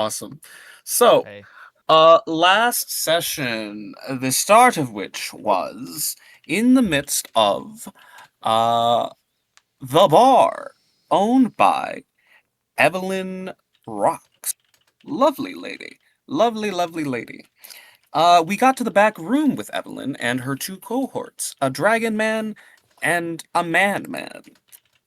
Awesome. So, Hey. last session, the start of which was in the midst of uh the bar owned by Evelyn Rocks. Lovely lady. Lovely, lovely lady. We got to the back room with Evelyn and her two cohorts, a dragon man and a man man.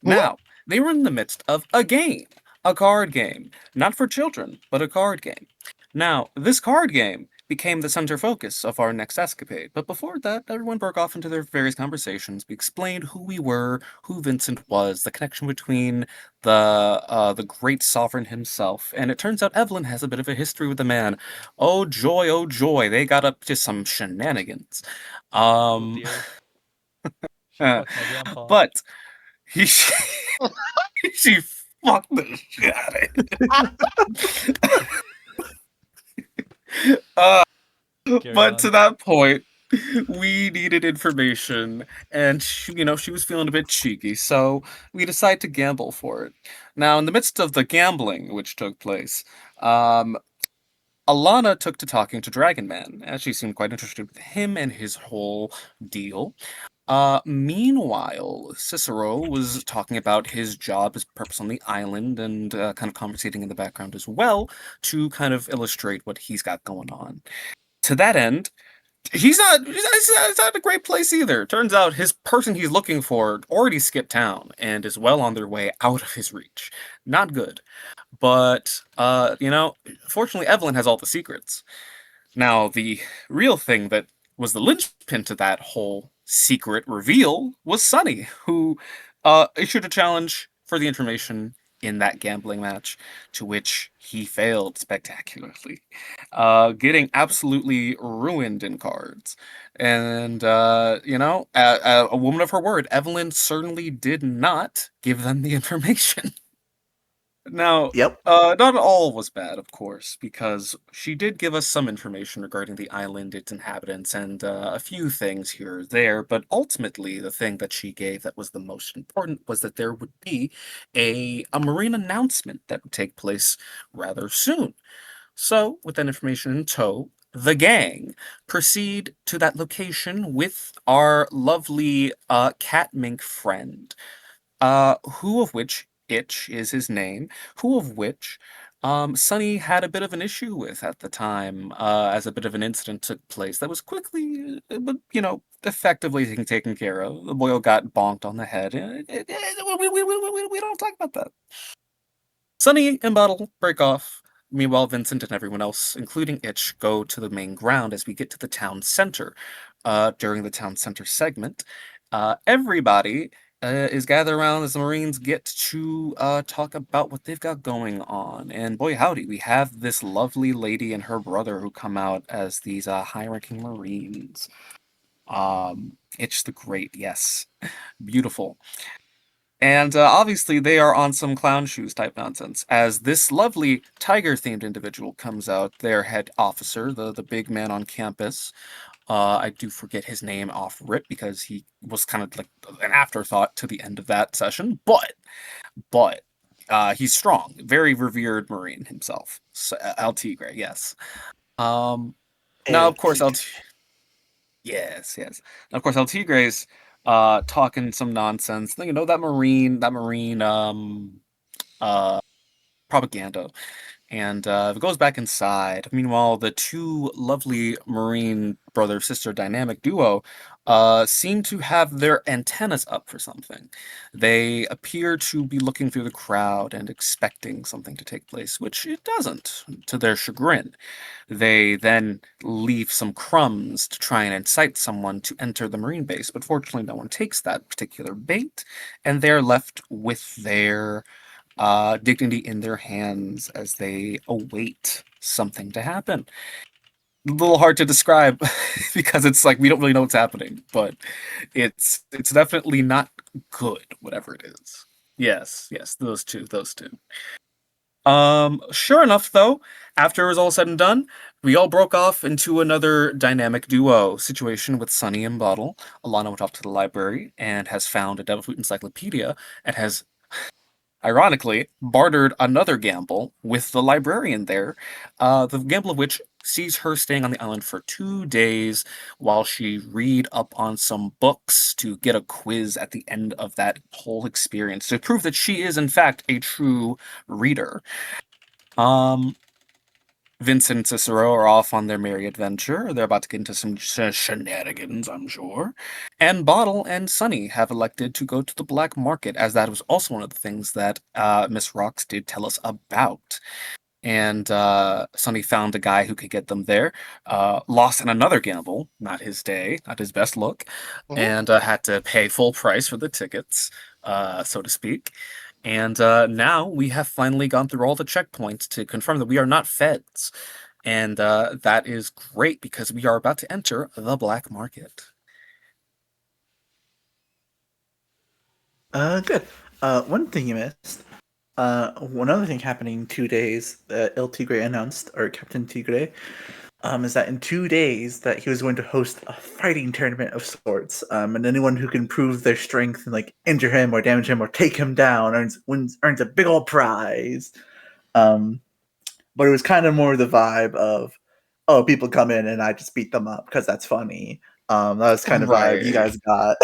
Hmm? Now, they were in the midst of a game, a card game. Not for children, but a card game. Now, this card game became the center focus of our next escapade, but before that, everyone broke off into their various conversations. We explained who we were, who Vincent was, the connection between the great sovereign himself, and it turns out Evelyn has a bit of a history with the man. Oh joy, they got up to some shenanigans. Oh Um, dear. She fucked my grandpa. but he she fucked the shit out of it. uh, Carry but to on. that point, we needed information, and she was feeling a bit cheeky, so we decided to gamble for it. Now, in the midst of the gambling which took place, um, Alana took to talking to Dragon Man, as she seemed quite interested with him and his whole deal. Meanwhile, Cicero was talking about his job, his purpose on the island, and kind of conversating in the background as well to kind of illustrate what he's got going on. To that end, he's not a great place either. Turns out his person he's looking for already skipped town and is well on their way out of his reach. Not good. But fortunately Evelyn has all the secrets. Now, the real thing that was the linchpin to that whole secret reveal was Sunny, who issued a challenge for the information in that gambling match, to which he failed spectacularly, getting absolutely ruined in cards. And, a woman of her word, Evelyn certainly did not give them the information. Now, Yep. not all was bad, of course, because she did give us some information regarding the island, its inhabitants, and a few things here or there, but ultimately, the thing that she gave that was the most important was that there would be a marine announcement that would take place rather soon. So, with that information in tow, the gang proceed to that location with our lovely cat mink friend, who of which Itch is his name, who of which Sonny had a bit of an issue with at the time, as a bit of an incident took place that was quickly, but effectively taken care of. The boy got bonked on the head. We don't talk about that. Sonny and Bottle break off. Meanwhile, Vincent and everyone else, including Itch, go to the main ground as we get to the town center. During the town center segment, everybody is gathered around as the Marines get to talk about what they've got going on. And boy, howdy, we have this lovely lady and her brother who come out as these high-ranking Marines. Itch the Great, yes, beautiful. And obviously, they are on some clown shoes type nonsense. As this lovely tiger themed individual comes out, their head officer, the big man on campus. I do forget his name off rip because he was kind of like an afterthought to the end of that session. But he's strong, very revered Marine himself. So, El Tigre, yes. Um, now, And of course, Yes, yes. And of course, El Tigre's talking some nonsense. That marine uh propaganda. And it goes back inside. Meanwhile, the two lovely Marine brother sister dynamic duo seem to have their antennas up for something. They appear to be looking through the crowd and expecting something to take place, which it doesn't, to their chagrin. They then leave some crumbs to try and incite someone to enter the Marine base, but fortunately, no one takes that particular bait, and they're left with their dignity in their hands as they await something to happen. A little hard to describe because it's like we don't really know what's happening, but it's definitely not good, whatever it is. Yes, yes, those two. Sure enough, though, after it was all said and done, we all broke off into another dynamic duo situation with Sunny and Bottle. Alana went off to the library and has found a Devil Fruit Encyclopedia and has ironically, bartered another gamble with the librarian there, the gamble of which sees her staying on the island for 2 days while she read up on some books to get a quiz at the end of that whole experience to prove that she is in fact a true reader. Um, Vincent and Cicero are off on their merry adventure. They're about to get into some shenanigans, I'm sure. And Bottle and Sunny have elected to go to the black market, as that was also one of the things that Miss Rocks did tell us about. And Sunny found a guy who could get them there. Lost in another gamble, not his day, not his best look, Mhm. and had to pay full price for the tickets, so to speak. And now we have finally gone through all the checkpoints to confirm that we are not feds. And that is great because we are about to enter the black market. Good. One thing you missed. One other thing happening in 2 days that El Tigre announced, or Captain Tigre, is that in 2 days that he was going to host a fighting tournament of sorts. And anyone who can prove their strength and like injure him or damage him or take him down earns a big old prize. Um, but it was kind of more the vibe of, oh, people come in and I just beat them up because that's funny. That was kind of vibe you Right. guys got.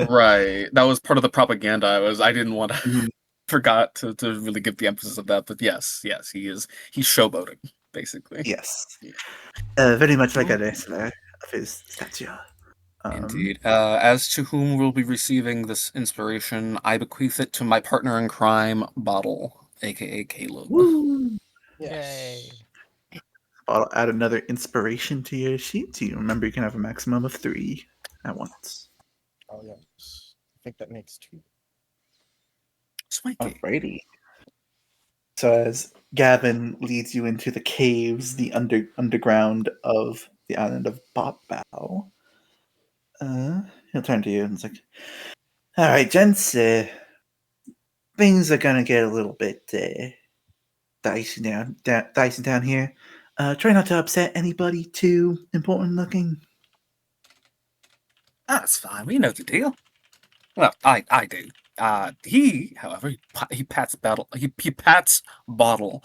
Right. That was part of the propaganda. I didn't want to Mhm. forgot to really give the emphasis of that, but yes, he's showboating, basically. Yes. Yeah. Very much like a Oh, wrestler of his stature. indeed. As to whom will be receiving this inspiration, I bequeath it to my partner in crime, Bottle, aka Caleb. Woo! Yes. Yay. I'll add another inspiration to your sheet. So you remember you can have a maximum of 3 at once. Oh yes. I think that makes 2. Swanky. Alrighty. So as Gavin leads you into the caves, the underground of the island of Botbow, he'll turn to you and it's like, "All right, gents, things are gonna get a little bit dicey down here. Try not to upset anybody too important looking." That's fine. We know the deal. Well, I do. He, however, he pats he pats Bottle,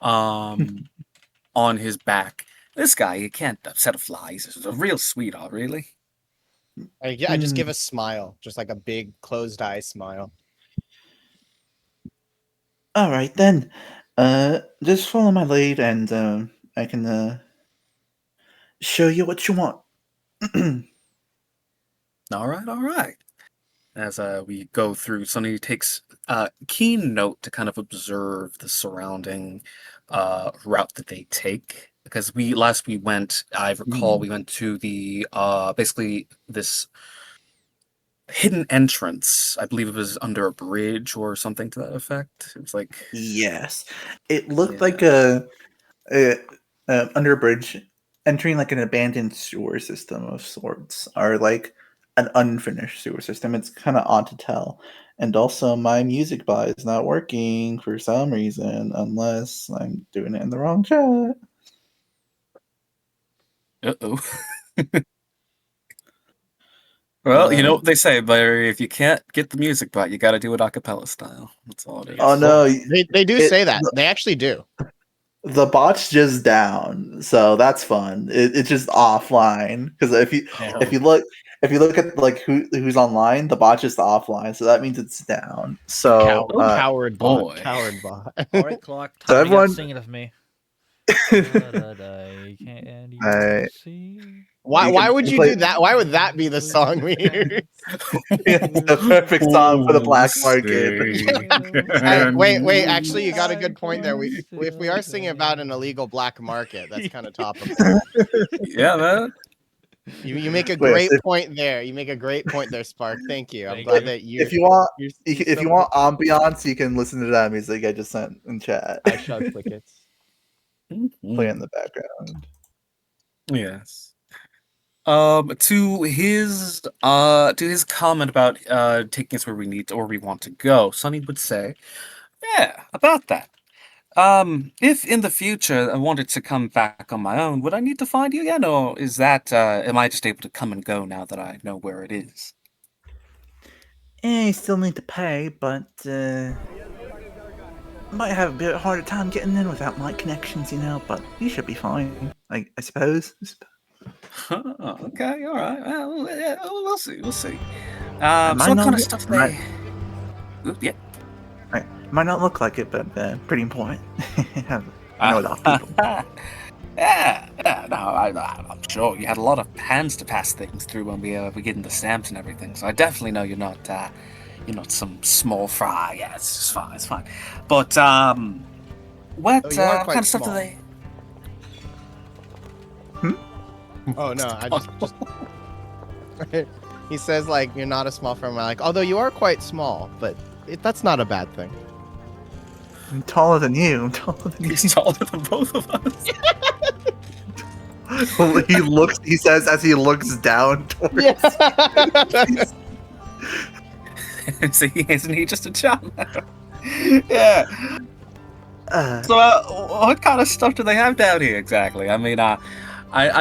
um, on his back. This guy, you can't upset a fly. He's a real sweetheart, really. I just Hmm. give a smile, just like a big closed eye smile. All right then. Just follow my lead, and I can show you what you want. All right. As we go through, Sonny takes keen note to kind of observe the surrounding route that they take. Because we went, I recall, we went to the basically this hidden entrance. I believe it was under a bridge or something to that effect. It was like, Yes, it looked like yeah. a under a bridge, entering like an abandoned sewer system of sorts, or like an unfinished sewer system. It's kind of odd to tell. And also, my music buy is not working for some reason, unless I'm doing it in the wrong chat. Uh-oh. Well, you know Uh, what they say, Larry, if you can't get the music right, you got to do it a cappella style. That's all it oh is. no, They do it say that. They actually do. the bot's just down, so that's fun. It's just offline because if Oh, you look if you look at like who's online, the bot's just offline, so that means it's down. So oh Coward bot. boy. Coward bot. All right, clock. so Time to get everyone, singing of me. Can you I see? Why would you you play do that? Why would that be the song we hear? it's the perfect song for the Oh, black market. say, can Wait. you Actually, you got a good point there. see? If we are singing about an illegal black market, that's kind of topical. Yeah, man. You make a Wait, great point there. You make a great point there, Spark. Thank you. I'm Thank glad you. that if you want you're, if so you want ambiance, you can listen to that music I just sent in chat. I shall click it. Play in Mhm. the background. Yes. To his comment about taking us where we need to, or we want to go, Sonny would say, yeah, about that. If in the future I wanted to come back on my own, would I need to find you again, or is that am I just able to come and go now that I know where it is? You still need to pay, but might have a bit harder time getting in without my connections, but you should be fine, I suppose. Okay, all right. Well, yeah, we'll see. We'll see. Might So what not kind of look- stuff might- they? Yeah. Might not look like it, but pretty important. I know a lot of people. Yeah, no, I'm sure you had a lot of hands to pass things through when we get into stamps and everything. So I definitely know you're not some small fry. Yeah, it's fine, it's fine. But what Oh, you are kind quite of stuff do small. they? Oh no, I just he says like you're not a small firm. I'm like, although you are quite small, but that's not a bad thing. I'm taller than you. I'm taller than you. He's taller than both of us. Well, he says as he looks down towards. See, isn't he just a chum? Yeah. So, what kind of stuff do they have down here exactly? I mean, I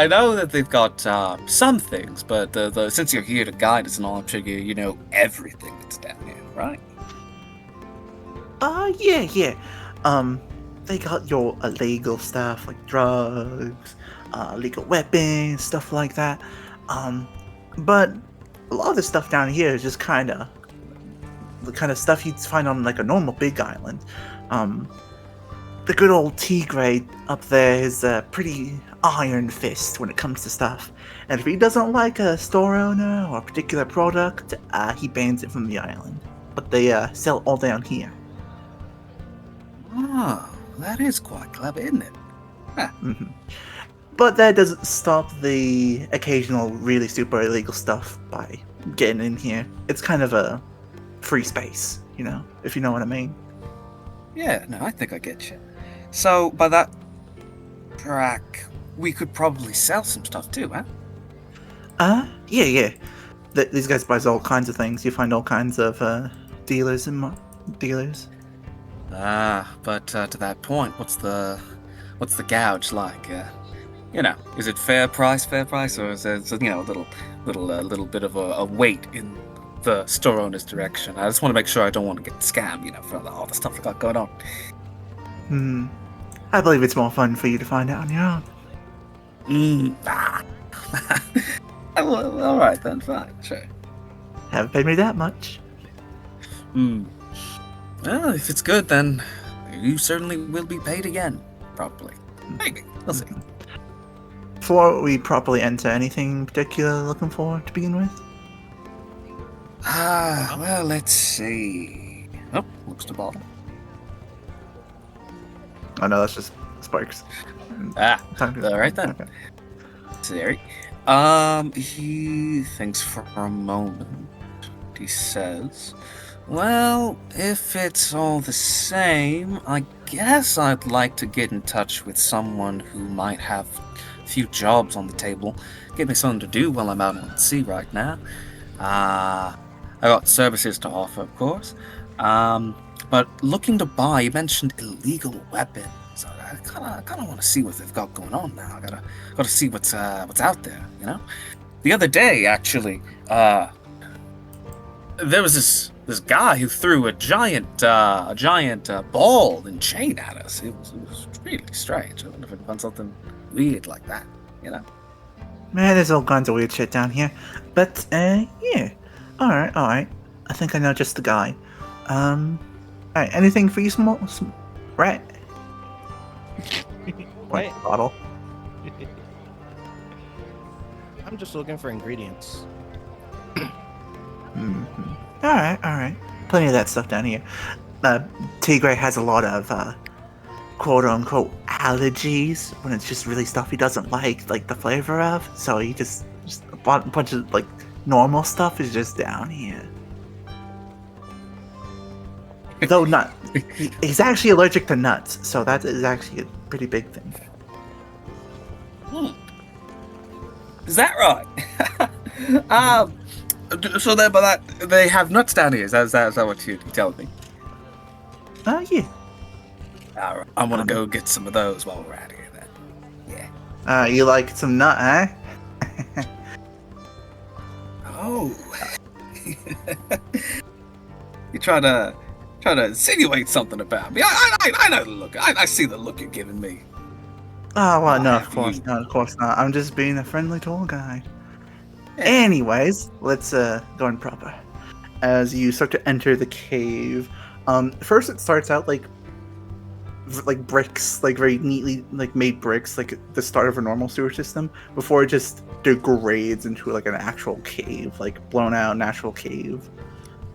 know that they've got some things, but since you're here to guide us and all, I'm sure you know everything that's down here, right? Yeah. They got your illegal stuff like drugs, illegal weapons, stuff like that. But a lot of the stuff down here is just kind of the kind of stuff you'd find on like a normal big island. The good old Tigray up there is a pretty iron fist when it comes to stuff. And if he doesn't like a store owner or a particular product, he bans it from the island. But they sell all down here. Oh, that is quite clever, isn't it? Hmm. But that doesn't stop the occasional really super illegal stuff by getting in here. It's kind of a free space, if you know what I mean. Yeah, no, I think I get you. So, by that track, we could probably sell some stuff too, huh? Yeah. These guys buys all kinds of things. You find all kinds of dealers and dealers. But to that point, what's the gouge like? Is it fair price, or is there a little bit of a weight in the store owner's direction? I just want to make sure I don't want to get scammed, for all the stuff I got going on. I believe it's more fun for you to find out on your own. Well, all right then, fine, sure. Haven't paid me that much. Well, if it's good, then you certainly will be paid again, probably. Maybe. We'll see. Before we properly enter, anything particular looking for to begin with? Well, let's see. Oh, looks to bottle. Oh no, that's just Sparks. All right then. Okay. Sorry. He thinks for a moment. He says, well, if it's all the same, I guess I'd like to get in touch with someone who might have a few jobs on the table. Give me something to do while I'm out on the sea right now. I got services to offer, of course. But looking to buy, you mentioned illegal weapons. I kind of want to see what they've got going on now. I gotta see what's out there. The other day, actually, there was this guy who threw a giant ball and chain at us. It was really strange. I wonder if I'd find something weird like that. Man, there's all kinds of weird shit down here. But yeah. Alright. I think I know just the guy. Alright, anything for you, right? Right. Bottle. I'm just looking for ingredients. Alright. Plenty of that stuff down here. Tigray has a lot of quote-unquote allergies when it's just really stuff he doesn't like the flavor of. So he just a bunch of normal stuff is just down here. Though he's actually allergic to nuts, so that is actually a pretty big thing. Is that right? So then, by that, they have nuts down here. Is that what you're telling me? Yeah. All right, I'm gonna go get some of those while we're out here. Then, yeah. You like some nut, huh? Oh. try to insinuate something about me. I know the look. I see the look you're giving me. Oh, well, I'll no, of have course you. not, of course not. I'm just being a friendly tour guide. Yeah. Anyways, let's go in proper. As you start to enter the cave, first it starts out like bricks, like very neatly like made bricks, like the start of a normal sewer system, before it just degrades into like an actual cave, like blown out natural cave.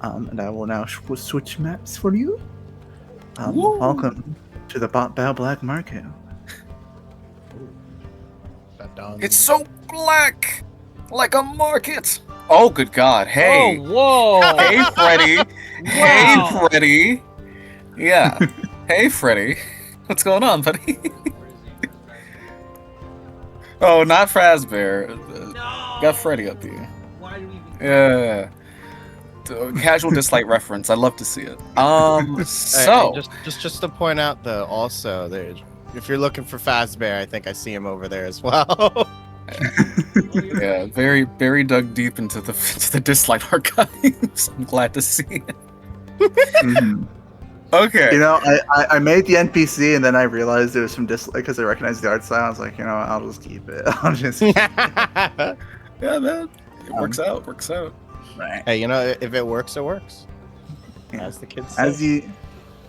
And I will now switch maps for you. Woo. Welcome to the Bot Bao Black Market. It's so black, like a market. Oh, good God! Hey, Oh, whoa! hey, Freddy. Hey, Wow. Freddy. Yeah. Hey, Freddy. What's going on, buddy? Oh, not Fazbear. Got Freddy up here. Why do we even... Yeah. Casual dislike reference. I'd love to see it. So Just to point out though, also there's if you're looking for Fazbear, I think I see him over there as well. yeah, very dug deep into the dislike archives. I'm glad to see it. Mhm. Okay. You know, I made the NPC and then I realized there was some dislike because I recognized the art style. I was like, you know, I'll just keep it. I'll just. Yeah, man. It works out. Works out. Right. Hey, you know, if it works, it works. Yeah. As the kids say.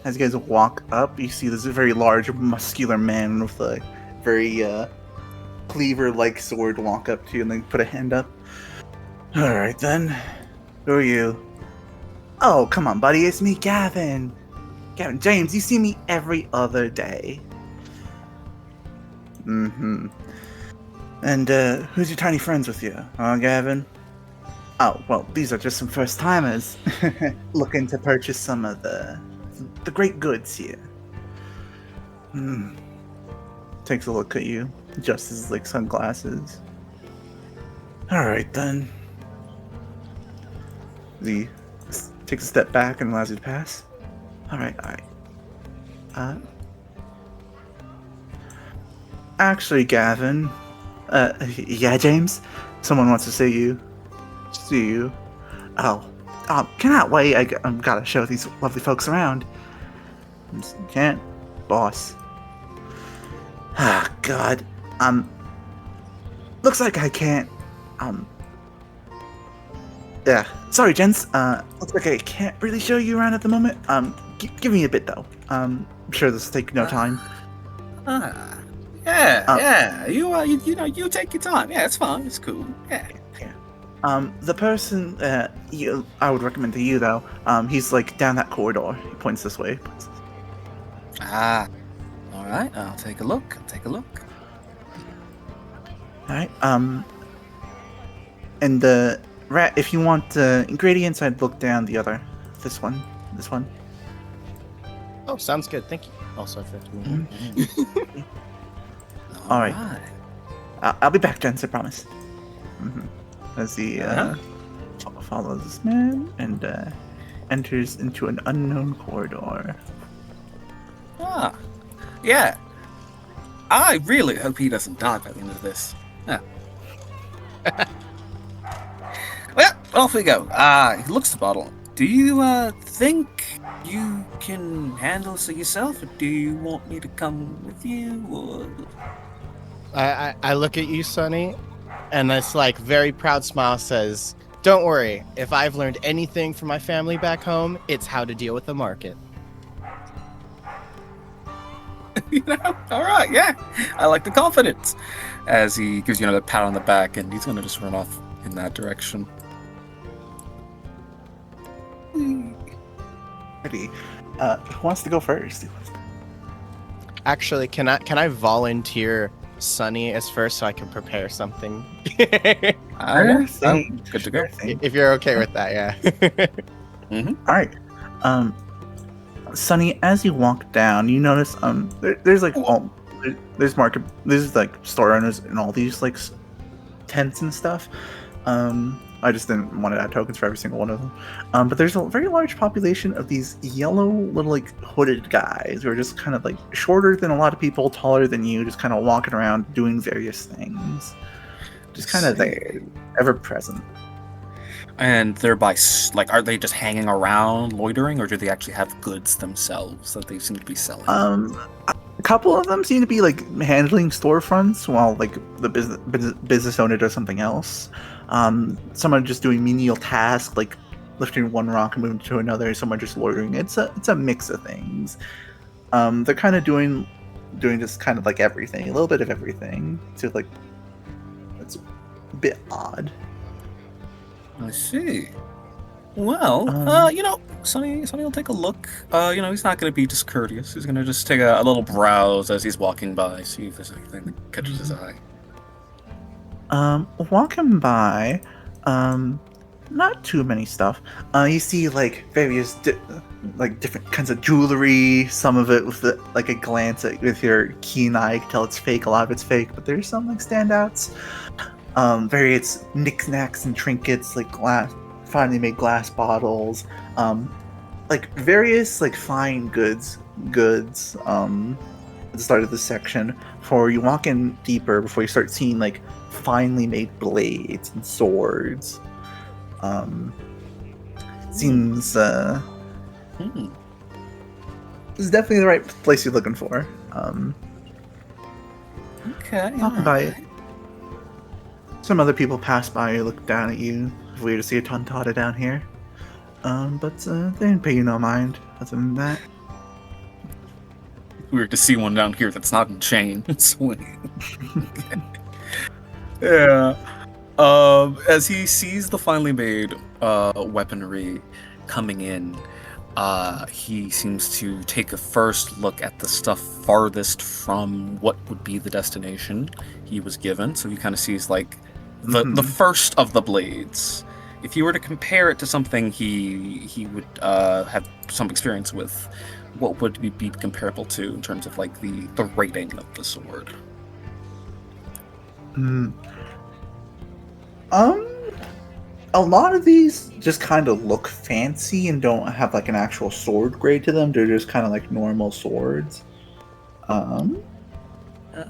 As you guys walk up, you see this very large, muscular man with a very cleaver-like sword walk up to you and then put a hand up. All right then, who are you? Oh, come on, buddy, it's me, Gavin. Gavin James, you see me every other day. Mm-hmm. And who's your tiny friends with you, huh, Gavin? Oh, well, these are just some first-timers looking to purchase some of the great goods here. Takes a look at you, adjusts his like sunglasses. All right then. He takes a step back and allows you to pass. All right. Actually, Gavin. Yeah, James. Someone wants to see you. Oh, cannot wait. I've got to show these lovely folks around. Can't, boss. Ah, God. Looks like I can't. Yeah. Sorry, gents. Looks like I can't really show you around at the moment. Give me a bit though. I'm sure this will take no time. Yeah. You take your time. Yeah, it's fine. It's cool. Yeah. The person I would recommend to you though, he's like down that corridor. He points this way. Ah. All right. I'll take a look. All right. And rat, if you want ingredients, I'd look down the other. This one. Oh, sounds good. Thank you. Also, for All right. I'll be back, gents. I promise. As he follows this man and enters into an unknown corridor. Ah. Yeah. I really hope he doesn't die by the end of this. Yeah. Well, off we go. He looks the bottle. Do you think you can handle this yourself, or do you want me to come with you? Or... I look at you, Sonny, and this like very proud smile says, "Don't worry. If I've learned anything from my family back home, it's how to deal with the market." You know, all right, yeah. I like the confidence. As he gives you another pat on the back, and he's gonna just run off in that direction. Ready? Who wants to go first? Actually, can I volunteer Sonny as first so I can prepare something? I'm good to go. If you're okay with that, yeah. All right. Sonny, as you walk down, you notice there's like there's like store owners and all these like tents and stuff. I just didn't want to add tokens for every single one of them. But there's a very large population of these yellow little like hooded guys who are just kind of like shorter than a lot of people, taller than you, just kind of walking around doing various things. Just kind of there, ever present. And thereby, like, are they just hanging around, loitering, or do they actually have goods themselves that they seem to be selling? A couple of them seem to be like handling storefronts while like the business owner does something else. Some are just doing menial tasks like lifting one rock and moving to another. Some are just loitering. It's a mix of things. They're kind of doing just kind of like everything, a little bit of everything. So like it's a bit odd. I see. Well, Sonny will take a look. He's not going to be discourteous. He's going to just take a little browse as he's walking by, see if there's anything that catches his eye. Walking by, not too many stuff. You see like various like different kinds of jewelry. Some of it with like a glance with your keen eye, you can tell it's fake. A lot of it's fake, but there's some like standouts. Various knickknacks and trinkets like finely made glass bottles, like various like fine goods at the start of this section. Before you walk in deeper, before you start seeing like finely made blades and swords. Seems this is definitely the right place you're looking for. Okay. Walking by it. Some other people pass by or look down at you. It's weird to see a Tontata down here. But they didn't pay you no mind. Other than that. Weird to see one down here that's not in chain. Swinging. Okay. Yeah. As he sees the finely made weaponry coming in, he seems to take a first look at the stuff farthest from what would be the destination he was given. So he kind of sees like the first of the blades. If you were to compare it to something he would have some experience with, what would it be comparable to in terms of like the rating of the sword? A lot of these just kind of look fancy and don't have like an actual sword grade to them. They're just kind of like normal swords.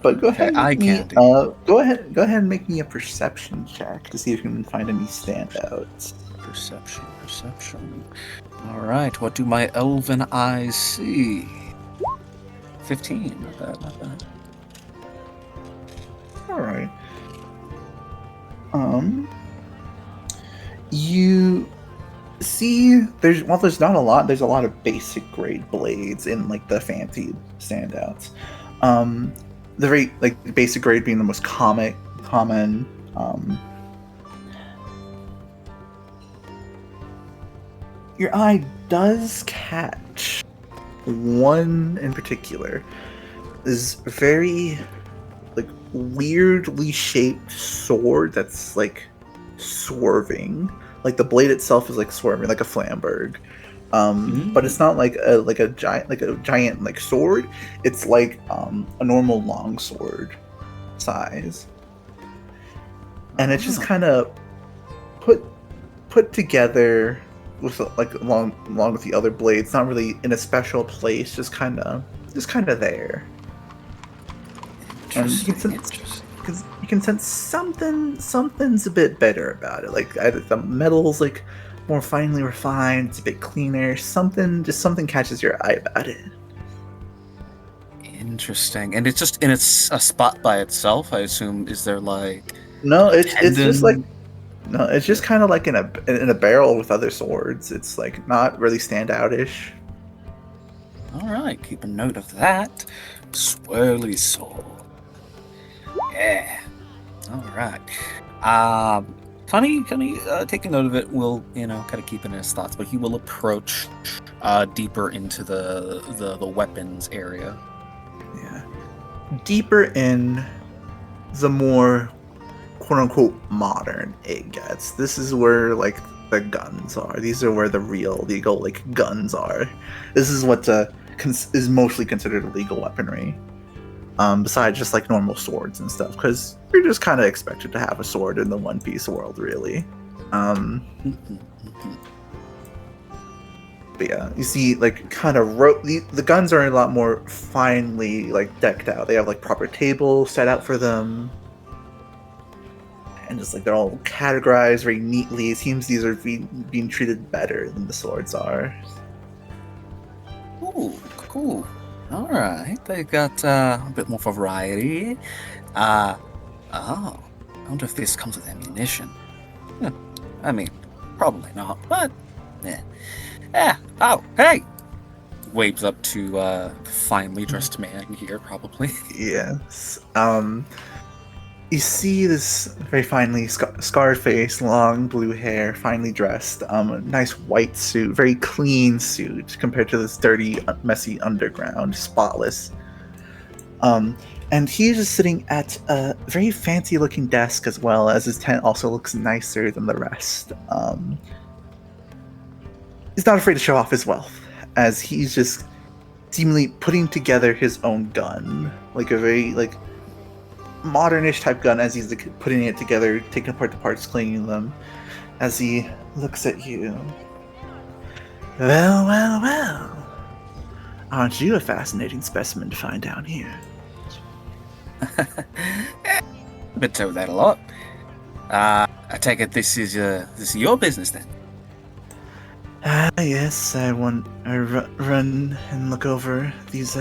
But go ahead. Eye candy. Go ahead and make me a perception check to see if you can find any standouts. Perception. All right. What do my elven eyes see? 15. Not bad. All right. You see, there's not a lot. There's a lot of basic grade blades in like the fancy standouts. The very like basic grade being the most common. Your eye does catch one in particular. This very like weirdly shaped sword that's like swerving. Like the blade itself is like swerving, like a flamberg. But it's not like a giant like sword. It's like a normal long sword size, and it's just kind of put together with like along with the other blades. Not really in a special place, just kind of there. And you can sense something's a bit better about it. Like either the metal's like more finely refined, it's a bit cleaner. Something catches your eye about it. Interesting. And it's just in a spot by itself, I assume. Is there like No, it's just like no, it's just kind of like in a barrel with other swords. It's like not really standout-ish. All right, keep a note of that. Swirly sword. Yeah. All right. Funny, taking note of it will, kind of keep it in his thoughts, but he will approach deeper into the weapons area. Yeah. Deeper in, the more quote-unquote modern it gets. This is where, like, the guns are. These are where the real legal, like, guns are. This is what is mostly considered illegal weaponry. Besides just like normal swords and stuff, because you're just kind of expected to have a sword in the One Piece world, really. But yeah, you see, like, kind of the guns are a lot more finely like decked out. They have like proper tables set out for them, and just like they're all categorized very neatly. It seems these are being treated better than the swords are. Ooh, cool. All right, they got a bit more variety. Oh, I wonder if this comes with ammunition. I mean, probably not, but yeah. Yeah. Oh, hey! Waves up to the finely dressed man here, probably. Yes. You see this very finely scarred face, long blue hair, finely dressed, a nice white suit, very clean suit compared to this dirty, messy underground, spotless. And he's just sitting at a very fancy looking desk as well, as his tent also looks nicer than the rest. He's not afraid to show off his wealth, as he's just seemingly putting together his own gun, like a very modernish type gun, as he's like, putting it together, taking apart the parts, cleaning them, as he looks at you. Well, well, well. Aren't you a fascinating specimen to find down here? Been told that a lot. I take it this is your business then. Yes, I run and look over these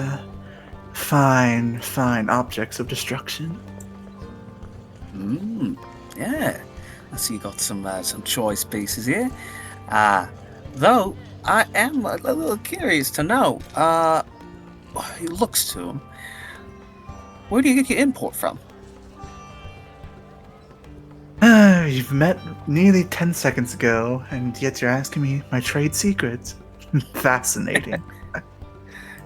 fine objects of destruction. Yeah. I see you got some choice pieces here. Though I am a little curious to know. He looks to him. Where do you get your import from? You've met nearly 10 seconds ago, and yet you're asking me my trade secrets. Fascinating.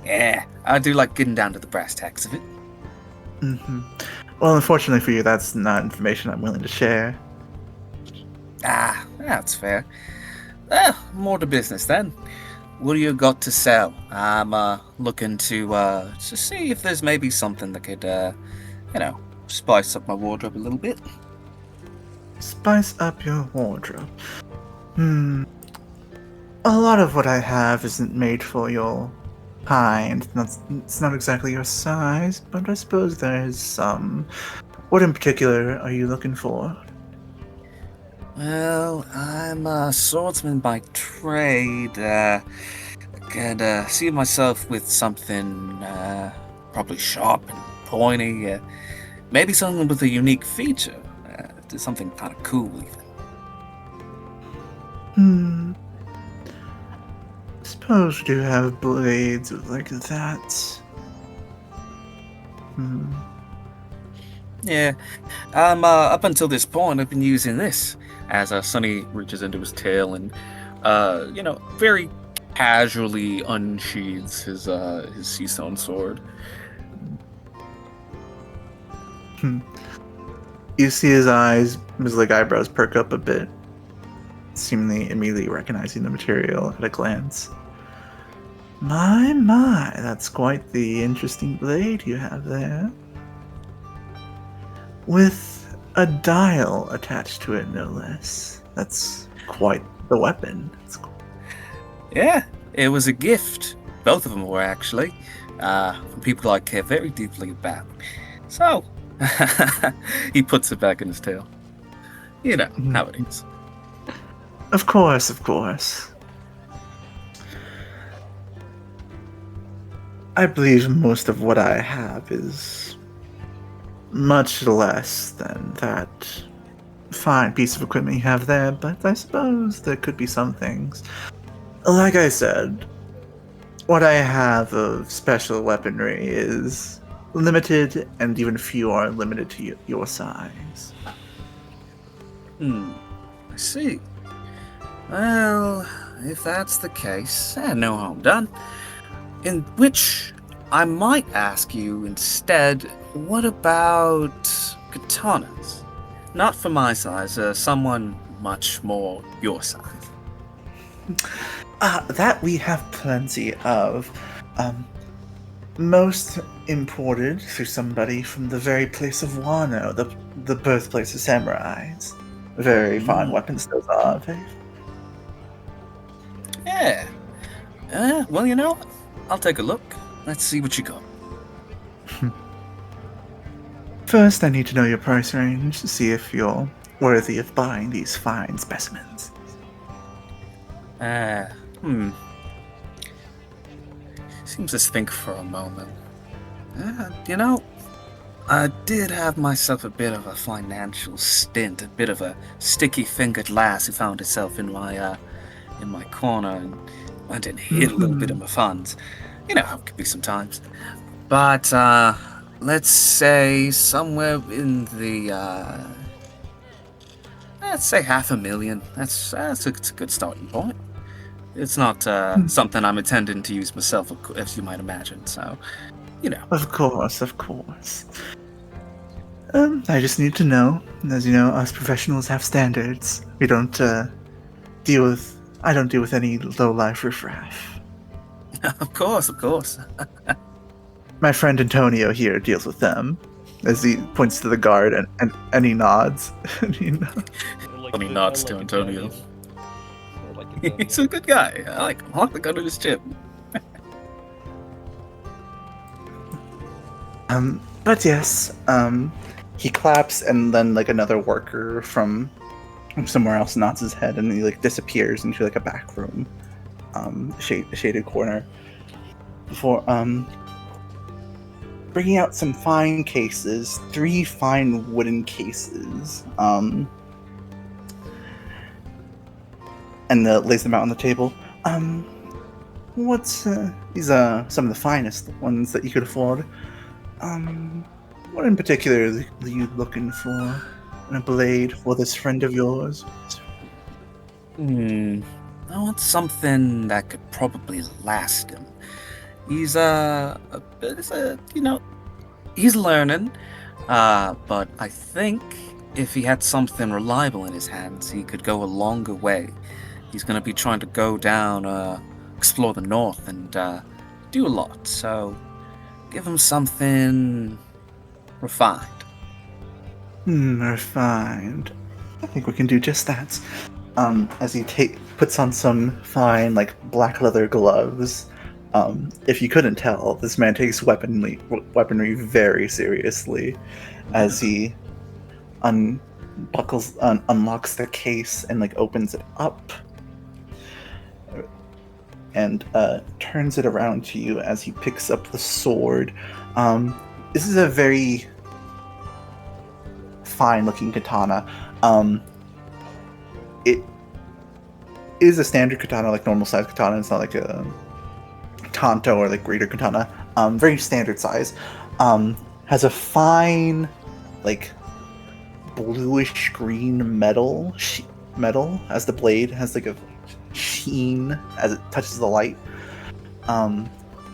Yeah, I do like getting down to the brass tacks of it. Well, unfortunately for you, that's not information I'm willing to share. That's fair. More to business then. What do you got to sell? I'm looking to see if there's maybe something that could, spice up my wardrobe a little bit. Spice up your wardrobe. A lot of what I have isn't made for your kind. It's not exactly your size, but I suppose there's some. What in particular are you looking for? Well, I'm a swordsman by trade. I could see myself with something probably sharp and pointy. Maybe something with a unique feature. Something kind of cool, even. Suppose you do have blades like that. Yeah. Up until this point, I've been using this. As Sonny reaches into his tail and, very casually unsheathes his sea-stone sword. You see his eyes, his eyebrows perk up a bit, seemingly immediately recognizing the material at a glance. My, that's quite the interesting blade you have there. With a dial attached to it, no less. That's quite the weapon. Yeah, it was a gift. Both of them were, actually. From people I care very deeply about. So, he puts it back in his tail. You know how it is. Of course. I believe most of what I have is much less than that fine piece of equipment you have there, but I suppose there could be some things. Like I said, what I have of special weaponry is limited, and even few are limited to your size. I see. Well, if that's the case, no harm done. In which I might ask you instead, what about katanas? Not for my size, someone much more your size. That we have plenty of. Most imported through somebody from the very place of Wano, the birthplace of samurais. Very fine weapons those are. Yeah. Well, I'll take a look. Let's see what you got. First, I need to know your price range to see if you're worthy of buying these fine specimens? Uh, hmm. Seems to think for a moment. You know, I did have myself a bit of a financial stint, a bit of a sticky-fingered lass who found herself in my corner and went and hid a little bit of my funds. You know how it can be sometimes. But, let's say somewhere in the, let's say 500,000. It's a good starting point. It's not, something I'm intending to use myself, as you might imagine, so, you know. Of course, of course. I just need to know. As you know, us professionals have standards. We don't deal with. I don't deal with any low life riffraff. Of course, of course. My friend Antonio here deals with them. As he points to the guard and he nods. And he nods. Funny nods to Antonio. He's a good guy. I like him. I like the gun on his chip. But yes, he claps and then like another worker from somewhere else nods his head and he like disappears into like a back room, shaded corner. Before bringing out some fine cases, 3 fine wooden cases, and lays them out on the table. What's these are some of the finest ones that you could afford. What in particular are you looking for in a blade for this friend of yours? I want something that could probably last him. He's he's learning, but I think if he had something reliable in his hands, he could go a longer way. He's going to be trying to go down, explore the north, and do a lot. So give him something refined. Refined. I think we can do just that. As he puts on some fine, like, black leather gloves. If you couldn't tell, this man takes weaponry very seriously. As he unlocks the case and, like, opens it up. And turns it around to you as he picks up the sword. This is a very fine-looking katana. It is a standard katana, like normal-sized katana. It's not like a tanto or like greater katana. Very standard size. Has a fine, like bluish green metal as the blade has like a sheen as it touches the light.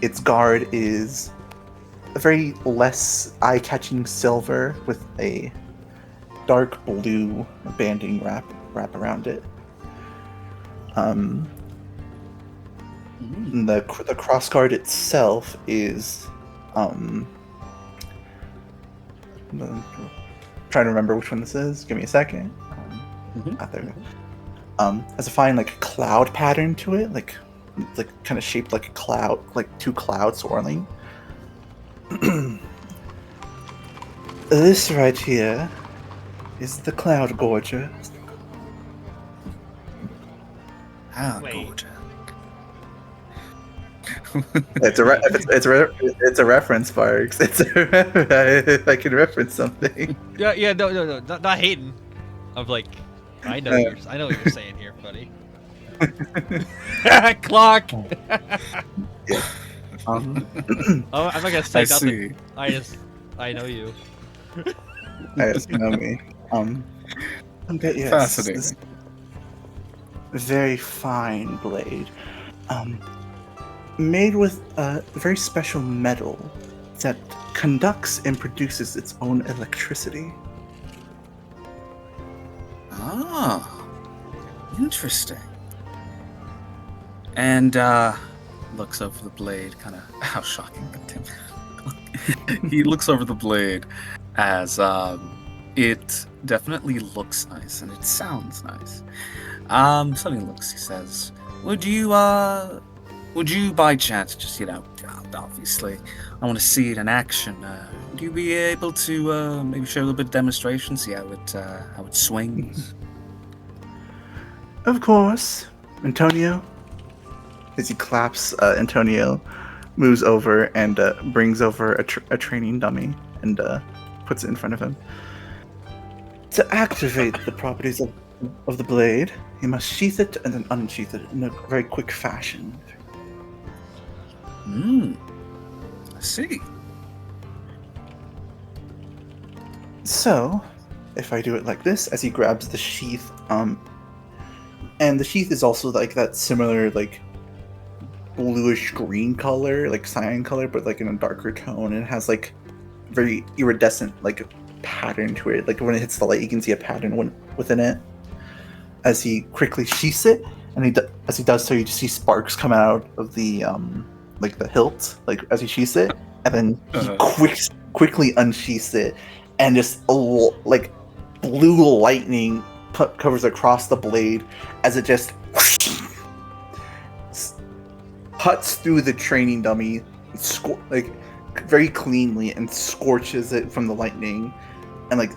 Its guard is a very less eye-catching silver with a dark blue banding wrap around it. The cross guard itself is I'm trying to remember which one this is. Give me a second. There. Has a fine like cloud pattern to it, like kind of shaped like a cloud, like 2 clouds swirling. This right here is the Cloud Gorger. How Wait. gorgeous. It's a reference, Sparks. I can reference something. Yeah, no, not hating. I'm like, I know what you're saying here, buddy. Clock. I'm not gonna say I nothing. see. I know you. Yes, you know me. But yes, Fascinating. this very fine blade, made with a very special metal that conducts and produces its own electricity. Ah, interesting. And looks over the blade, kind of how shocking. He looks over the blade as it definitely looks nice and it sounds nice. So he looks. He says, "Would you by chance just obviously I want to see it in action. Would you be able to maybe show a little bit of demonstration, see how it swings? Of course, Antonio. As he claps, Antonio moves over and brings over a training dummy and puts it in front of him. To activate the properties of the blade, you must sheath it and then unsheath it in a very quick fashion. I see. So, if I do it like this, as he grabs the sheath, and the sheath is also like that similar like bluish green color, like cyan color, but like in a darker tone, and it has like very iridescent like pattern to it. Like when it hits the light, you can see a pattern within it. As he quickly sheaths it, and as he does so, you just see sparks come out of the like the hilt, like as he sheaths it, and then he quickly unsheaths it, and just like blue lightning covers across the blade as it just cuts through the training dummy, like very cleanly, and scorches it from the lightning, and like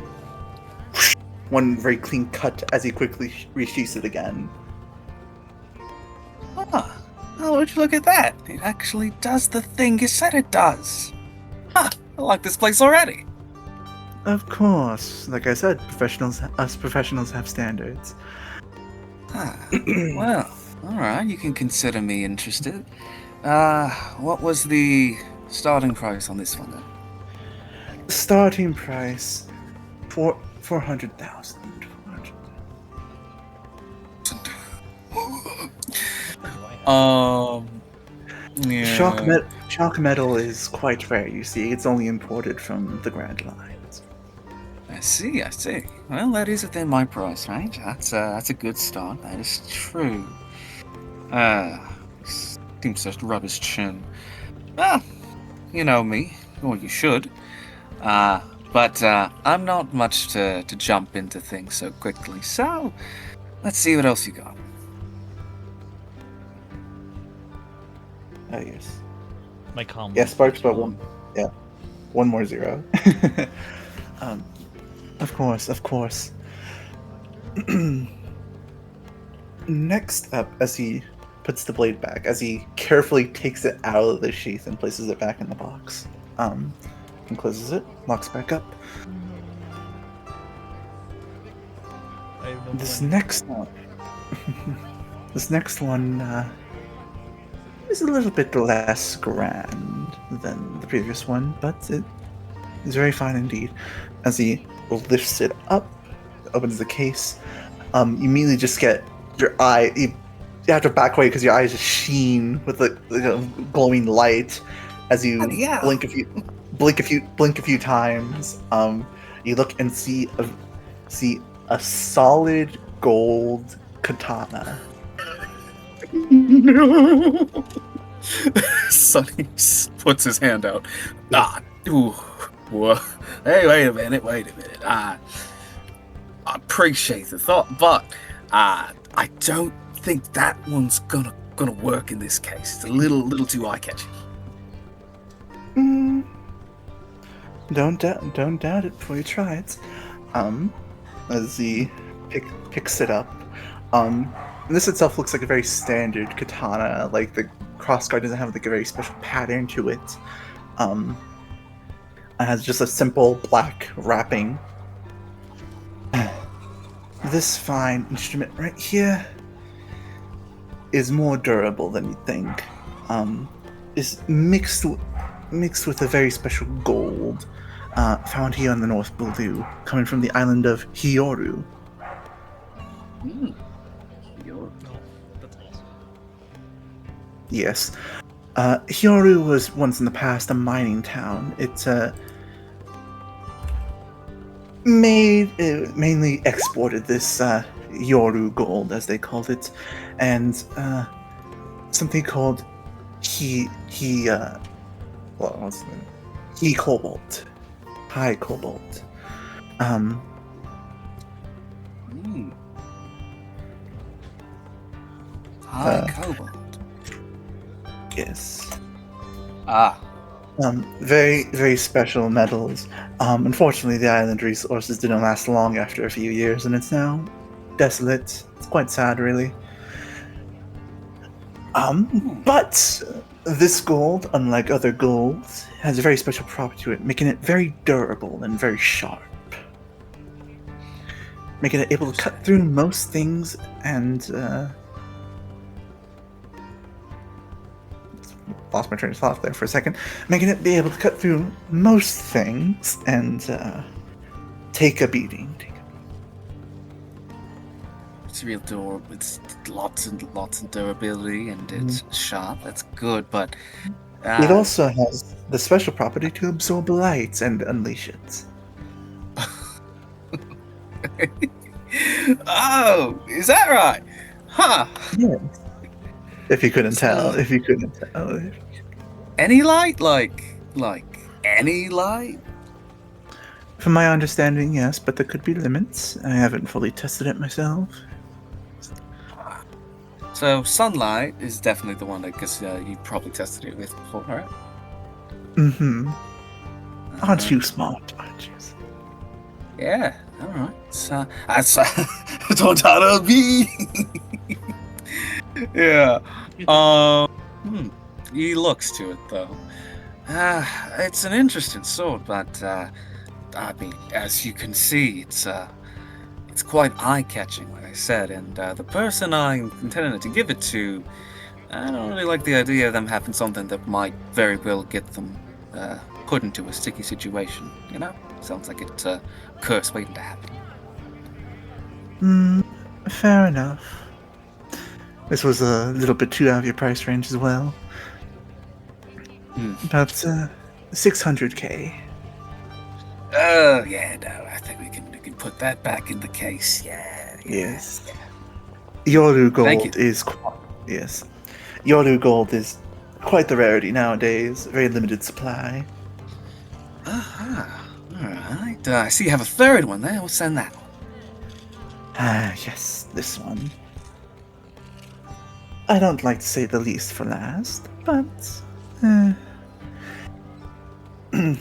one very clean cut as he quickly resheaths it again. Ah, oh, would you look at that? It actually does the thing you said it does. Huh, I like this place already. Of course, like I said, us professionals have standards. Well, alright, you can consider me interested. What was the starting price on this one then? Starting price, 400,000. Yeah. Shock metal is quite rare, you see. It's only imported from the Grand Lines. I see. Well, that is within my price range. That's a good start. That is true. Seems to rub his chin. Well, you know me, or you should. But I'm not much to jump into things so quickly. So, let's see what else you got. Yes. My combo. Yeah, Sparks, but one more zero. Of course. Next up, as he puts the blade back, as he carefully takes it out of the sheath and places it back in the box, and closes it, locks back up. I have no This plan. next one, is a little bit less grand than the previous one, but it is very fine indeed. As he lifts it up, opens the case, you immediately just get your eye. You have to back away because your eyes just sheen with the glowing light as you Yeah. blink a few times. You look and see a solid gold katana. No. Sonny puts his hand out. Ooh, whoa. Hey, wait a minute. I appreciate the thought, but I don't think that one's gonna work in this case. It's a little too eye-catchy. Don't doubt it before you try it. As he picks it up. This itself looks like a very standard katana. Like the crossguard doesn't have like a very special pattern to it. It has just a simple black wrapping. This fine instrument right here is more durable than you think. Is mixed with a very special gold found here on the North Blue, coming from the island of Hioru. That's awesome. Yes. Hioru was once in the past a mining town. It mainly exported this Yoru gold, as they called it, and something called cobalt, high cobalt. High cobalt. Yes. Very, very special metals. Unfortunately, the island resources didn't last long after a few years, and it's now desolate. It's quite sad, really. But this gold, unlike other golds, has a very special property to it, making it very durable and very sharp. Making it able to cut through most things and, lost my train of thought there for a second. Making it be able to cut through most things and, take a beating. It's real durable. It's lots and lots of durability, and it's sharp. That's good, but It also has the special property to absorb light and unleash it. Oh, is that right? Huh? Yes. If you couldn't So- tell. Any light? Like any light? From my understanding, yes, but there could be limits. I haven't fully tested it myself. So sunlight is definitely the one that, because you probably tested it with before, right? Mm-hmm. Aren't Uh, you smart? Aren't you? Yeah. All right. So that's don't ought to be. Yeah. He looks to it though. It's an interesting sword, but I mean, as you can see, it's quite eye-catching, like I said, and the person I'm intending to give it to, I don't really like the idea of them having something that might very well get them put into a sticky situation. You know, sounds like it's a curse waiting to happen. Fair enough. This was a little bit too out of your price range as well. About 600k. Oh yeah, no, I think we can put that back in the case. Yeah. Yes. Yoru Thank gold is yes. Yoru gold is quite the rarity nowadays. Very limited supply. All right. I see you have a third one there. We'll send that one. Yes, this one. I don't like to say the least for last, but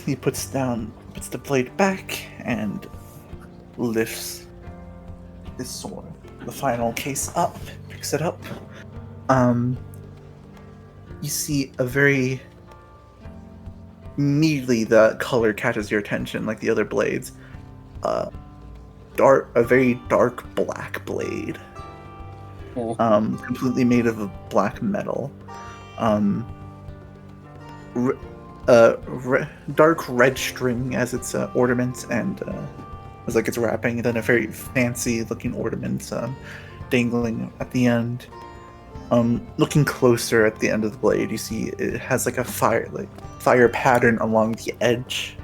he puts the blade back and lifts his sword. The final case up, picks it up. You see immediately the color catches your attention like the other blades. A very dark black blade. Oh. Completely made of black metal. Dark red string as its ornament and as like its wrapping, and then a very fancy looking ornament dangling at the end. Looking closer at the end of the blade, you see it has like a fire pattern along the edge.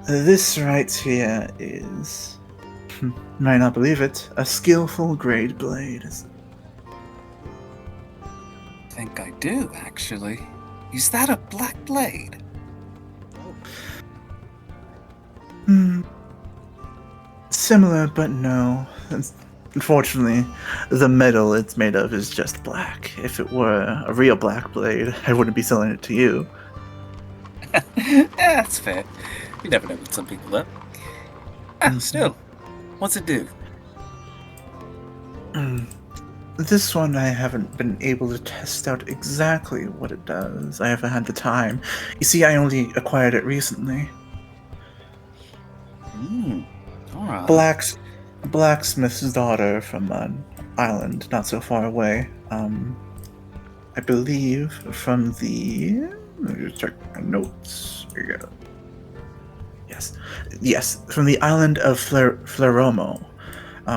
This right here is, might not believe it, a skillful great blade. I think I do, actually. Is that a black blade? Similar, but no. Unfortunately, the metal it's made of is just black. If it were a real black blade, I wouldn't be selling it to you. Yeah, that's fair. You never know with some people, though. Still, what's it do? This one I haven't been able to test out exactly what it does. I haven't had the time. You see, I only acquired it recently. Alright. Blacksmith's daughter from an island not so far away. I believe from the. Let me just check my notes. Here you go. Yes, from the island of Fleromo.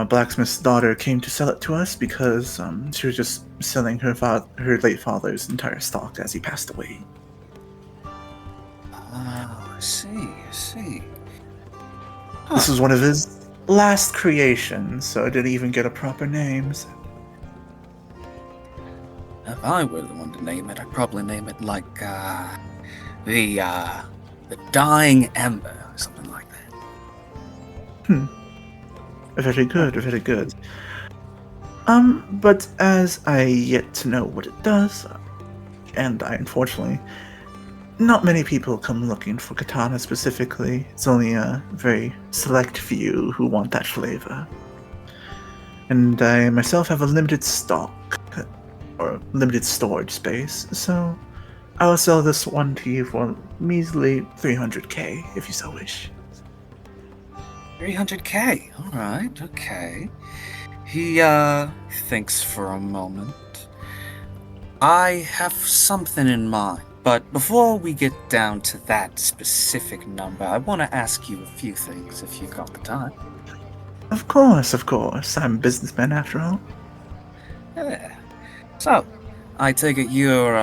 Blacksmith's daughter came to sell it to us because she was just selling her late father's entire stock as he passed away. Oh, I see. This was one of his last creations, so it didn't even get a proper name. If I were the one to name it, I'd probably name it like, the Dying Ember, or something like that. Very good, very good. But as I yet to know what it does, and I unfortunately, not many people come looking for katana specifically. It's only a very select few who want that flavor. And I myself have a limited stock, or limited storage space, so I will sell this one to you for measly 300k, if you so wish. 300k. All right. Okay. He thinks for a moment. I have something in mind, but before we get down to that specific number, I want to ask you a few things if you got the time. Of course, of course. I'm a businessman after all. Yeah. So, I take it you're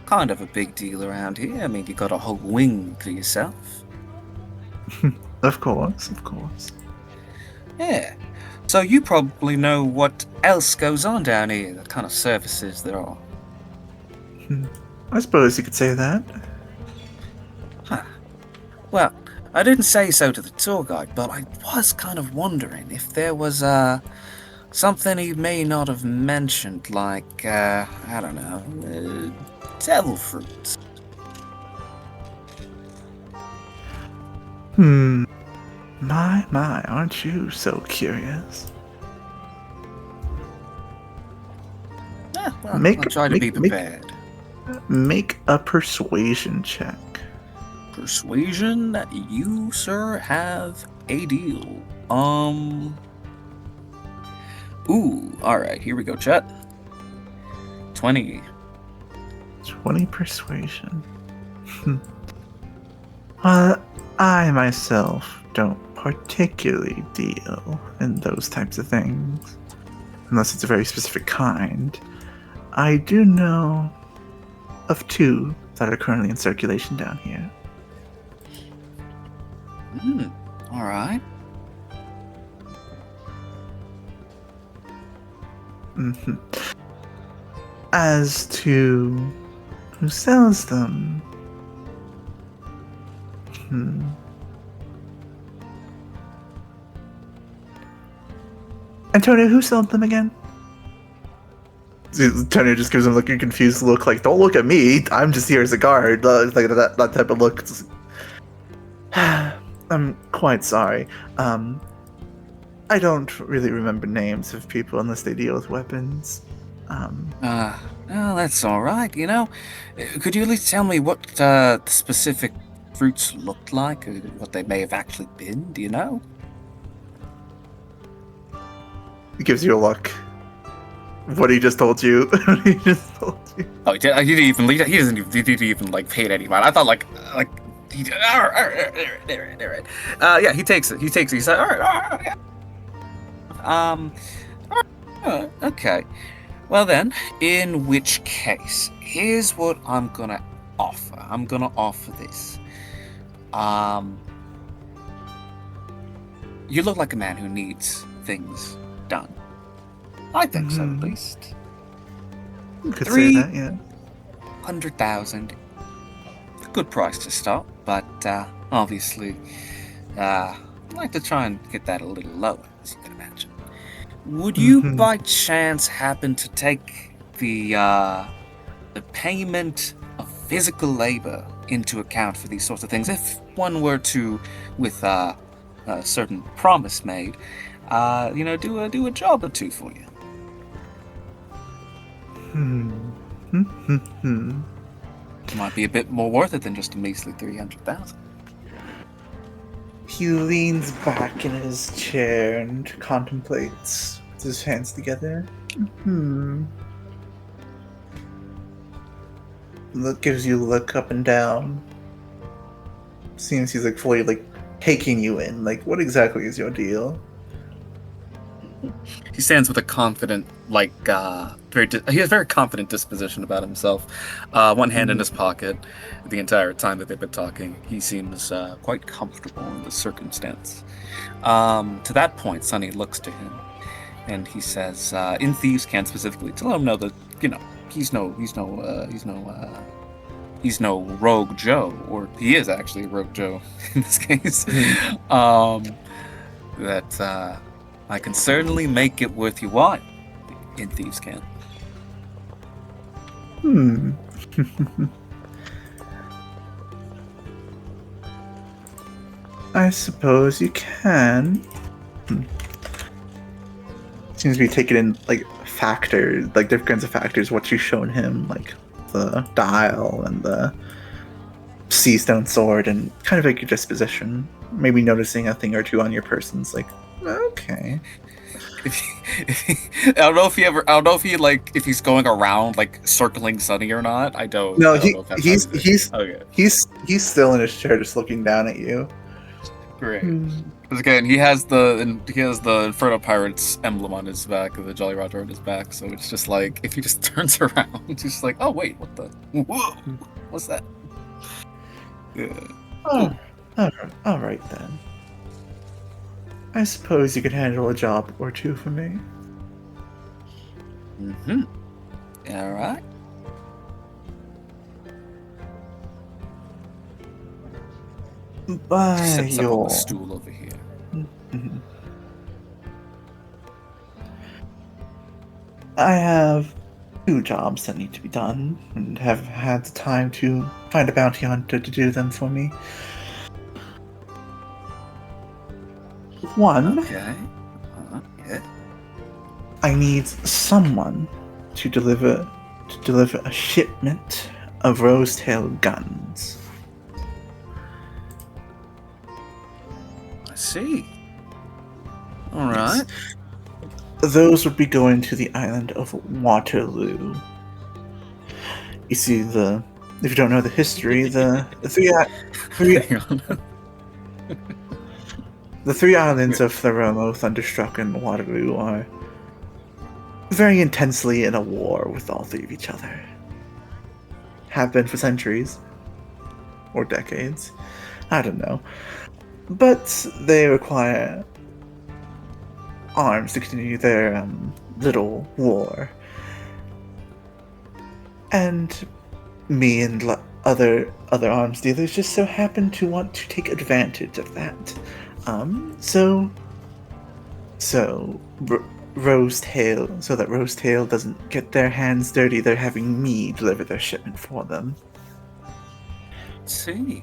kind of a big deal around here. I mean, you got a whole wing to yourself. Of course, of course. Yeah. So you probably know what else goes on down here, the kind of services there are. I suppose you could say that. Huh. Well, I didn't say so to the tour guide, but I was kind of wondering if there was something he may not have mentioned, like I don't know, devil fruits. My, aren't you so curious? Yeah, well, Make- I'll try to make- be make- prepared. Make a persuasion check. Persuasion, you, sir, have a deal. Ooh, alright, here we go, chat. 20. 20 persuasion. I myself don't particularly deal in those types of things, unless it's a very specific kind. I do know of two that are currently in circulation down here. Alright. As to who sells them, Antonio, who sold them again? Antonio just gives him like a confused look, like, don't look at me, I'm just here as a guard. Like that type of look. I'm quite sorry. I don't really remember names of people unless they deal with weapons. Well, that's alright, you know. Could you at least tell me what the specific fruits looked like, or what they may have actually been, do you know? He gives you a look. What he just told you. He just told you. Oh, he didn't even he didn't even like pay it any mind. I thought like he did. All right. Yeah, he takes it. He said, all right, yeah. Okay. Well then, in which case, here's what I'm gonna offer. I'm gonna offer this. You look like a man who needs things done. I think so, at least. You could say that, yeah. 100,000. Good price to start, but obviously, I'd like to try and get that a little lower, as you can imagine. Would you, by chance, happen to take the payment of physical labor into account for these sorts of things? If one were to, with a certain promise made, do a job or two for you. Might be a bit more worth it than just a measly 300,000. He leans back in his chair and contemplates with his hands together. Gives you a look up and down. Seems he's like fully like taking you in. Like, what exactly is your deal? He stands with a confident, he has a very confident disposition about himself. One hand in his pocket the entire time that they've been talking. He seems quite comfortable in the circumstance. To that point, Sonny looks to him and he says, in Thieves' Cant specifically, to let him know that, he's no Rogue Joe, or he is actually Rogue Joe in this case. That I can certainly make it worth your while in Thieves' Cant. Hmm. I suppose you can. Hmm. Seems to be taking in like factors, like different kinds of factors. What you've shown him, like the dial and the sea stone sword, and kind of like your disposition. Maybe noticing a thing or two on your person's like, okay. I don't know if he ever. I don't know if he like if he's going around like circling Sunny or not. I don't. No, I don't know if that's how he's doing. Okay, he's still in his chair, just looking down at you. great. Hmm. Because again, he has the Inferno Pirates emblem on his back, the Jolly Roger on his back. So it's just like if he just turns around, he's just like, oh wait, what the? Whoa, what's that? Yeah. Oh, all right then. I suppose you could handle a job or two for me. Mm-hmm. All right. By Sits up on your the stool over here. Mhm. I have 2 jobs that need to be done, and have had the time to find a bounty hunter to do them for me. One, Okay. Yeah. I need someone to deliver a shipment of rosetail guns. I see. All Yes. right. Those would be going to the island of Waterloo. You see, if you don't know the history, Hang on. the 3 islands of Theromo, Thunderstruck, and Waterloo are very intensely in a war with all 3 of each other. Have been for centuries. Or decades. I don't know. But they require arms to continue their little war. And me and other arms dealers just so happen to want to take advantage of that. Rosetail, so that Rosetail doesn't get their hands dirty, they're having me deliver their shipment for them. See.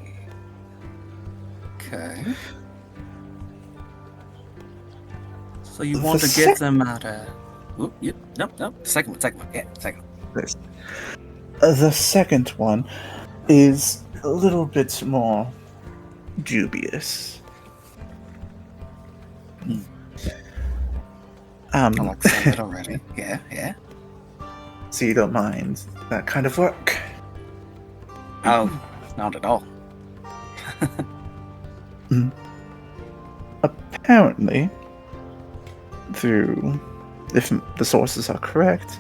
Okay. So you want to get them at a. Oop, yep. Nope. Second one. Yeah, second one. This. The second one is a little bit more dubious. Hmm. I like the sound of it already. Yeah. So you don't mind that kind of work? Oh, not at all. Apparently, if the sources are correct,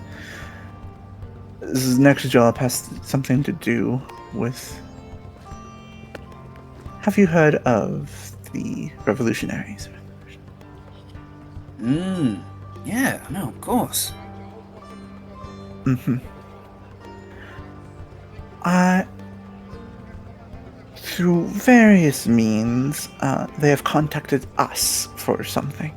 this next job has something to do with. Have you heard of the revolutionaries? Yeah, no, of course. Mm-hmm. Through various means, they have contacted us for something.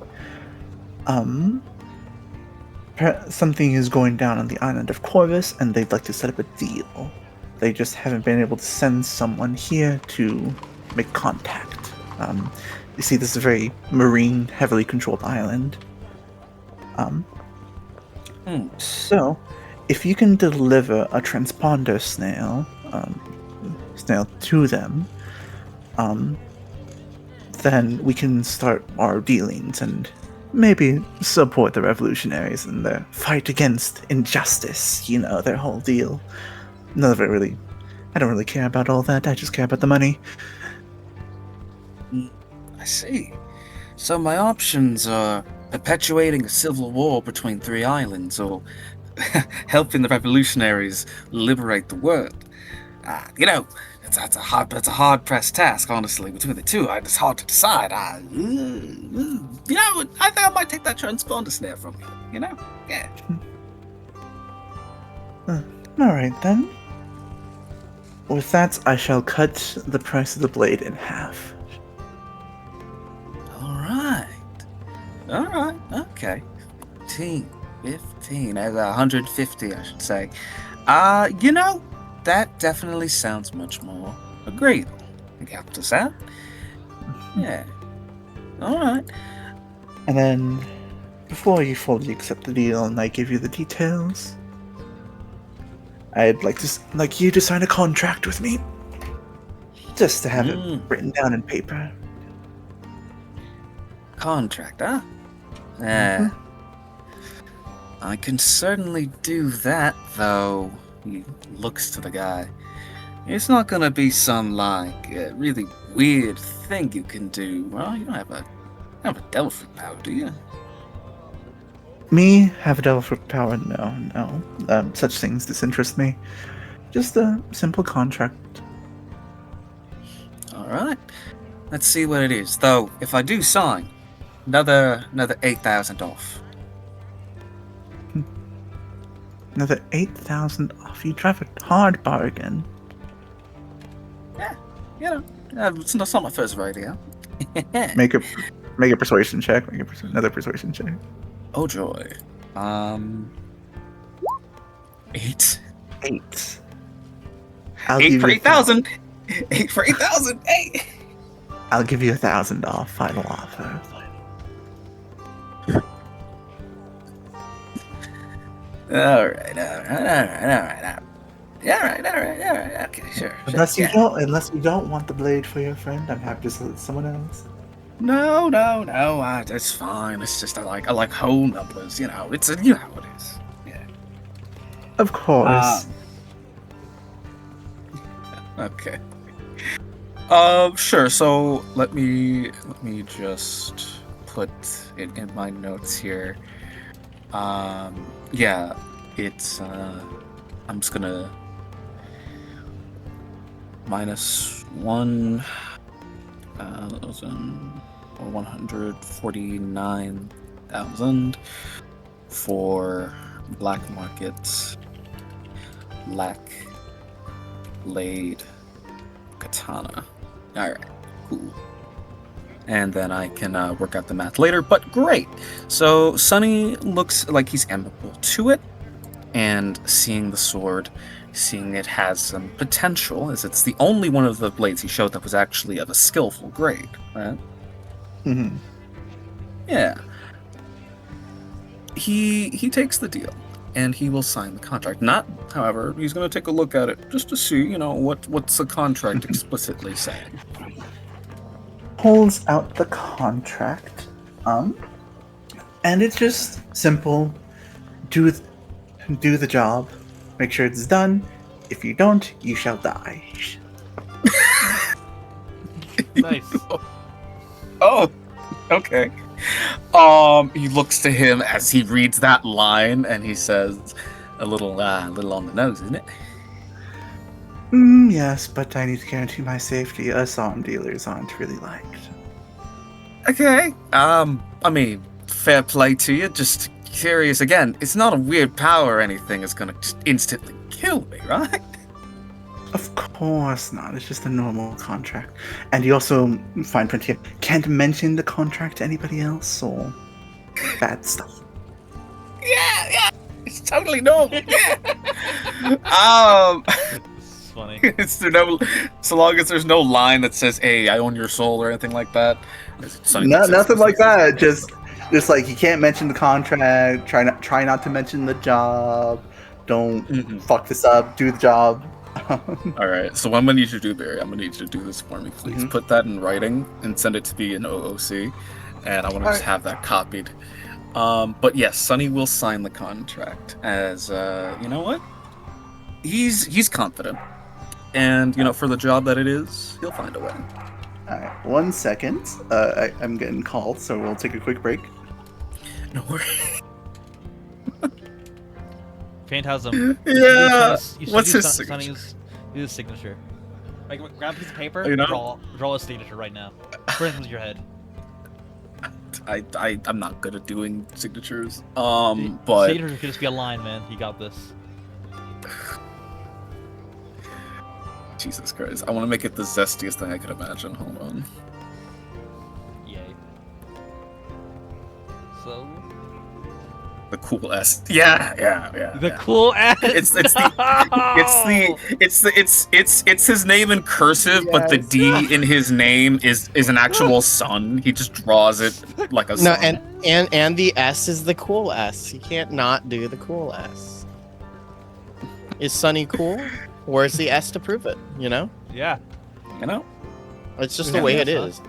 Something is going down on the island of Corvus, and they'd like to set up a deal. They just haven't been able to send someone here to make contact. You see, this is a very marine, heavily controlled island. So, if you can deliver a transponder snail to them, then we can start our dealings and maybe support the revolutionaries in their fight against injustice, their whole deal. None of it really. I don't really care about all that, I just care about the money. I see. So my options are perpetuating a civil war between 3 islands or helping the revolutionaries liberate the world. It's a hard pressed task, honestly. Between the 2, it's hard to decide. I think I might take that transponder snare from you. Yeah. All right then. With that, I shall cut the price of the blade in half. All right. Okay. 15. As 150, I should say. You know, that definitely sounds much more agreeable. Help us out? Yeah. Alright. And then, before you fully accept the deal and I give you the details, I'd like you to sign a contract with me, just to have it written down in paper. Contract, huh? Yeah. I can certainly do that, though. He looks to the guy. It's not gonna be some, like, really weird thing you can do. Well, you don't have a devil fruit power, do you? Me have a devil fruit power? No. Such things disinterest me. Just a simple contract. Alright. Let's see what it is. Though, if I do sign, another 8,000 off. Another 8,000 off. You drive a hard bargain. Yeah, you know, it's not my first rodeo. Make a persuasion check. Another persuasion check. Oh joy. 8. 8. 8 for 8,000. 8 for 8,000. Hey. I'll give you 1,000 off. Final offer. All right. Okay, sure. Unless you don't want the blade for your friend, I'm happy to sell it to someone else. No. It's fine. It's just I like whole numbers. You know, you know how it is. Yeah. Of course. Okay. Sure. So let me just put it in my notes here. Yeah, it's I'm just gonna minus 149,000 for black market black blade katana. All right, cool. And then I can work out the math later, but great. So Sunny looks like he's amenable to it, and seeing the sword, seeing it has some potential, as it's the only one of the blades he showed that was actually of a skillful grade, right? Mm-hmm. Yeah. He takes the deal, and he will sign the contract. Not, however, he's going to take a look at it just to see, you know, what's the contract explicitly saying. Pulls out the contract, and it's just simple. Do the job. Make sure it's done. If you don't, you shall die. Nice. Oh, okay. He looks to him as he reads that line, and he says, "A little on the nose, isn't it?" Yes, but I need to guarantee my safety. Us arm dealers aren't really liked. Okay. I mean, fair play to you. Just curious again. It's not a weird power or anything. It's gonna just instantly kill me, right? Of course not. It's just a normal contract. And you also find plenty of can't mention the contract to anybody else or bad stuff. Yeah. It's totally normal. Yeah. It's funny. So long as there's no line that says, "Hey, I own your soul" or anything like that. Nothing like that. Just like you can't mention the contract. Try not to mention the job. Don't fuck this up. Do the job. All right. So what I'm gonna need you to do, Barry, I'm gonna need you to do this for me, please. Put that in writing and send it to me in OOC, and I want to just have that copied. But yes, Sonny will sign the contract. As you know what? He's confident, and you know, for the job that it is, he'll find a way. Alright, 1 second. I'm getting called, so we'll take a quick break. No worries. Phantasm. Yeah. What's his signature? signature? Use his signature. Like, grab a piece of paper. You know? Draw a signature right now. Put it into your head. I'm not good at doing signatures. But Signature could just be a line, man. You got this. Jesus Christ, I want to make it the zestiest thing I could imagine. Hold on. Yay. So, The cool S. Yeah. The cool S. It's his name in cursive, but the Yes. D in his name is an actual sun. He just draws it like a No, sun. and the S is the cool S. You can't not do the cool S. Is Sunny cool? Where's the S to prove it? You know, Yeah. You know? it's just Yeah, the way it that's is.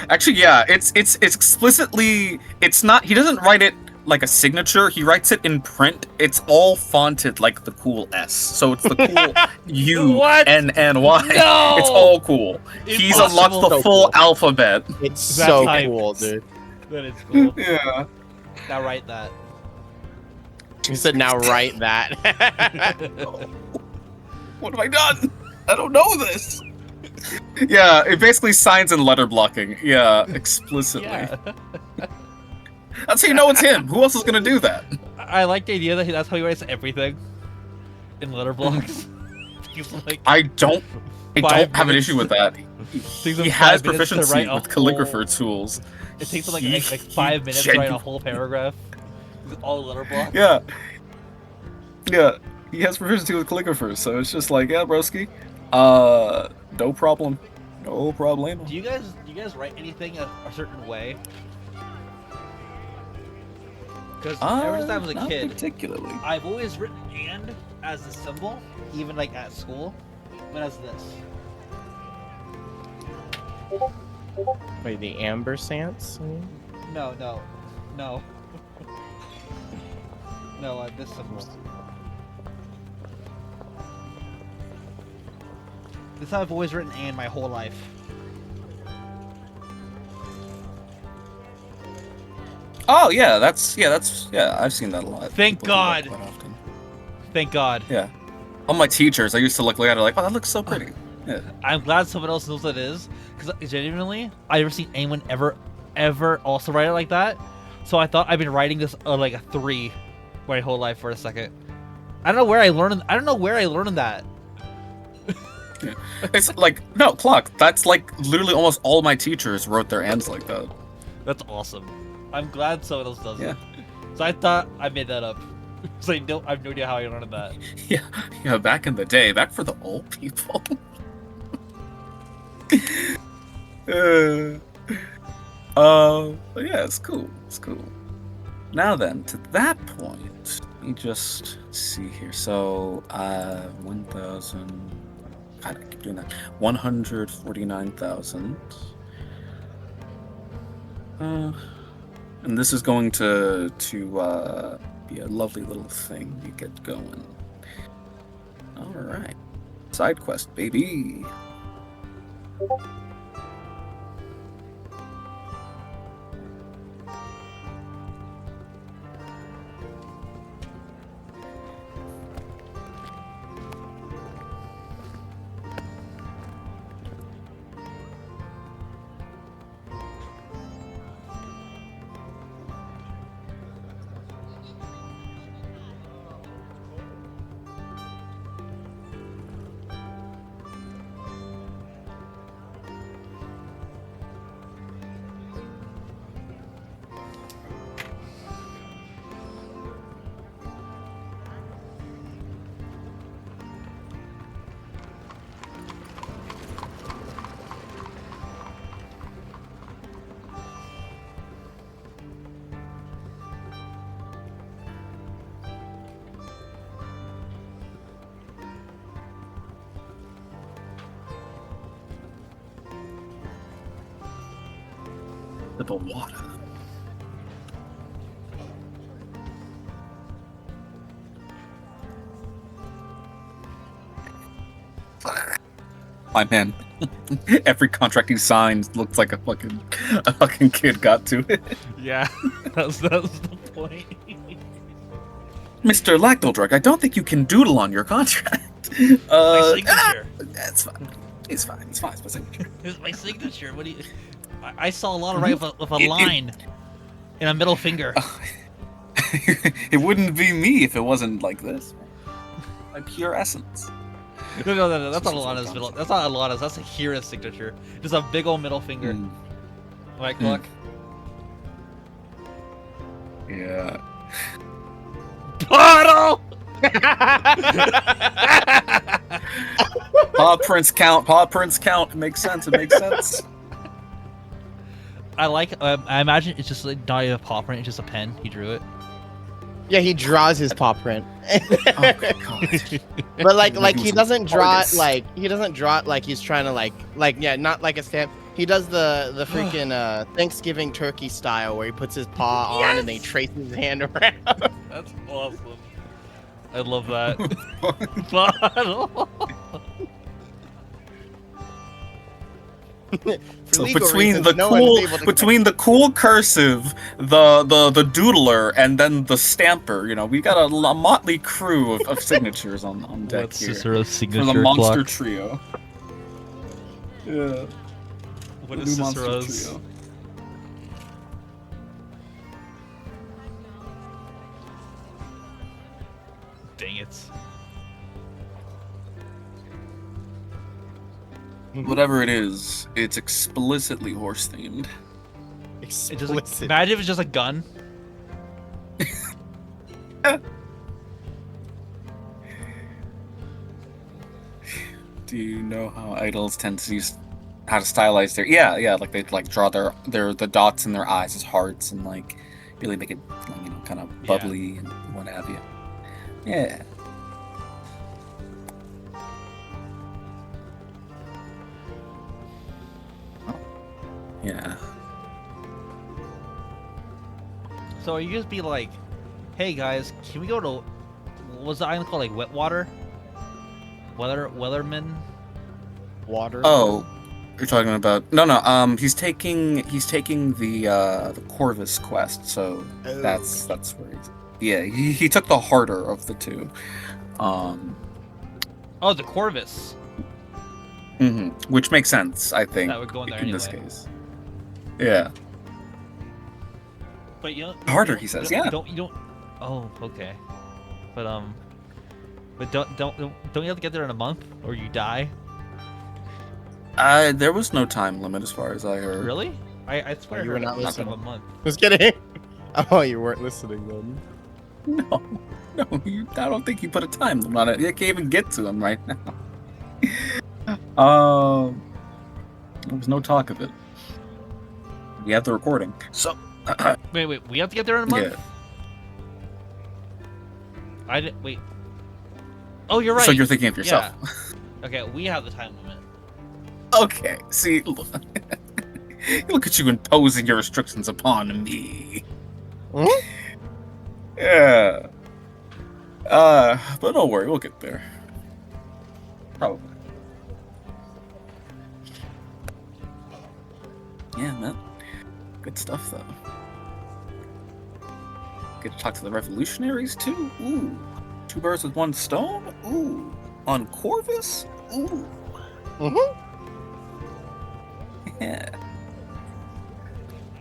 Actually, yeah, it's explicitly, it's not, he doesn't write it like a signature, he writes it in print. It's all fonted like the cool S. So it's the cool U What? N N Y. No! It's all cool. He's unlocked Impossible. the So full cool. alphabet. It's That's so hype. cool, dude. That is cool. Yeah. Now write that. He said, "Now write that." What have I done? I don't know this. Yeah, it basically signs in letter blocking. Yeah, explicitly. Yeah. That's how you know it's him. Who else is gonna do that? I like the idea that that's how he writes everything in letter blocks. He's like, I don't Five have an minutes. issue with that. Takes him He 5 has minutes to proficiency write a with calligrapher whole- tools. it takes him like He- 5 minutes he to write a whole paragraph. All letter blocks. Yeah. Yeah. He has proficiency with calligraphers, so it's just like, yeah, broski. No problem. No problem. Do you guys write anything a certain way? Because ever since I was a Not kid, particularly. I've always written "and" as the symbol, even like at school, but as this. Wait, the ambersance? No. No, this symbol. This is how I've always written "and" my whole life. Oh yeah, I've seen that a lot. Thank People do that God. quite often. Thank God. Yeah. All my teachers, I used to look at it like, oh, that looks so pretty. Yeah. I'm glad someone else knows what it is, because genuinely, I've never seen anyone ever also write it like that. So I thought I've been writing this like a 3 my whole life for a second. I don't know where I learned that. It's like, no, clock. That's like literally almost all my teachers wrote their ends like that. That's awesome. I'm glad someone else does Yeah. it. So I thought I made that up. So I have no idea how I learned that. Yeah, back in the day, back for the old people. But yeah, it's cool. It's cool. Now then, to that point, let me just see here. So, 1,000. God, I keep doing that. 149,000. And this is going to be a lovely little thing you get going. All right, side quest, baby. The water. My man, every contract he signs looks like a fucking kid got to it. Yeah, that's the point. Mr. Lactodrug, I don't think you can doodle on your contract. My signature. That's fine. It's fine. It's fine. It's my signature. It's my signature. What do you? I saw a lot of write with a line and a middle finger. It wouldn't be me if it wasn't like this. My pure essence. No. That's not Alana's middle. That's not Alana's. That's a Hira's signature. Just a big old middle finger. Mm. Right, Cluck? Yeah. Bottle. Paw prints count. Paw prints count. It makes sense. It makes sense. I like. I imagine it's just like not even a paw print. It's just a pen. He drew it. Yeah, he draws his paw print. Oh God. But like He he was doesn't draw it artist. like he's trying to like yeah, not like a stamp. He does the freaking Thanksgiving turkey style where he puts his paw on and then he traces his hand around. That's awesome. I love that. Bottle. For So legal between reasons, the no one is cool, able to between the cool cursive, the doodler, and then the stamper, you know, we got a motley crew of signatures on deck What's here Cicero's for signature the monster clock? trio. Yeah. What the is new monster Cicero's? trio. Dang it. Whatever it is, it's explicitly horse themed. It just explicit. imagine if it's just a gun. Do you know how idols tend to use how to stylize their like they like draw their the dots in their eyes as hearts and like really make it like, you know, kind of Yeah. bubbly and what have you. Yeah. Yeah. So you just be like, hey guys, can we go to what was the island called, like Wetwater? Weatherman? Water. Oh, you're talking about no. He's taking the Corvus quest, so that's where he took the harder of the two. Oh, the Corvus. Which makes sense, I think, That would go in there in this anyway. case. Yeah. But you know, Harder, you he says, you yeah. You don't. Oh, okay. But don't you have to get there in a month or you die? There was no time limit as far as I heard. Really? I swear I you were heard not it was listening. a month. Just kidding. Oh, you weren't listening then. No, I don't think you put a time limit on it. You can't even get to him right now. There was no talk of it. We have the recording. So, Wait, we have to get there in a month. yeah. I didn't wait. Oh, you're right. So you're thinking of yourself. Yeah. Okay, we have the time limit. Okay, see, look at you imposing your restrictions upon me. Hmm? Yeah. But don't worry, we'll get there. Probably. Yeah, man. Good stuff, though. Get to talk to the revolutionaries, too? Ooh. 2 birds with 1 stone? Ooh. On Corvus? Ooh. Mm-hmm. Yeah.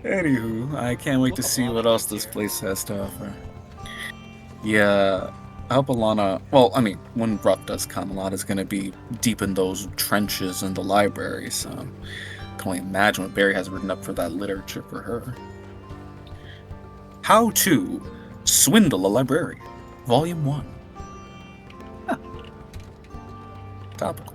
Anywho, I can't wait to Look, see Alana what else gets this here. place has to offer. Yeah, I hope Alana. Well, I mean, when Ruff does come, Alana's gonna be deep in those trenches in the library, so I can only imagine what Barry has written up for that literature for her. How to Swindle a Librarian, Volume 1. Huh. Topical.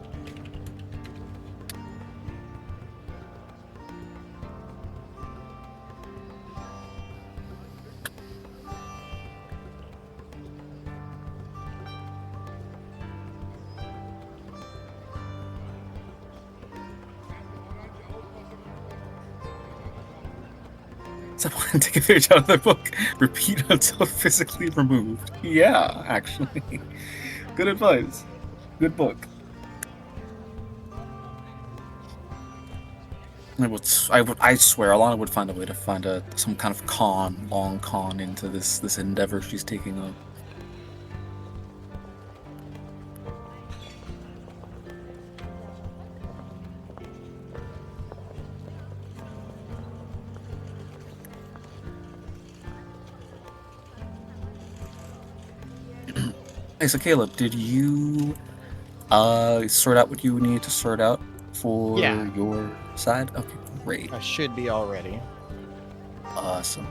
Someone take a page out of the book. Repeat until physically removed. Yeah, actually. Good advice. Good book. I swear, Alana would find a way to find some kind of long con into this endeavor she's taking up. Hey, so Caleb, did you sort out what you need to sort out for Yeah. your side? Okay, great. I should be already. Awesome.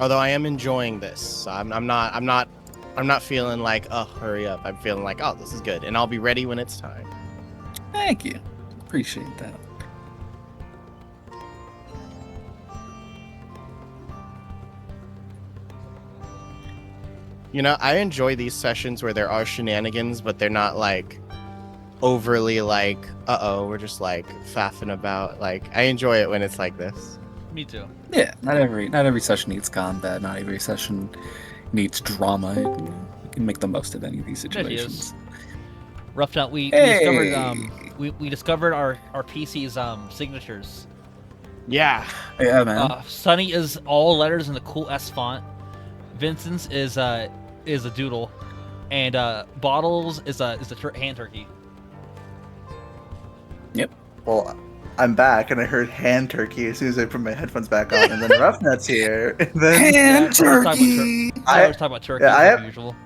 Although I am enjoying this. I'm not feeling like, oh, hurry up. I'm feeling like, oh, this is good, and I'll be ready when it's time. Thank you. Appreciate that. You know, I enjoy these sessions where there are shenanigans, but they're not like overly like, we're just like faffing about. Like, I enjoy it when it's like this. Me too. Yeah, not every session needs combat. Not every session needs drama. You can make the most of any of these Good ideas. situations. Rough out. We Hey! discovered we discovered our PC's signatures. Yeah. Yeah, man. Sunny is all letters in the cool S font. Vincent's is a doodle, and Bottles is a hand turkey. Well, I'm back, and I heard hand turkey as soon as I put my headphones back on, and then Roughnut's here. And then Hand turkey! I always talk about turkey as usual.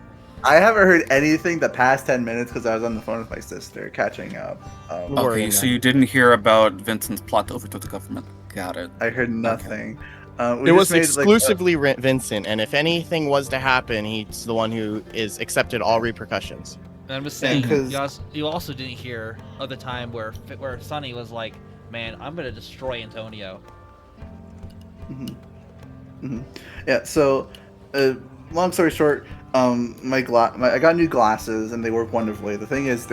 I haven't heard anything the past 10 minutes because I was on the phone with my sister catching up. Worry Okay, so not. you didn't hear about Vincent's plot to overthrow the government. Got it. I heard nothing. We It was just made, exclusively Vincent, and if anything was to happen, he's the one who is accepted all repercussions. And I'm just saying, because- you also didn't hear of the time where Sunny was like, "Man, I'm gonna destroy Antonio." Yeah. So, long story short, I got new glasses and they work wonderfully. The thing is,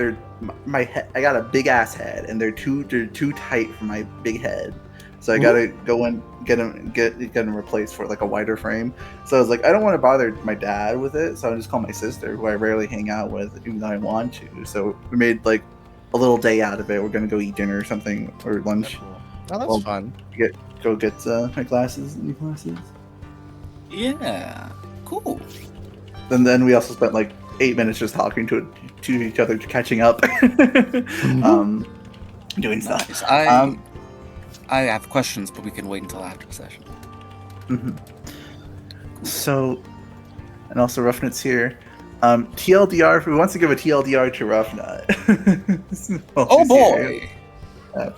my head. I got a big ass head, and they're too tight for my big head. So I gotta go and get them replaced for like a wider frame. So I was like, I don't want to bother my dad with it, so I just call my sister, who I rarely hang out with, even though I want to. So we made like a little day out of it. We're gonna go eat dinner or something, or lunch. Oh, that's Well, fun. Go get my glasses, new glasses. Yeah. Cool. And then we also spent like 8 minutes just talking to each other, catching up, doing stuff. Nice. I have questions, but we can wait until after the session. So, and also Roughnut's here. TLDR, who wants to give a TLDR to Roughnut? Oh boy!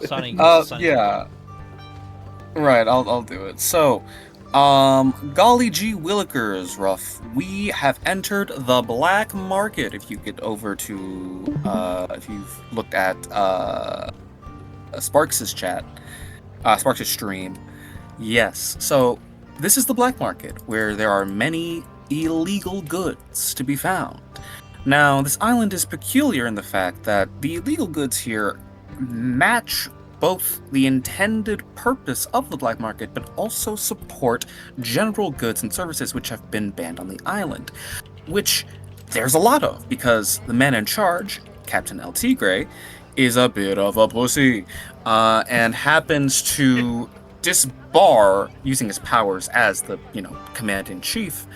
Sunny. Yeah. Right, I'll do it. So, golly gee willikers, Ruff. We have entered the black market. If you get over to, if you've looked at, Sparks' chat, Sparks' stream. Yes, so this is the black market, where there are many illegal goods to be found. Now, this island is peculiar in the fact that the illegal goods here match both the intended purpose of the black market, but also support general goods and services which have been banned on the island, which there's a lot of, because the man in charge, Captain El Tigre, is a bit of a pussy, and happens to disbar, using his powers as the, command-in-chief,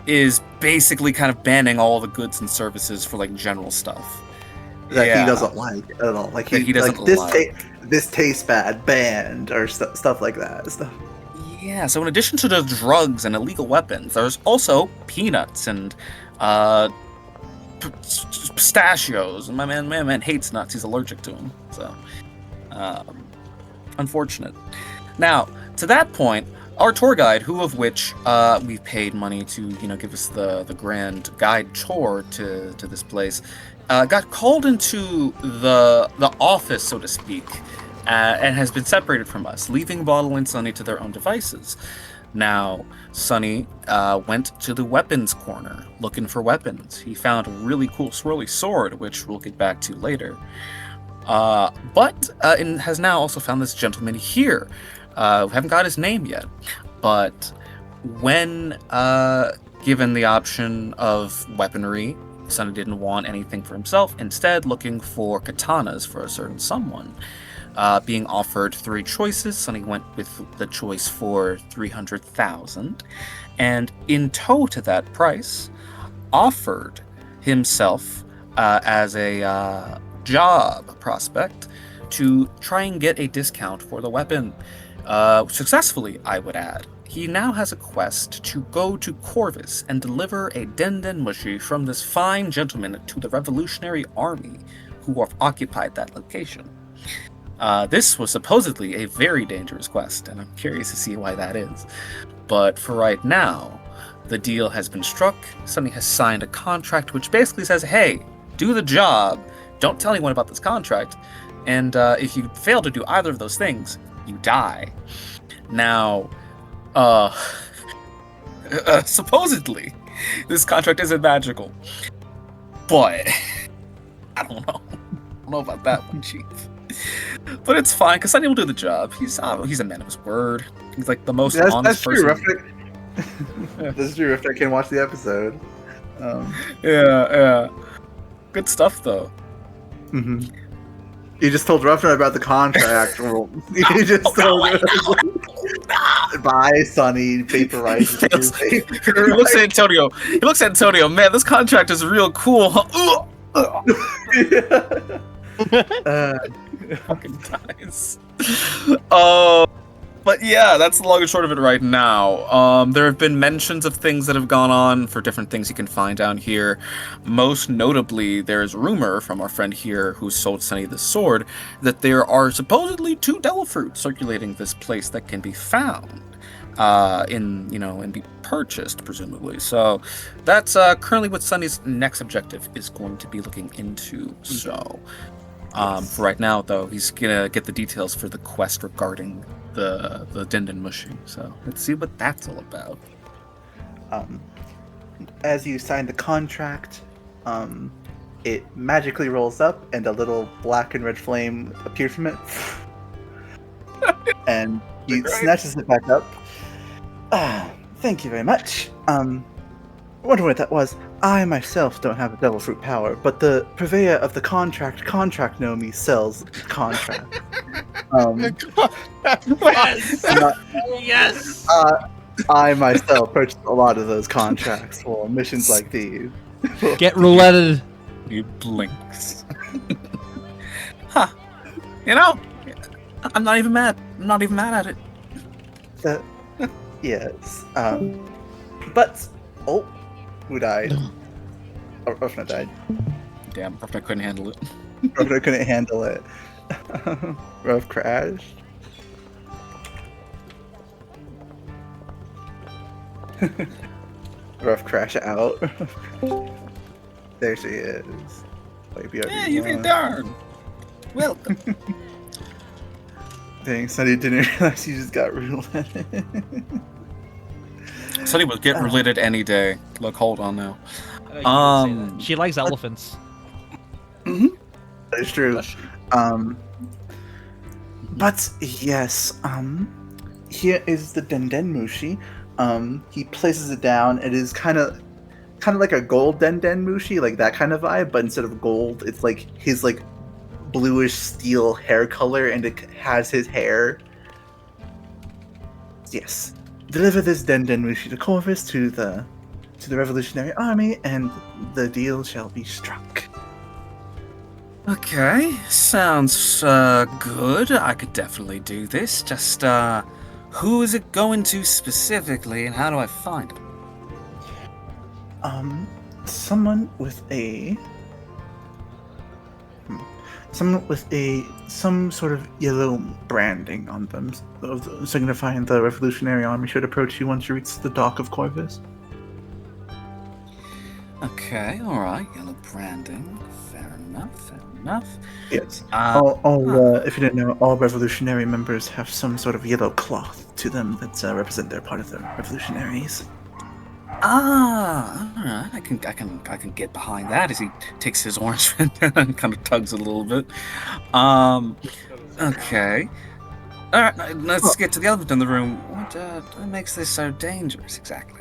is basically kind of banning all the goods and services for, like, general stuff. That Yeah. he doesn't like at all. Like That he doesn't like, this like. this tastes bad, banned, or stuff like that. Stuff. Yeah, so in addition to the drugs and illegal weapons, there's also peanuts and pistachios. And my man hates nuts. He's allergic to them. So, unfortunate. Now, to that point, our tour guide, who of which we've paid money to, give us the grand guide tour to this place, got called into the office, so to speak, and has been separated from us, leaving Bottle and Sunny to their own devices. Now, Sunny went to the weapons corner, looking for weapons. He found a really cool swirly sword, which we'll get back to later. But has now also found this gentleman here. We haven't got his name yet, but when given the option of weaponry, Sunny didn't want anything for himself, instead looking for katanas for a certain someone. Being offered 3 choices, Sunny went with the choice for 300,000, and in tow to that price, offered himself as a job prospect to try and get a discount for the weapon. Successfully, I would add. He now has a quest to go to Corvus and deliver a denden mushi from this fine gentleman to the Revolutionary Army, who have occupied that location. This was supposedly a very dangerous quest, and I'm curious to see why that is. But for right now, the deal has been struck. Sunny has signed a contract which basically says, hey, do the job. Don't tell anyone about this contract. And if you fail to do either of those things, you die. Now, supposedly, this contract isn't magical. But, I don't know. I don't know about that one, Chief. But it's fine, because Sunny will do the job. He's a man of his word. He's like the most That's honest true. person. That's true. If I can watch the episode. Yeah. Good stuff, though. Mm-hmm. You just told Ruffner about the contract. You just told him. Bye, Sonny. Vaporize. He looks at Antonio. Man, this contract is real cool. Fucking dies. But yeah, that's the long and short of it right now. There have been mentions of things that have gone on for different things you can find down here. Most notably, there's rumor from our friend here who sold Sunny the sword that there are supposedly 2 devil fruits circulating this place that can be found. And be purchased, presumably. So that's currently what Sunny's next objective is going to be looking into. So for right now, though, he's gonna get the details for the quest regarding the Denden Mushi. So let's see what that's all about. As you sign the contract, it magically rolls up, and a little black and red flame appears from it, and he snatches it back up. Thank you very much. Wonder what that was. I myself don't have a devil fruit power, but the purveyor of the contract Nomi sells contract. Yes. I myself purchased a lot of those contracts for missions like these. Get rouletted. He blinks. Huh. You know, I'm not even mad. I'm not even mad at it. Yes. But who died? Ruffner died. Damn, Ruffner couldn't handle it. Ruffner couldn't handle it. Ruff crashed. Ruff crash out. There she is. Yeah, you can darn. Welcome. Dang, Sunny didn't realize you just got roulette. Sunny would get related any day. Look, hold on now. She likes elephants. That is true. But yes, here is the Denden Mushi. He places it down. It is kind of like a gold Denden Mushi, like that kind of vibe. But instead of gold, it's like his bluish steel hair color, and it has his hair. Yes, deliver this Denden Mushi to Corvus to the Revolutionary Army, and the deal shall be struck. Okay, sounds good. I could definitely do this. Just who is it going to specifically, and how do I find it? Someone with some sort of yellow branding on them, signifying the Revolutionary Army should approach you once you reach the dock of Corvus. Okay, alright, yellow branding. Fair enough. Yes. If you didn't know, all revolutionary members have some sort of yellow cloth to them that represent they're part of the revolutionaries. Alright, I can get behind that as he takes his orange and kind of tugs it a little bit. Okay. Alright, let's get to the elephant in the room. What makes this so dangerous exactly?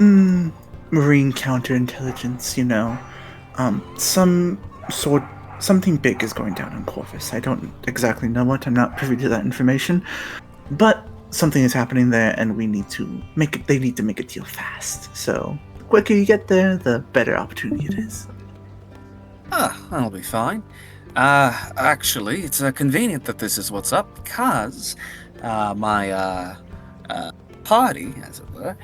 Marine counterintelligence, something big is going down on Corvus. I don't exactly know what. I'm not privy to that information, but something is happening there, and they need to make a deal fast. So the quicker you get there, the better opportunity it is. That'll be fine. Actually, it's convenient that this is what's up, because my party, as it were,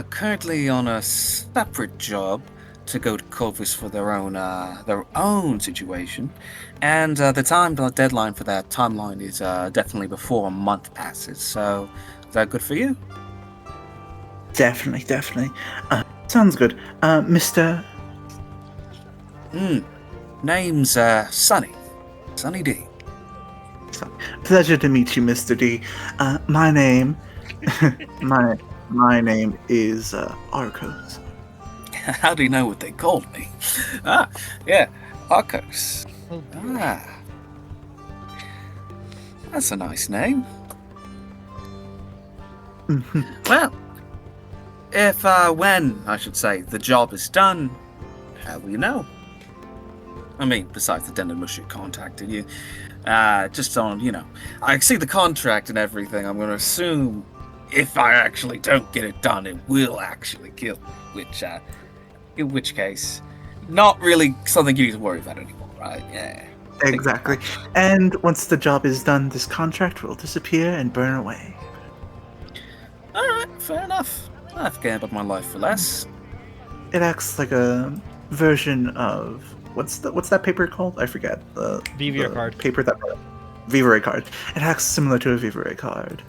currently on a separate job to go to Corvus for their own situation, and the deadline for that timeline is definitely before a month passes. So, is that good for you? Definitely, definitely. Sounds good. Mr. Name's Sunny. Sunny D. Pleasure to meet you, Mr. D. My name, my name is Arcos. How do you know what they called me? Yeah, Arcos. Oh, Ah, that's a nice name. Well, if, when, I should say, the job is done, how will you know? I mean, besides the Dendamushi contacted you, just on, I see the contract and everything, I'm gonna assume if I actually don't get it done, it will actually kill me, in which case, not really something you need to worry about anymore, right? Yeah. Exactly. And once the job is done, this contract will disappear and burn away. Alright, fair enough. I forget about my life for less. It acts like a version of what's that paper called? I forget. VVR the card. Paper that Vivere card. It acts similar to a Vivere card.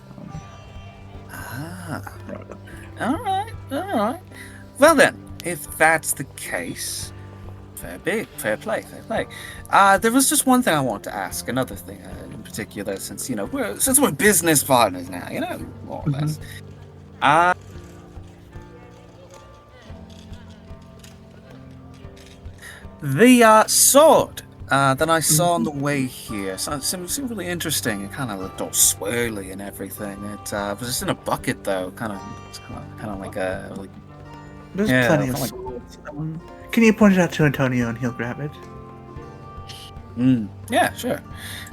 Alright. Well then, if that's the case, fair play. There was just one thing I wanted to ask, another thing in particular, since we're business partners now, more or less. The sword that I saw on the way here seemed really interesting. It kind of looked all swirly and everything. It was just in a bucket though, kind of like a There's yeah, plenty of like- swords. Can you point it out to Antonio and he'll grab it? Yeah, sure.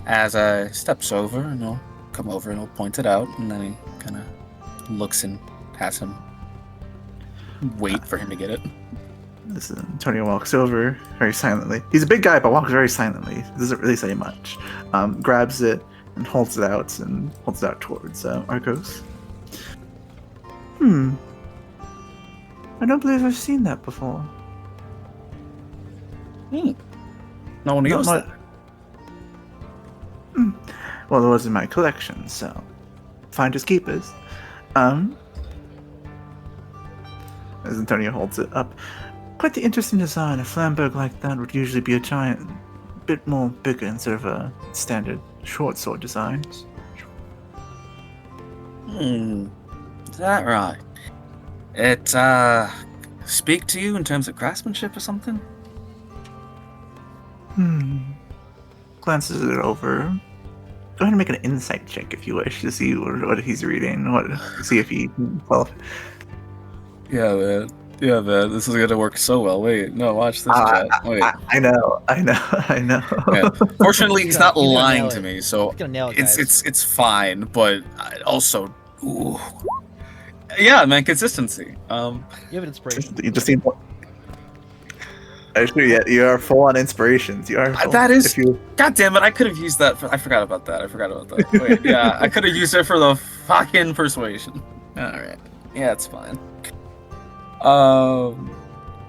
As I steps over and I'll come over and I'll point it out, and then he kind of looks and has him wait for him to get it. This Antonio walks over very silently. He's a big guy, but walks very silently. Doesn't really say much. Grabs it and holds it out towards Arcos. I don't believe I've seen that before. No one knows Not that. Well, it was in my collection, so finders keepers. As Antonio holds it up. Quite the interesting design. A flamberg like that would usually be a giant, bit more bigger instead of a standard short sword design. Is that right? It speak to you in terms of craftsmanship or something? Glances it over. Go ahead and make an insight check if you wish to see what he's reading. See if he can tell. Yeah, man. This is gonna work so well. Wait, no, watch this chat. Wait. I know. Yeah. Fortunately, he's not He's gonna lying nail to it. me, so He's gonna nail it, guys. it's fine. But also, ooh. Yeah, man, consistency. You have an inspiration. You just need. Actually, yeah, you are full on inspirations. You are. Full, That is. if you- God damn it! I could have used that. I forgot about that. Wait, yeah, I could have used it for the fucking persuasion. All right. Yeah, it's fine. I'll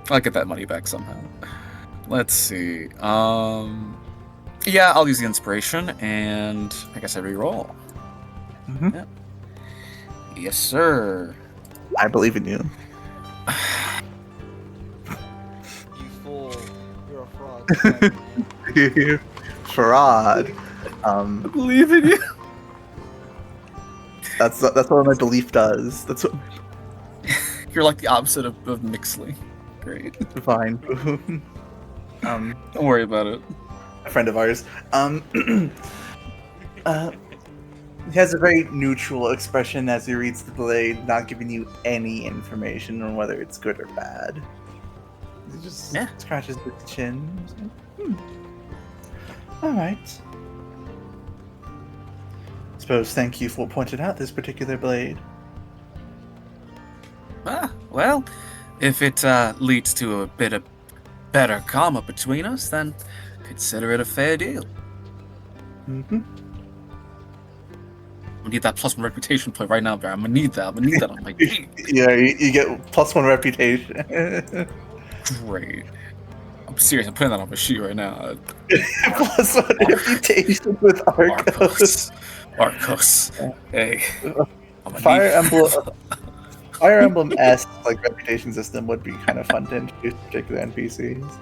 get that money back somehow. Let's see. Yeah, I'll use the inspiration, and I guess I re-roll. Mhm. Yeah. Yes, sir. I believe in you. You fool. You're a fraud. Fraud. I believe in you. That's what my belief does. That's what. You're like the opposite of Mixley. Great. Fine. Don't worry about it. A friend of ours. He has a very neutral expression as he reads the blade, not giving you any information on whether it's good or bad. He just scratches his chin. He's like, All right. Suppose thank you for pointing out this particular blade. Well, if it leads to a bit of better karma between us, then consider it a fair deal. Mm-hmm. I need that +1 reputation point right now, Baron. I'm gonna need that on my team. Yeah, you get +1 reputation. Great. I'm serious. I'm putting that on my sheet right now. Plus one reputation with Arcos. Arcos. Hey, I'm gonna Fire need. Emblem, Fire Emblem S like reputation system would be kind of fun to introduce to particular NPCs.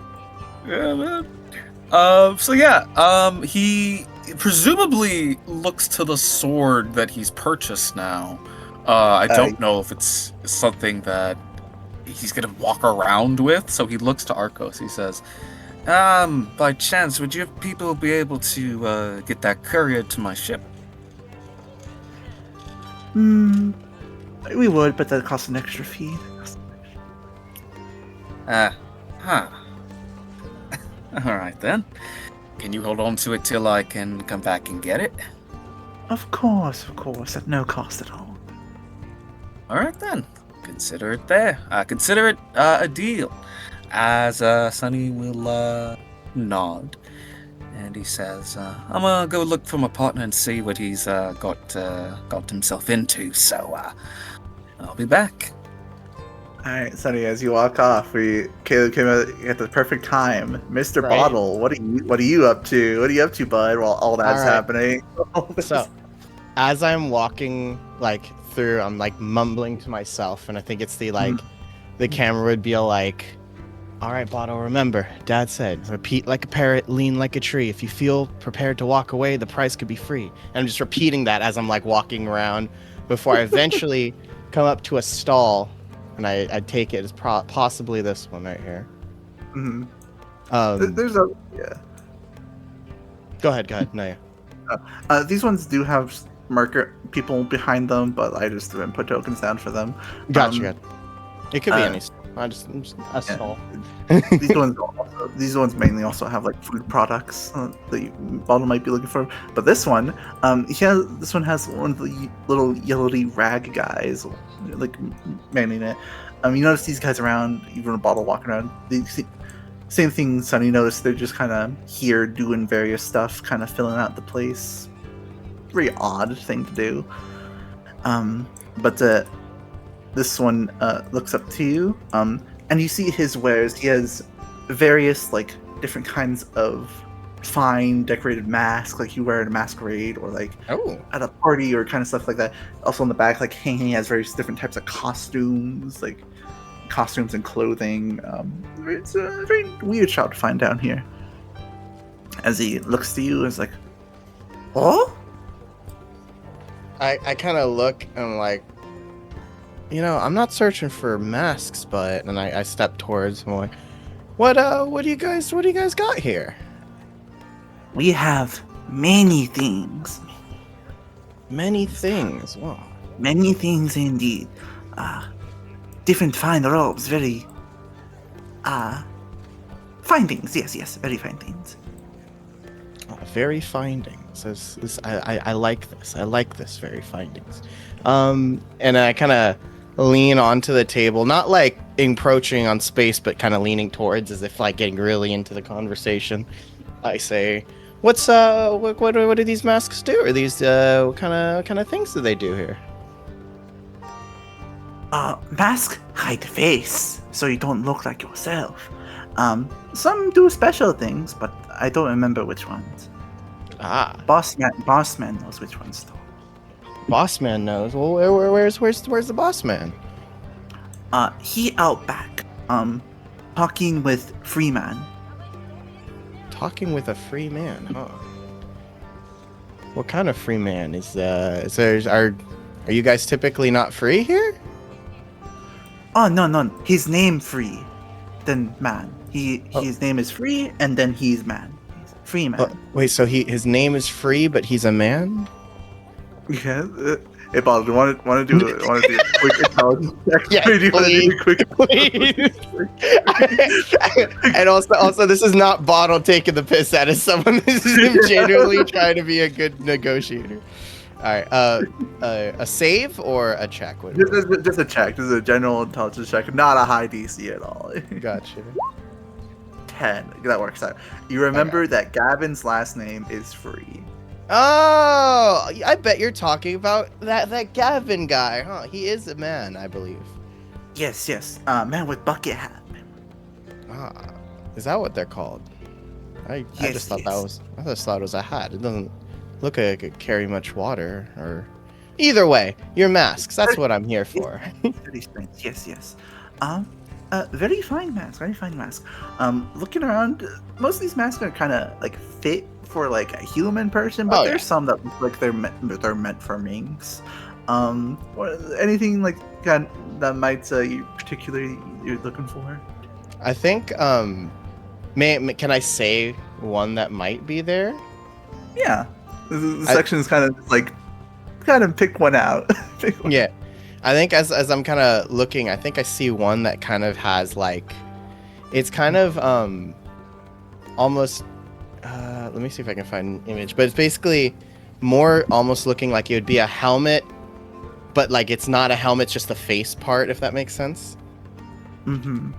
Yeah, man. So yeah, he presumably looks to the sword that he's purchased now. I Uh, don't know if it's something that he's gonna walk around with, so he looks to Arcos. He says, by chance, would you people be able to get that courier to my ship? Hmm, we would, but that costs an extra fee. Huh. Alright then. Can you hold on to it till I can come back and get it? Of course, at no cost at all. Alright then. Consider it there. Consider it a deal. As Sonny will nod. And he says, I'm gonna go look for my partner and see what he's got himself into, so I'll be back. Alright, Sonny, as you walk off, Caleb came out at the perfect time. Mr. Right. Bottle, what are you up to? What are you up to, bud, while all that's Alright. happening? So, as I'm walking like through, I'm like mumbling to myself, and I think it's the the camera would be like, "All right, Bottle, remember, Dad said, repeat like a parrot, lean like a tree. If you feel prepared to walk away, the price could be free." And I'm just repeating that as I'm like walking around before I eventually come up to a stall, and I take it as possibly this one right here. Mhm. Go ahead. No, yeah. These ones do have marker people behind them, but I just threw input tokens down for them. Gotcha. It could be uh, any. I'm just a stall. These ones mainly also have like food products that Bottle might be looking for. But this one, this one has one of the little yellowy rag guys, like manning it. You notice these guys around, even a Bottle walking around. Same thing, Sonny noticed. They're just kind of here doing various stuff, kind of filling out the place. Very odd thing to do. But this one looks up to you, and you see his wares. He has various like different kinds of fine decorated masks, like you wear at a masquerade or like at a party or kind of stuff like that. Also on the back, like hanging, has various different types of costumes, like costumes and clothing. It's a very weird shop to find down here. As he looks to you, is like, "Oh." I kind of look and I'm like, I'm not searching for masks, but and I step towards him like, what do you guys got here? We have many things. Many things. Wow. Many things indeed. Different fine robes, very fine things. Yes, very fine things. Very findings. I like this. I like this very findings. And I kind of lean onto the table, not like encroaching on space, but kind of leaning towards, as if like getting really into the conversation. I say, "What's what do these masks do? Or these what kind of things do they do here?" Mask hide face, so you don't look like yourself. Some do special things, but I don't remember which ones. Boss man knows which ones though. Boss man knows. Well, where's the boss man? He out back. Talking with Freeman. Talking with a free man, huh? What kind of free man is are you guys typically not free here? Oh no, his name Free, then man. His name is Free, and then he's man. He's Free man. Wait, so his name is Free, but he's a man? Yeah. Hey, Bob, do you want to do a quick intelligence check? Yeah, Do you want to do a quick please. And also, this is not Bottle taking the piss out of someone. This is him genuinely trying to be a good negotiator. All right, a save or a check? Just a check. This is a general intelligence check, not a high DC at all. Gotcha. 10. That works out. You remember that Gavin's last name is Free. Oh, I bet you're talking about that Gavin guy, huh? He is a man, I believe. Yes. Man with bucket hat. Ah, is that what they're called? I Yes, just thought yes. I just thought it was a hat. It doesn't look like it could carry much water or. Either way, your masks. That's what I'm here It's for. very strange. Yes, yes. Um, very fine mask. Very fine mask. Looking around, most of these masks are kind of like fit for like a human person, but Oh there's yeah. some that look like they're meant for minks. Or anything like that might you particularly you're looking for? I think can I say one that might be there? Yeah, the I section is kind of pick one out. Pick one. yeah. I think as I'm kind of looking, I think I see one that kind of has like it's kind of almost let me see if I can find an image, but it's basically more almost looking like it would be a helmet, but like it's not a helmet, it's just the face part, if that makes sense. Mm-hmm.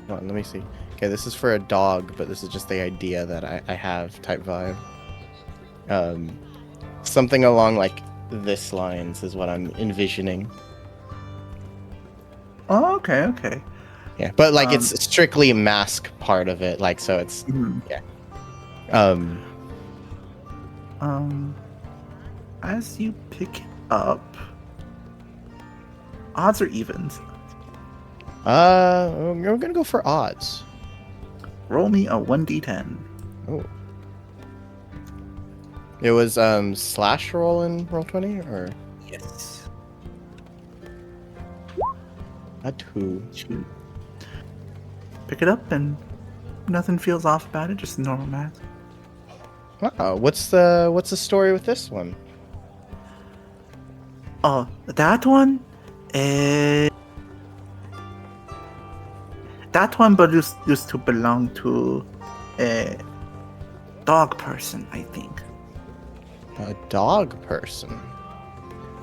Hold on, let me see. Okay, this is for a dog, but this is just the idea that I have type vibe. Something along like this lines is what I'm envisioning. Oh, okay, okay. Yeah, but like Um, it's strictly mask part of it, like so it's mhm. yeah. Um, Um, as you pick up, odds or evens? we're gonna go for odds. Roll me a 1d10. Oh, it was slash roll in roll 20 or Yes. a 2. Shoot. Pick it up and nothing feels off about it, just normal math. Wow, what's the story with this one? Oh, that one? Uh, that one but used to belong to a dog person, I think. A dog person.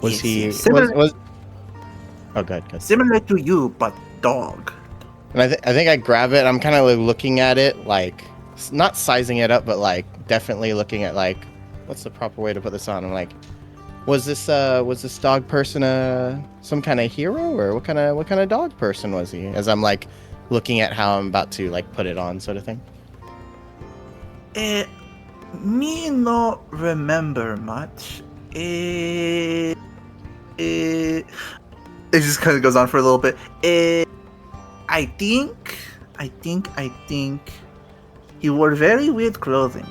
Was Yes, he yes. Similar, was Oh, good. similar to you, but dog. And I think I grab it. I'm kind of like looking at it, like not sizing it up, but like definitely looking at like what's the proper way to put this on. I'm like, was this dog person some kind of hero or what kind of dog person was he? As I'm like looking at how I'm about to like put it on, sort of thing. Uh, me not remember much. It just kind of goes on for a little bit. I think he wore very weird clothing.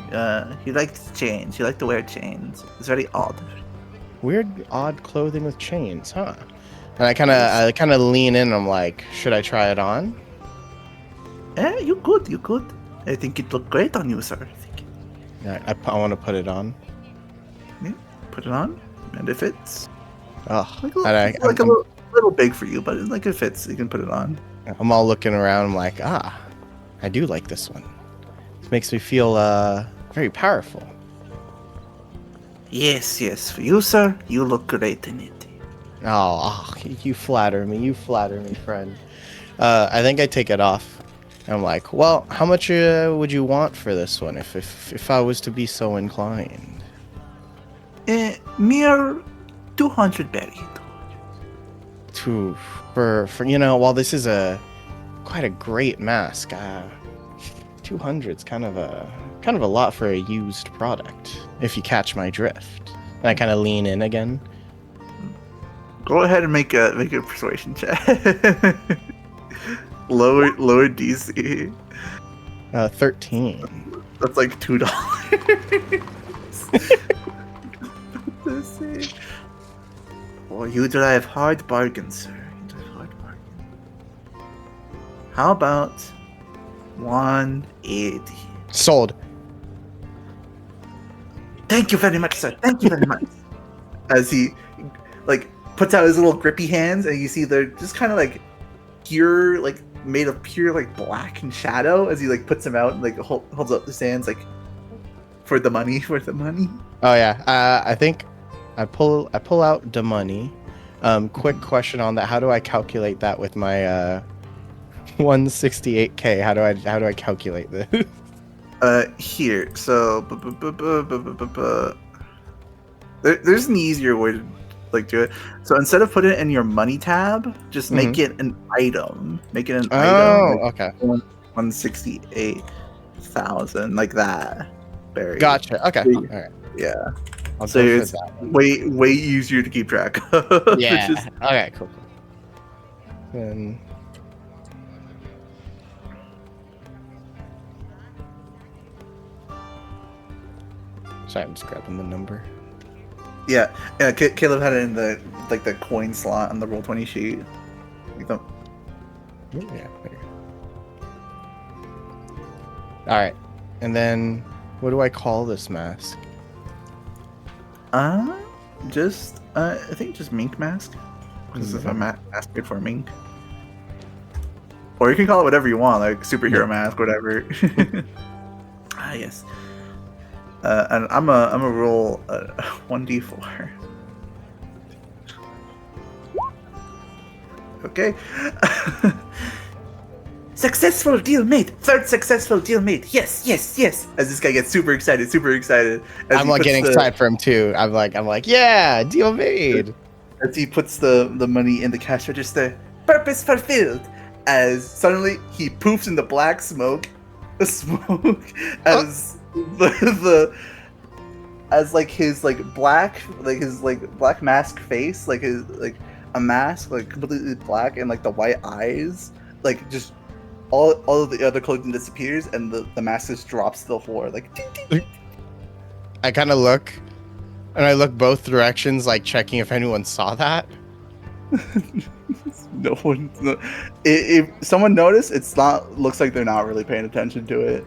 He liked chains. He liked to wear chains. It's very odd. Weird, odd clothing with chains, huh? And I kind of lean in. I'm like, should I try it on? You could, you could. I think it looked great on you, sir. I think. Yeah, I want to put it on. Yeah, put it on, and it fits. Oh, Like, and like a little big for you, but like it fits. You can put it on. I'm all looking around. I'm like, I do like this one. It makes me feel very powerful. Yes, yes, for you, sir. You look great in it. You flatter me, friend. I think I take it off. I'm like, well, how much would you want for this one if I was to be so inclined? Mere 200 berry. For while this is quite a great mask, 200's kind of a lot for a used product, if you catch my drift. And I kind of lean in again. Go ahead and make a persuasion check. lower DC. 13. That's like $2. Let's see. Well, you drive hard bargains, sir. You drive hard bargain. How about 180? Sold. Thank you very much, sir. Thank you very much. As he like puts out his little grippy hands, and you see they're just kind of like pure, like made of pure like black and shadow. As he like puts them out and like holds up his hands like for the money, for the money. Oh yeah. I think I pull out the money. Quick question on that. How do I calculate that with my 168K? How do I calculate this? Here. So there's an easier way to like do it. So instead of putting it in your money tab, just make Mhm. it an item. Make it an item. Oh, Like okay. 168,000, like that. Buried. Gotcha. Okay. Yeah. All right. Yeah. I'll So go for it's that one. way easier to keep track of. It's Yeah. just- Okay. Cool. Then. Sorry, I'm just grabbing the number. yeah. Caleb had it in the the coin slot on the Roll20 sheet. Like the- Yeah. There. All right. And then, what do I call this mask? Just I think just mink mask. Because it's a mask made for mink. Or you can call it whatever you want, like superhero mask, whatever. Ah, yes. And I'm a roll 1d4. Okay. Successful deal made. Third successful deal made. Yes, yes, yes. As this guy gets super excited, As I'm he like puts getting excited for him too. I'm like, yeah, deal made. As he puts the money in the cash register. Purpose fulfilled. As suddenly he poofs in the black smoke. The smoke as the as like his black black mask face, like his a mask like completely black, and like the white eyes, like just all of the other clothing disappears, and the mask just drops to the floor like ding, ding. I kind of look, and I look both directions, like checking if anyone saw that. No one. If someone noticed, it's not. Looks like they're not really paying attention to it.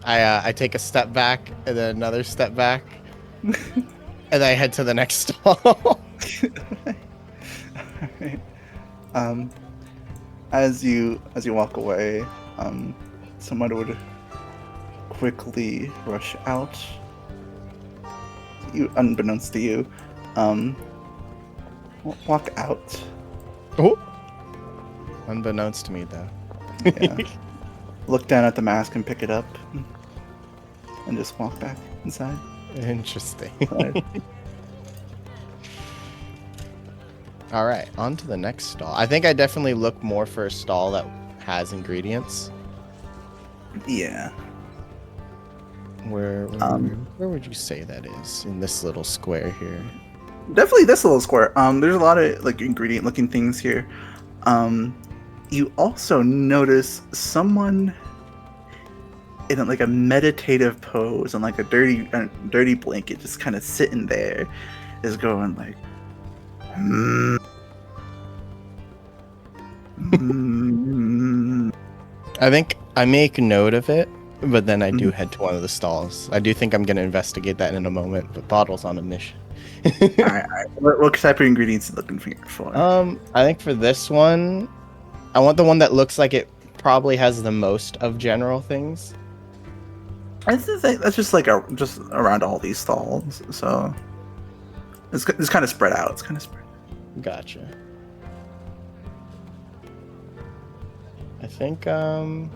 I take a step back and then another step back, and then I head to the next stall. Alright. As you walk away, someone would quickly rush out. You, unbeknownst to you, walk out. Oh, unbeknownst to me though. Yeah. Look down at the mask and pick it up, and just walk back inside. Interesting. Right. All right, on to the next stall. I think I definitely look more for a stall that has ingredients. Yeah. Where would you say that is in this little square here? Definitely this little square. There's a lot of ingredient looking things here. You also notice someone in a meditative pose on a dirty blanket, just kind of sitting there, is going like, I think I make note of it, but then I do head to one of the stalls. I do think I'm going to investigate that in a moment, but Bottle's on a mission. all right. What type of ingredients are you looking for? I think for this one, I want the one that looks like it probably has the most of general things. I think that's just just around all these stalls, so it's kind of spread out. It's kind of spread. Gotcha. I think I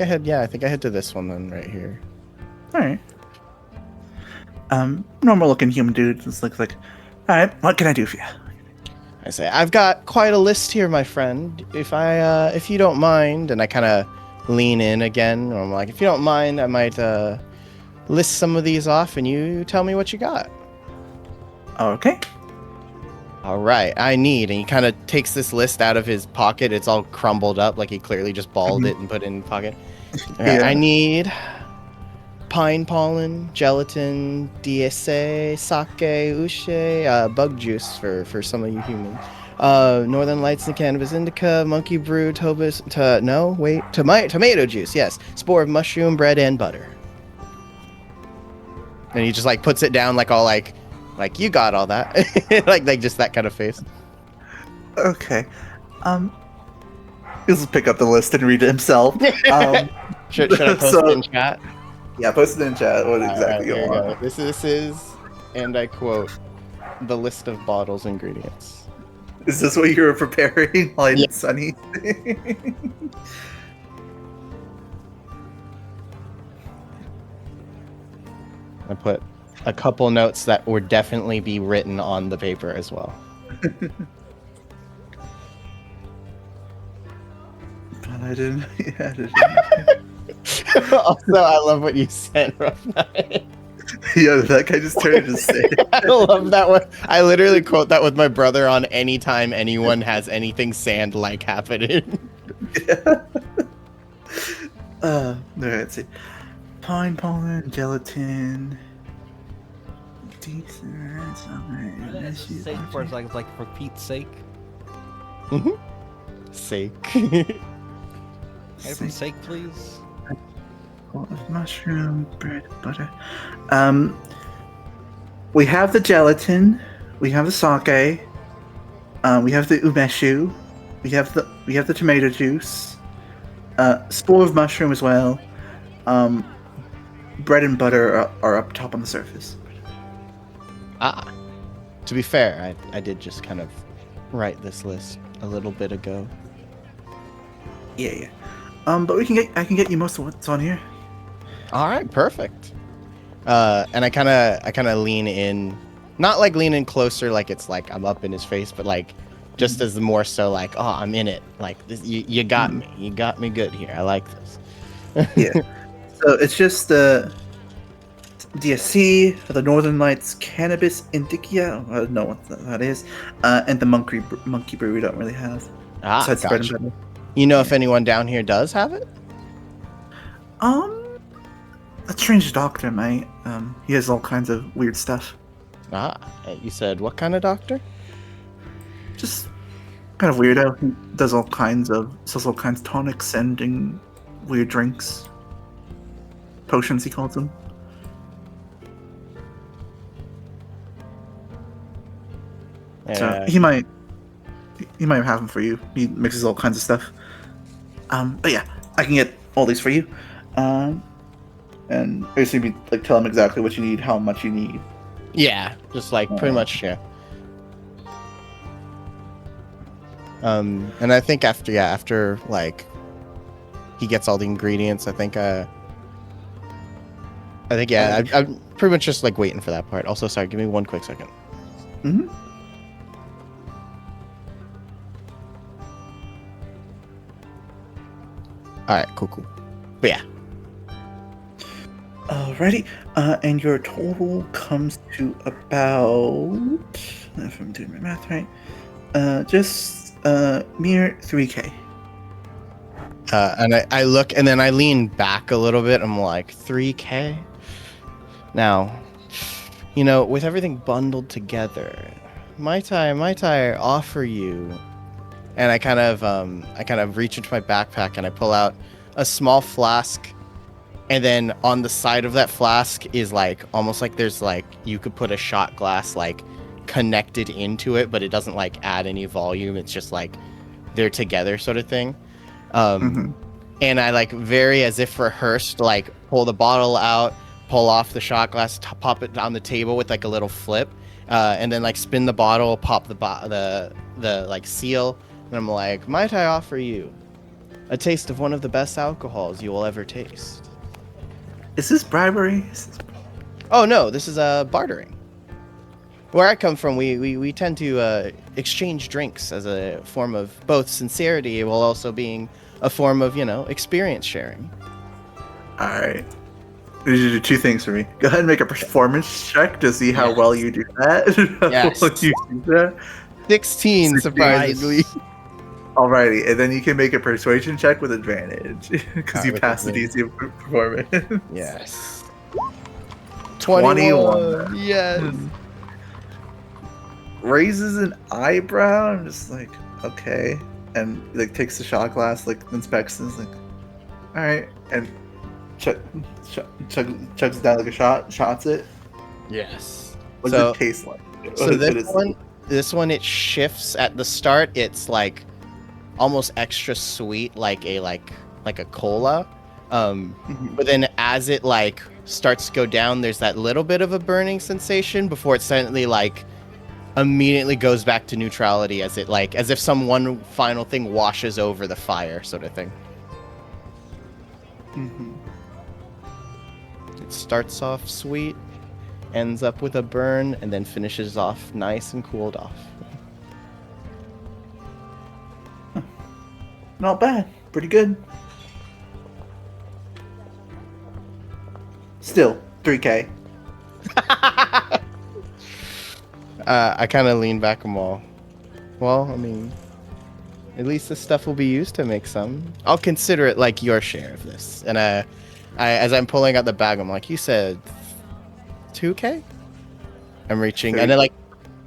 head to this one then right here. All right. Normal looking human dude just looks like, all right, what can I do for you? I say, I've got quite a list here, my friend. If you don't mind, and I kind of lean in again, or I'm like, if you don't mind, I might list some of these off, and you tell me what you got. Okay. All right, and he kind of takes this list out of his pocket. It's all crumbled up, like he clearly just balled it and put it in the pocket. All right, Yeah. I need pine pollen, gelatin, DSA, sake, uche, bug juice for some of you humans. Northern Lights and Cannabis Indica, Monkey Brew, tomato juice, yes. Spore of mushroom, bread, and butter. And he just puts it down all you got all that. like just that kind of face. Okay. He'll just pick up the list and read it himself. Should I post it in chat? Yeah, post it in chat. What exactly All right, you here we want? go. This is, and I quote, the list of bottles ingredients. Is this what you were preparing while I Yeah. did Sunny? I put a couple notes that would definitely be written on the paper as well. But I didn't. Yeah, I didn't. Also, I love what you said, Rough Night. Yeah, that guy just turned to say. I love that one. I literally quote that with my brother on any time anyone has anything sand-like happening. Let's see. Pine pollen, gelatin. Decent. Let's just say for like for Pete's sake. Sake. Hey, for sake, please. Of mushroom, bread, butter. We have the gelatin. We have the sake. We have the umeshu. We have the tomato juice. Spore of mushroom as well. Bread and butter are up top on the surface. To be fair, I did just kind of write this list a little bit ago. Yeah. But I can get you most of what's on here. All right, perfect. And I kind of lean in, not like lean in closer, like it's like I'm up in his face, but like just as more so like, oh, I'm in it. Like this, you got me. You got me good here. I like this. Yeah. So it's just the DSC, the Northern Lights Cannabis Indica. I don't know what that is. And the monkey brew we don't really have. Besides the bread and Gotcha. butter. You know if anyone down here does have it? A strange doctor, mate. He has all kinds of weird stuff. You said what kind of doctor? Just kind of weirdo. He sells all kinds of tonics and weird drinks. Potions, he calls them. So he might have them for you. He mixes all kinds of stuff. But yeah, I can get all these for you. And basically like tell him exactly what you need, how much you need. Yeah, just like pretty much, yeah. And I think after like he gets all the ingredients, I'm pretty much just like waiting for that part. Also, sorry, give me one quick second. Mm-hmm. All right, cool. But yeah. Alrighty, and your total comes to about, if I'm doing my math right, just mere 3K. And I look, and then I lean back a little bit. I'm like, 3K? Now, with everything bundled together, might I offer you? And I kind of reach into my backpack and I pull out a small flask. And then on the side of that flask is like almost like there's like you could put a shot glass like connected into it, but it doesn't like add any volume. It's just like they're together sort of thing. And I like very as if rehearsed, like pull the bottle out, pull off the shot glass, pop it on the table with like a little flip, and then like spin the bottle, pop the like seal, and I'm like, might I offer you a taste of one of the best alcohols you will ever taste? Is this bribery? Oh no, this is bartering. Where I come from, we tend to exchange drinks as a form of both sincerity while also being a form of, experience sharing. Alright. You need to do two things for me. Go ahead and make a performance check to see how well you do that. Yes. You do that. 16, surprisingly. Alrighty, and then you can make a persuasion check with advantage because you passed the DC of performance. Yes. 21. Yes. Raises an eyebrow. I'm just like, okay, and like takes the shot glass, like inspects, and is like, all right, and chugs down like a shots it. Yes. What does it taste like? So this one, it shifts at the start. It's like almost extra sweet, like a cola. But then as it like starts to go down, there's that little bit of a burning sensation before it suddenly like immediately goes back to neutrality as it like as if some one final thing washes over the fire sort of thing. It starts off sweet, ends up with a burn, and then finishes off nice and cooled off. Not bad. Pretty good. Still, 3K. I kind of lean back and well, I mean, at least this stuff will be used to make some. I'll consider it like your share of this. And as I'm pulling out the bag, I'm like, you said 2K? I'm reaching, and then like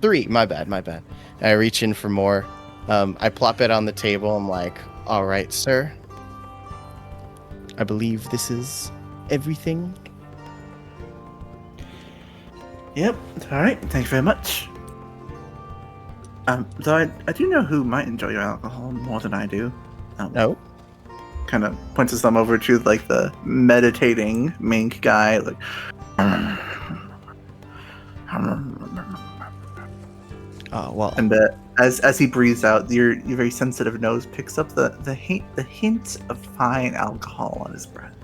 3. My bad. I reach in for more. I plop it on the table. I'm like, all right, sir. I believe this is everything. Yep. All right. Thank you very much. Though I do know who might enjoy your alcohol more than I do. No. Kind of points his thumb over to like the meditating mink guy, like. Oh well. And as he breathes out, your very sensitive nose picks up the hint of fine alcohol on his breath.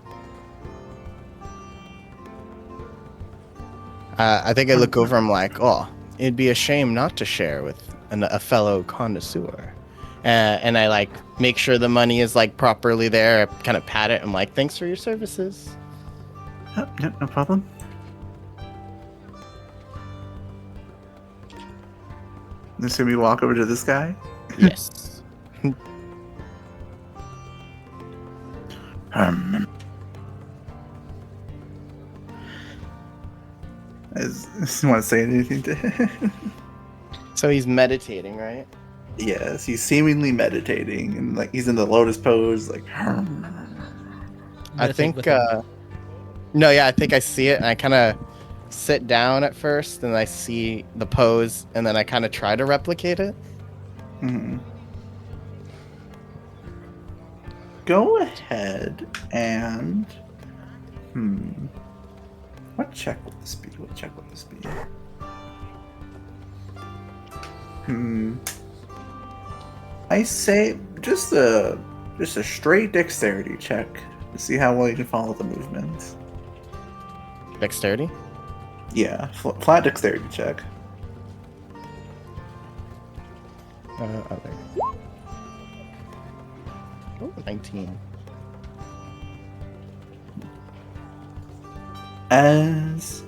I think I look over. I'm like, oh, it'd be a shame not to share with a fellow connoisseur. And I like make sure the money is like properly there. I kind of pat it. I'm like, thanks for your services. Yep, no problem. So we walk over to this guy. Yes. I just want to say anything to him. So he's meditating, right? Yes, he's seemingly meditating, and like he's in the lotus pose, like. I Meditate think. with him. No, yeah, I think I see it, and I kind of sit down at first, and I see the pose, and then I kind of try to replicate it. Mhm. Go ahead and. What check would this be? I say just a straight dexterity check to see how well you can follow the movements. Dexterity? Yeah, flat dexterity check. Other. Oh, 19. As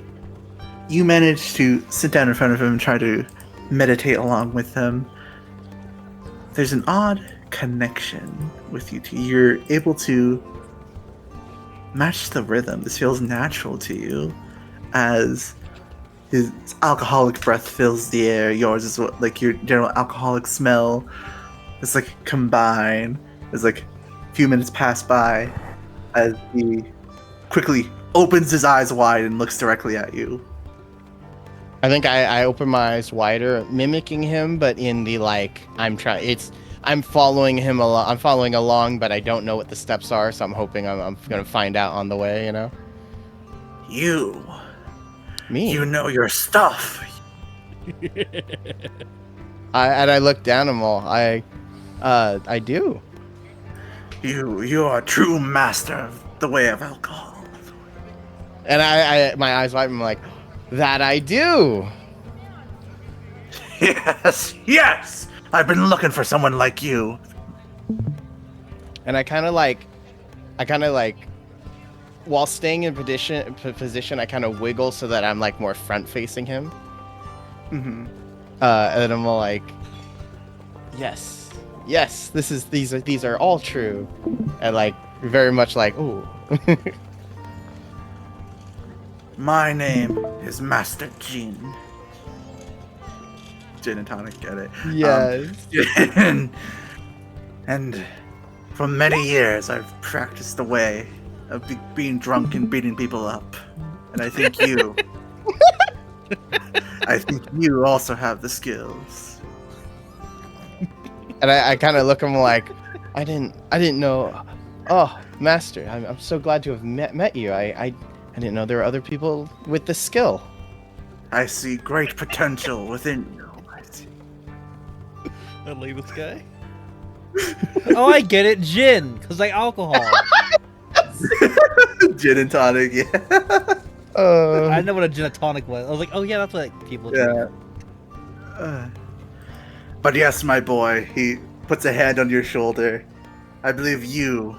you manage to sit down in front of him and try to meditate along with him, there's an odd connection with you two. You're able to match the rhythm. This feels natural to you as his alcoholic breath fills the air. Yours is what, like your general alcoholic smell. It's like combined. It's like a few minutes pass by as he quickly opens his eyes wide and looks directly at you. I think I open my eyes wider, mimicking him, but in the like, I'm following him along. I'm following along, but I don't know what the steps are, so I'm hoping I'm gonna find out on the way. You know. Me. You know your stuff. I look down at him all. I do. You are a true master of the way of alcohol. And I my eyes wide. I'm like, that I do. Yes. I've been looking for someone like you. And I kind of like, while staying in position, I kind of wiggle so that I'm like more front facing him. Mm-hmm. And then I'm all like, yes, these are all true, and like very much like, ooh. My name is Master Gin. Gin and tonic, get it? Yes. And for many years, I've practiced the way of being drunk and beating people up. And I think you also have the skills. And I kind of look at him like, I didn't know. Oh, Master, I'm so glad to have met you. I didn't know there were other people with the skill. I see great potential within you. That latest guy? Oh, I get it. Gin. Because, like, alcohol. Gin and tonic, yeah. I know what a gin and tonic was. I was like, oh, yeah, that's what people drink. But yes, my boy, he puts a hand on your shoulder I believe you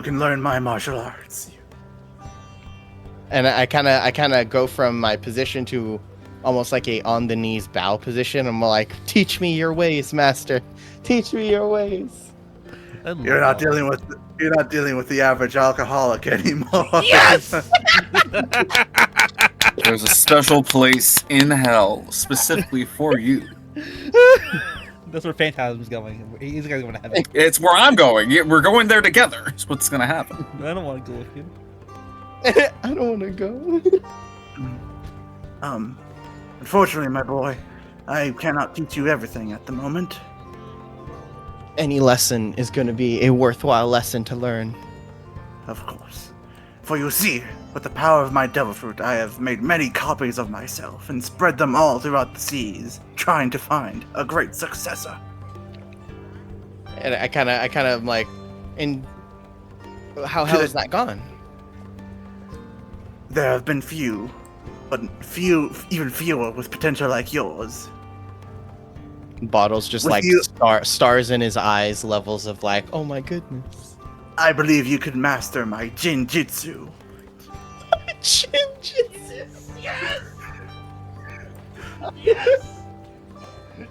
can learn my martial arts. And I kind of go from my position to almost like a on the knees bow position. I'm like, teach me your ways, master. Teach me your ways. You're not dealing with the average alcoholic anymore. Yes! There's a special place in hell specifically for you. That's where Phantasm's going. He's going to heaven. It's where I'm going. We're going there together. That's what's gonna happen. I don't want to go with you. I don't want to go. Unfortunately, my boy, I cannot teach you everything at the moment. Any lesson is going to be a worthwhile lesson to learn. Of course. For you see, with the power of my devil fruit, I have made many copies of myself and spread them all throughout the seas, trying to find a great successor. And I kind of like, and how has that gone? There have been few, but even fewer with potential like yours. Bottles just With like you- stars in his eyes, levels of like, oh my goodness. I believe you could master my Jinjitsu.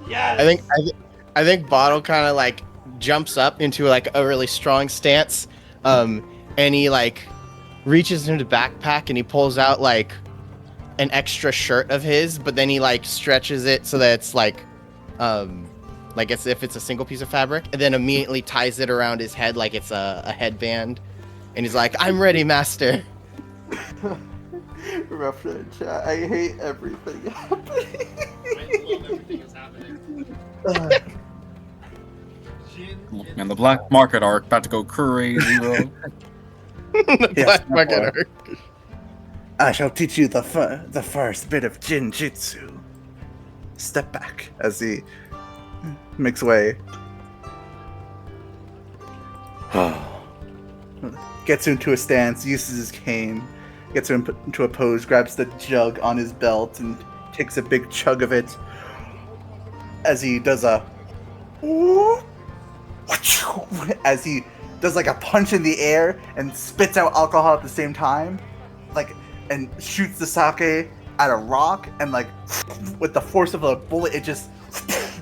Yes! I think Bottle kind of like jumps up into like a really strong stance, and he like reaches into the backpack and he pulls out like an extra shirt of his, but then he like stretches it so that it's like as if it's a single piece of fabric, and then immediately ties it around his head like it's a headband, and he's like, "I'm ready, master." Rough chat. I hate everything happening. I love everything that's happening. Look, man, the black market arc about to go crazy, bro. The Yes, black my market boy. arc. I shall teach you the first bit of Jinjitsu. Step back as he makes way. Gets into a stance, uses his cane, gets into a pose, grabs the jug on his belt, and takes a big chug of it. As he does as he does like a punch in the air and spits out alcohol at the same time, like, and shoots the sake at a rock, and like with the force of a bullet, it just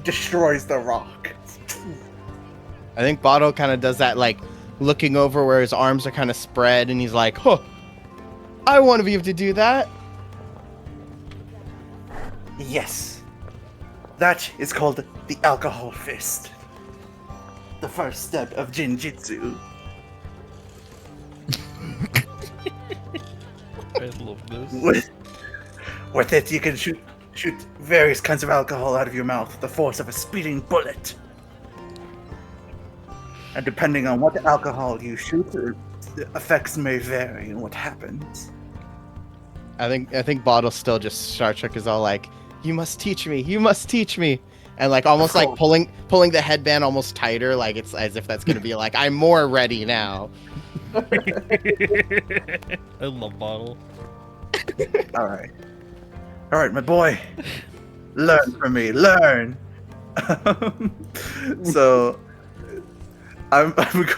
destroys the rock. I think Bottle kind of does that, like looking over where his arms are kind of spread, and he's like, "Huh, I want to be able to do that." Yes, that is called the alcohol fist. The first step of Jinjitsu. I love this. With it, you can shoot various kinds of alcohol out of your mouth with the force of a speeding bullet. And depending on what alcohol you shoot, the effects may vary in what happens. I think Bottle still just Star Trek is all like, "You must teach me. You must teach me." And like almost like pulling the headband almost tighter, like it's as if that's gonna be like, "I'm more ready now." I love Bottle. All right, my boy. Learn from me. Learn. So, I'm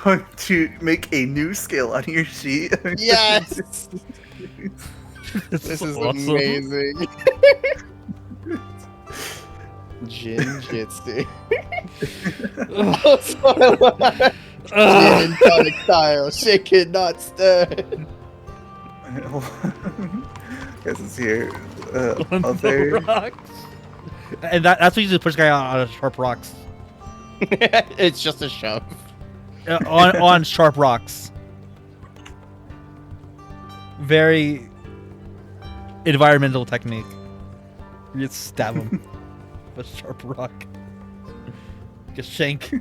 going to make a new skill on your sheet. Yes. This This is awesome. amazing. Jinjitsu. Gin and tonic style, shaken, not stirred. Guess it's here. On the Other. rocks. And that's what you just push a guy on sharp rocks. It's just a shove. On sharp rocks. Very environmental technique. You just stab him with a sharp rock. Just shank.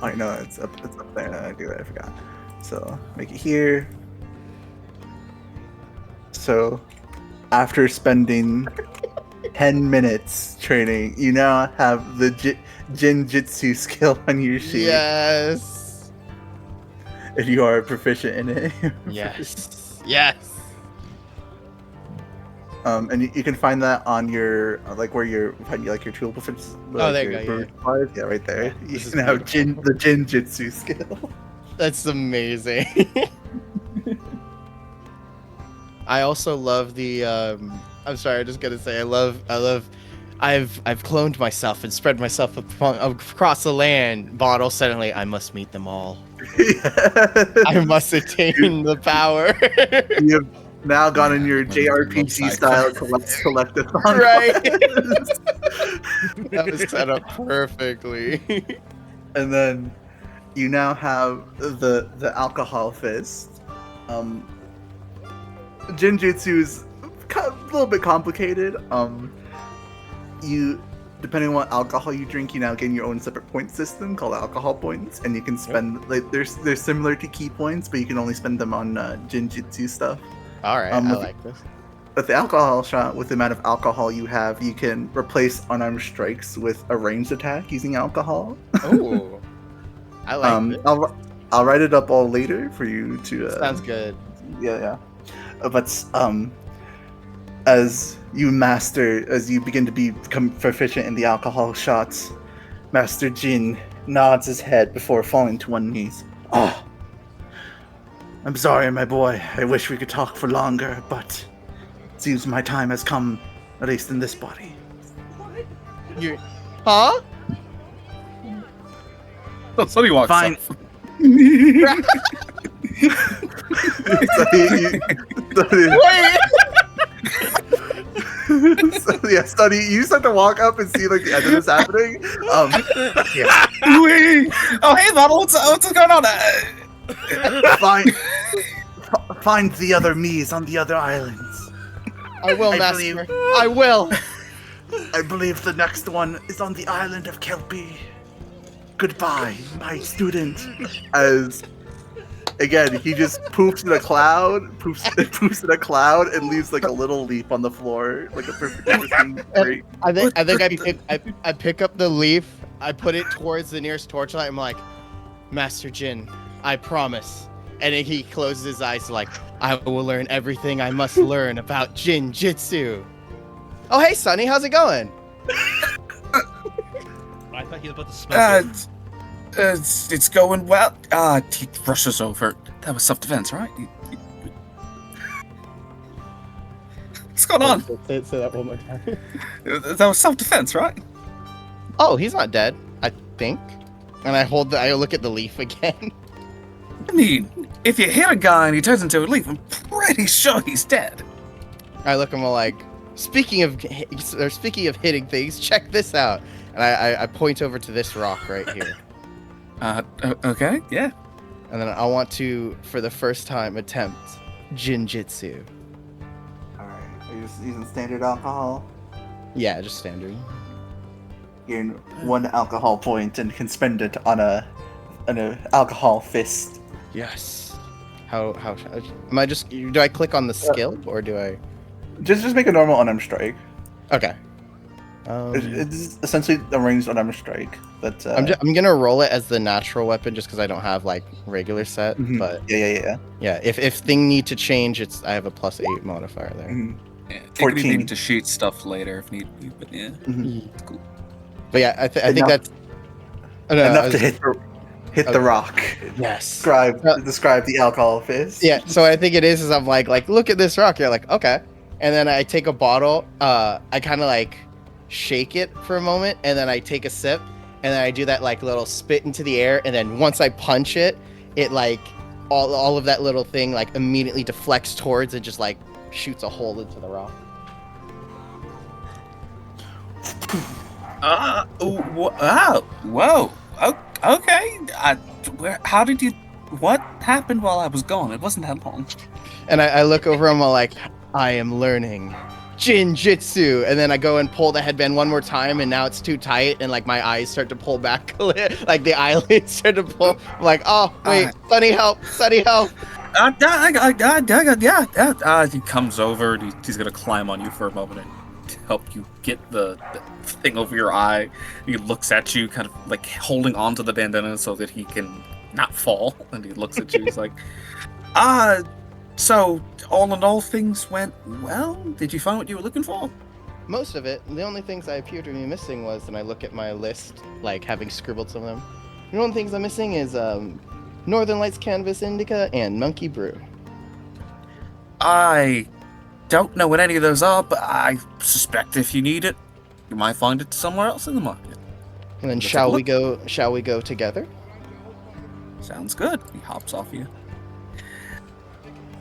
I know it's up there. I do it. I forgot. So make it here. So after spending 10 minutes training, you now have the Jinjitsu skill on your sheet. Yes. If you are proficient in it. Yes. Yes. And you can find that on your like where your like your tool fits. Oh, there you your go, yeah. bird part. Yeah, right there. Yeah, You this is can have beautiful. the Jinjitsu skill. That's amazing. I also love the I'm sorry, I just gotta say I love I've cloned myself and spread myself across the land. Bottle suddenly I must meet them all. I must attain the power. You have now gone in your One of the most JRPG side style quests. collectathon Right. quest. That was set up perfectly. And then you now have the alcohol fist. Jinjutsu is a little bit complicated. You depending on what alcohol you drink, you now gain your own separate point system called alcohol points, and you can spend like they're similar to key points, but you can only spend them on Jinjutsu stuff. All right, I like this. With the alcohol shot, with the amount of alcohol you have, you can replace unarmed strikes with a ranged attack using alcohol. Oh, I like it. I'll write it up all later for you to. Sounds good. Yeah. But as you begin to become proficient in the alcohol shots, Master Jin nods his head before falling to one knee. Oh, I'm sorry, my boy. I wish we could talk for longer, but it seems my time has come, at least in this body. You, huh? So he walks Fine. up. Wait. Sonny, you start to walk up and see like the end of this happening. Yeah. Oh, hey, Bottle, what's going on? Find the other me's on the other islands. I will, I Master. believe- I will. I believe the next one is on the island of Kelpie. Goodbye, my student. As again, he just poofs in a cloud, poofs in a cloud, and leaves like a little leaf on the floor, like a perfect break. I think I pick up the leaf. I put it towards the nearest torchlight. I'm like, Master Jin, I promise. And then he closes his eyes like, I will learn everything I must learn about Jin Jitsu. Oh, hey, Sonny, how's it going? I thought he was about to smoke it. It's going well. He rushes over. That was self-defense, right? What's going on? Say that one more time. That was self-defense, right? Oh, he's not dead, I think. And I look at the leaf again. I mean, if you hit a guy and he turns into a leaf, I'm pretty sure he's dead. I look at him like, speaking of hitting things, check this out. And I point over to this rock right here. Okay, yeah. And then I want to, for the first time, attempt Jinjitsu. Alright, are you just using standard alcohol? Yeah, just standard. Gain 1 alcohol point and can spend it on an alcohol fist. Yes. How am I just? Do I click on the skill or do I? Just make a normal unarmed strike. Okay. It's essentially a ranged unarmed strike. But I'm gonna roll it as the natural weapon just because I don't have like regular set. Mhm. But yeah. if thing need to change, I have a +8 modifier there. Mhm. Yeah, take 14. anything to shoot stuff later if need be, but yeah. Mhm. Cool. But yeah, I think Enough- that's Enough to hit the rock. Yes. Describe the alcohol fist. Yeah, so I think it is I'm like look at this rock. You're like, okay. And then I take a bottle, I kind of like shake it for a moment, and then I take a sip, and then I do that like little spit into the air, and then once I punch it, it like all of that little thing like immediately deflects towards and just like shoots a hole into the rock. Whoa. Okay. How did you? What happened while I was gone? It wasn't that long. And I look over and I'm like, I am learning Jinjitsu, and then I go and pull the headband one more time, and now it's too tight, and like my eyes start to pull back, like the eyelids start to pull. I'm like, oh wait, Sunny help! He comes over. And he's gonna climb on you for a moment and help you get the thing over your eye. He looks at you, kind of like holding onto the bandana so that he can not fall. And he looks at you. He's like, So, all in all, things went well? Did you find what you were looking for? Most of it. The only things I appear to be missing was, and I look at my list, like having scribbled some of them. The only things I'm missing is Northern Lights Canvas Indica and Monkey Brew. I don't know what any of those are, but I suspect if you need it, you might find it somewhere else in the market. And then Let's shall have a we go? Shall we go together? Sounds good. He hops off you.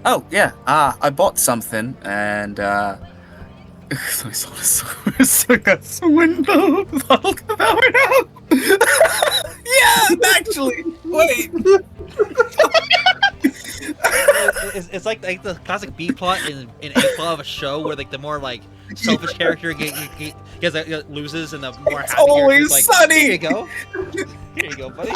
Oh, yeah, I bought something, and, so I saw this got some window. Look at that window. Yeah, actually, wait. It's like the classic B plot in A plot of a show where like the more like selfish character loses and the more It's happy character always is like, sunny. Here you go, here you go, buddy.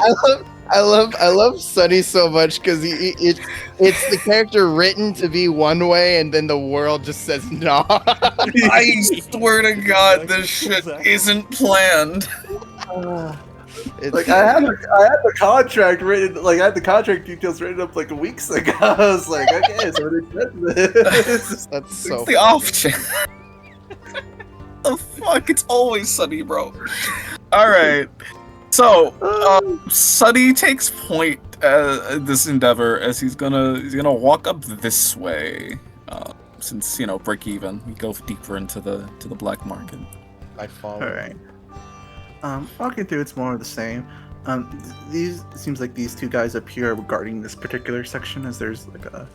I love Sunny so much because it's the character written to be one way, and then the world just says no. I swear to God, this shit isn't planned. Like I had the contract written, like I had the contract details written up like weeks ago. I was like, okay, so we're gonna get this. That's so. It's the off chance. The fuck? It's always Sunny, bro. All right. So, Sunny takes point in this endeavor as he's gonna walk up this way. Since break even, we go deeper into the black market. I follow. All right. Walking through, it's more of the same. These it seems like these two guys up here are guarding this particular section, as there's like a.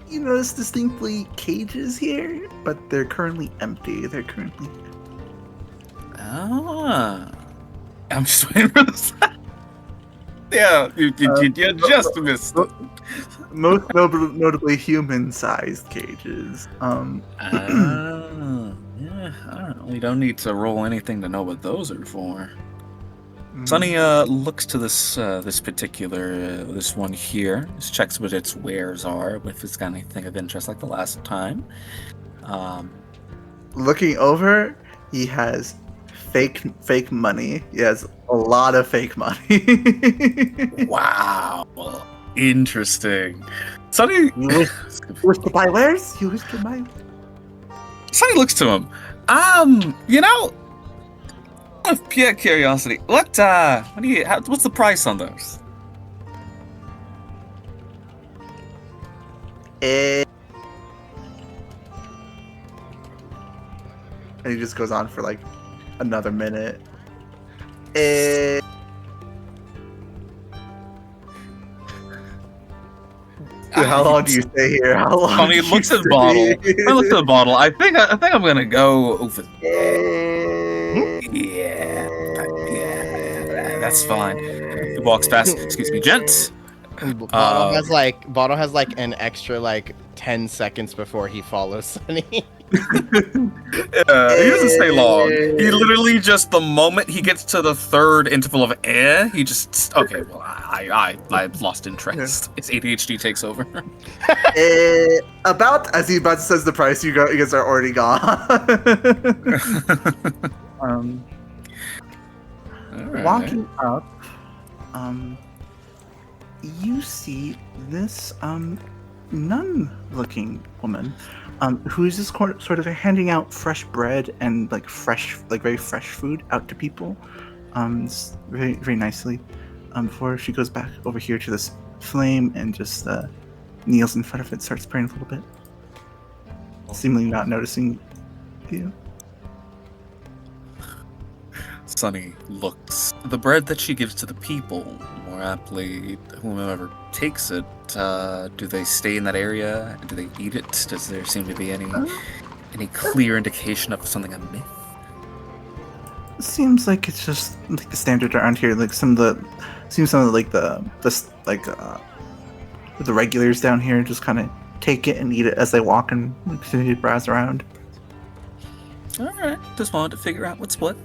You notice distinctly cages here, but they're currently empty. They're currently. Ah, I'm just waiting for this. Yeah, you just missed it. Most notably human-sized cages. Yeah, I don't know. We don't need to roll anything to know what those are for. Mm. Sunny looks to this particular this one here. Just checks what its wares are, if it's got anything of interest like the last time. Looking over, he has fake money. He has a lot of fake money. Wow, interesting. Sunny, You wish to buy wares? You wish to buy? Sunny looks to him. Out of pure curiosity, what's the price on those? And he just goes on for like another minute. How long do you stay here? How long? I mean, do looks you at the bottle. stay? I looked at the bottle. I think I'm gonna go over there. Yeah, that's fine. He walks past. Excuse me, gents. Bottle has like an extra like 10 seconds before he follows Sunny. Yeah, he doesn't stay long. He literally just the moment he gets to the third interval of air, he just okay. Well, I lost interest. His ADHD takes over. About as he about says the price, you guys are already gone. Alright. Walking up, you see this nun-looking woman, who's just sort of handing out fresh bread and like very fresh food out to people, very very nicely. Before she goes back over here to this flame and just kneels in front of it, starts praying a little bit, seemingly not noticing you. Sunny looks. The bread that she gives to the people, more aptly, whomever takes it, do they stay in that area? Do they eat it? Does there seem to be any clear indication of something amiss? Seems like it's just like the standard around here. Like some of the regulars down here just kind of take it and eat it as they walk and continue to browse around. All right, just wanted to figure out what's what.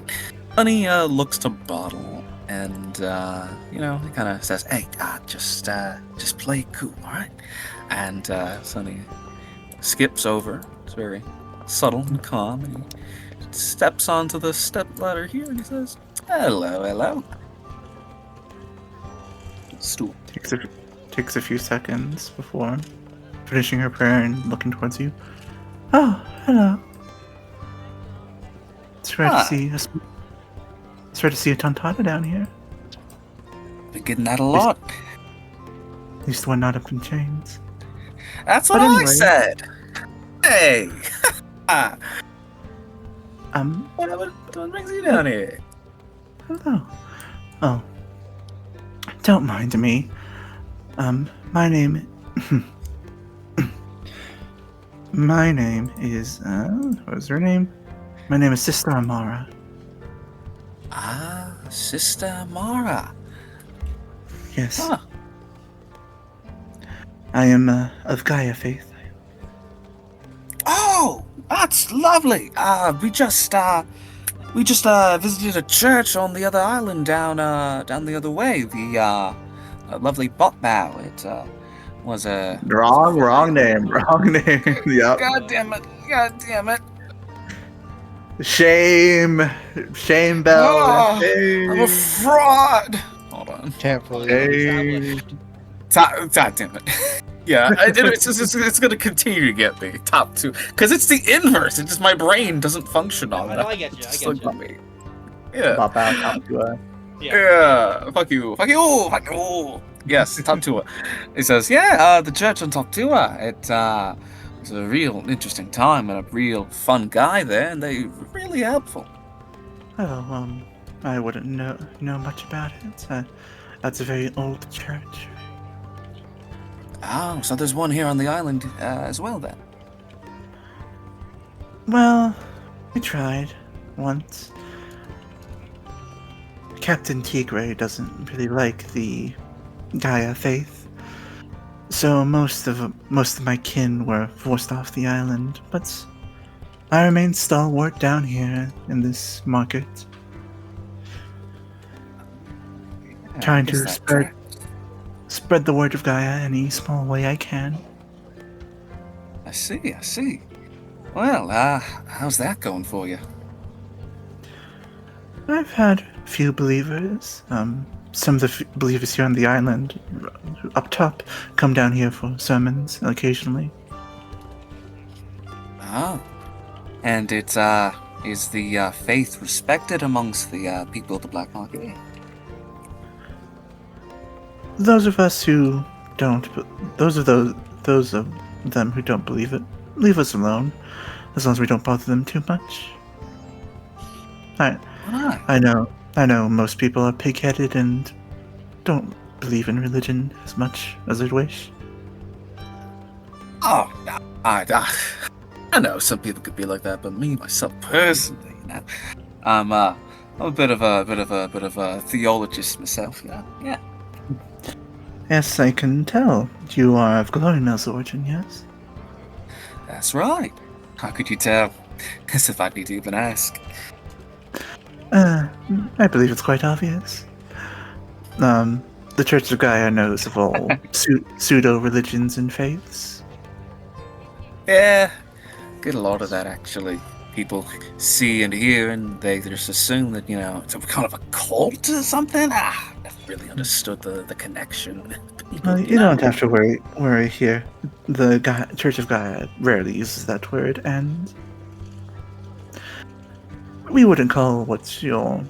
Sunny looks to Bottle and he kind of says, "Hey, just play cool, all right?" And Sunny skips over. It's very subtle and calm, and he steps onto the step ladder here, and he says, "Hello, hello." Stool. Takes takes a few seconds before finishing her prayer and looking towards you. Oh, hello. It's rare to Ah. see us. It's rare to see a tontata down here. Been getting that a lot. At least one not up in chains. That's what But I anyway. said. Hey. What brings you down here? Hello. Oh. Don't mind me. My name. My name is. What was her name? My name is Sister Amara. Ah, Sister Amara. Yes. Huh. I am of Gaia faith. Oh, that's lovely. We just visited a church on the other island down the other way. The lovely Botbow. It was a Wrong name. Wrong name. Yep. God damn it. God damn it. Shame. Shame, Bell. Oh, Shame. I'm a fraud. Hold on. Can't believe Shame. God damn it. Yeah, it's gonna continue to get me top 2 because it's the inverse. It's just my brain doesn't function on I that. know, I get you. I Just get like you. me. Yeah. Pop out top to a. Yeah. Fuck you. Fuck you. Fuck you. Yes, top 2. He says, yeah, the church on top 2. It was a real interesting time and a real fun guy there, and they were really helpful. Oh, I wouldn't know much about it. That's a very old church. Oh, so there's one here on the island as well then. Well, we tried once. Captain Tigre doesn't really like the Gaia faith, so most of my kin were forced off the island. But I remain stalwart down here in this market, Yeah, trying I guess to that spread the word of Gaia any small way I can. I see. Well, how's that going for you? I've had a few believers. Some of the believers here on the island, up top, come down here for sermons occasionally. Oh. And it's, is the faith respected amongst the people of the black market? Those of us who don't, those of them who don't believe it, leave us alone, as long as we don't bother them too much. Ah, I know most people are pig-headed and don't believe in religion as much as they'd wish. oh, I know some people could be like that, but me, myself, personally, I'm a bit of a theologist myself, yeah. Yes, I can tell. You are of Glorimel's origin, yes? That's right. How could you tell? As if I need to even ask. I believe it's quite obvious. The Church of Gaia knows of all pseudo-religions and faiths. Yeah, get a lot of that actually. People see and hear, and they just assume that it's a kind of a cult or something. Never really understood the connection. You don't have to worry here. The Church of Gaia rarely uses that word, and we wouldn't call what your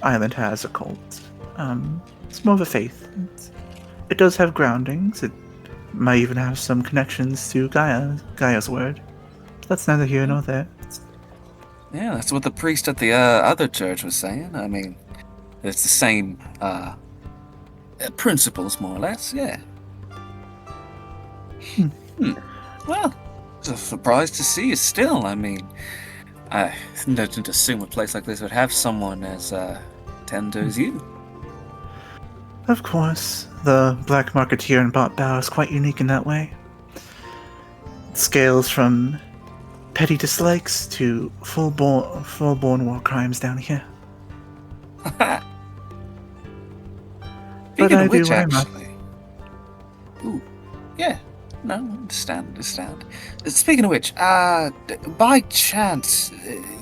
island has a cult. It's more of a faith. It does have groundings. It might even have some connections to Gaia's word. That's neither here nor there. Yeah, that's what the priest at the other church was saying. I mean, it's the same principles, more or less. Yeah. Well, it's a surprise to see you still. I mean, I didn't assume a place like this would have someone as tender as you. Of course, the black market here in Botbow is quite unique in that way. It scales from petty dislikes to full-born war crimes down here. Speaking I of do which, what I must. actually. Ooh, yeah. No, understand. Speaking of which, by chance,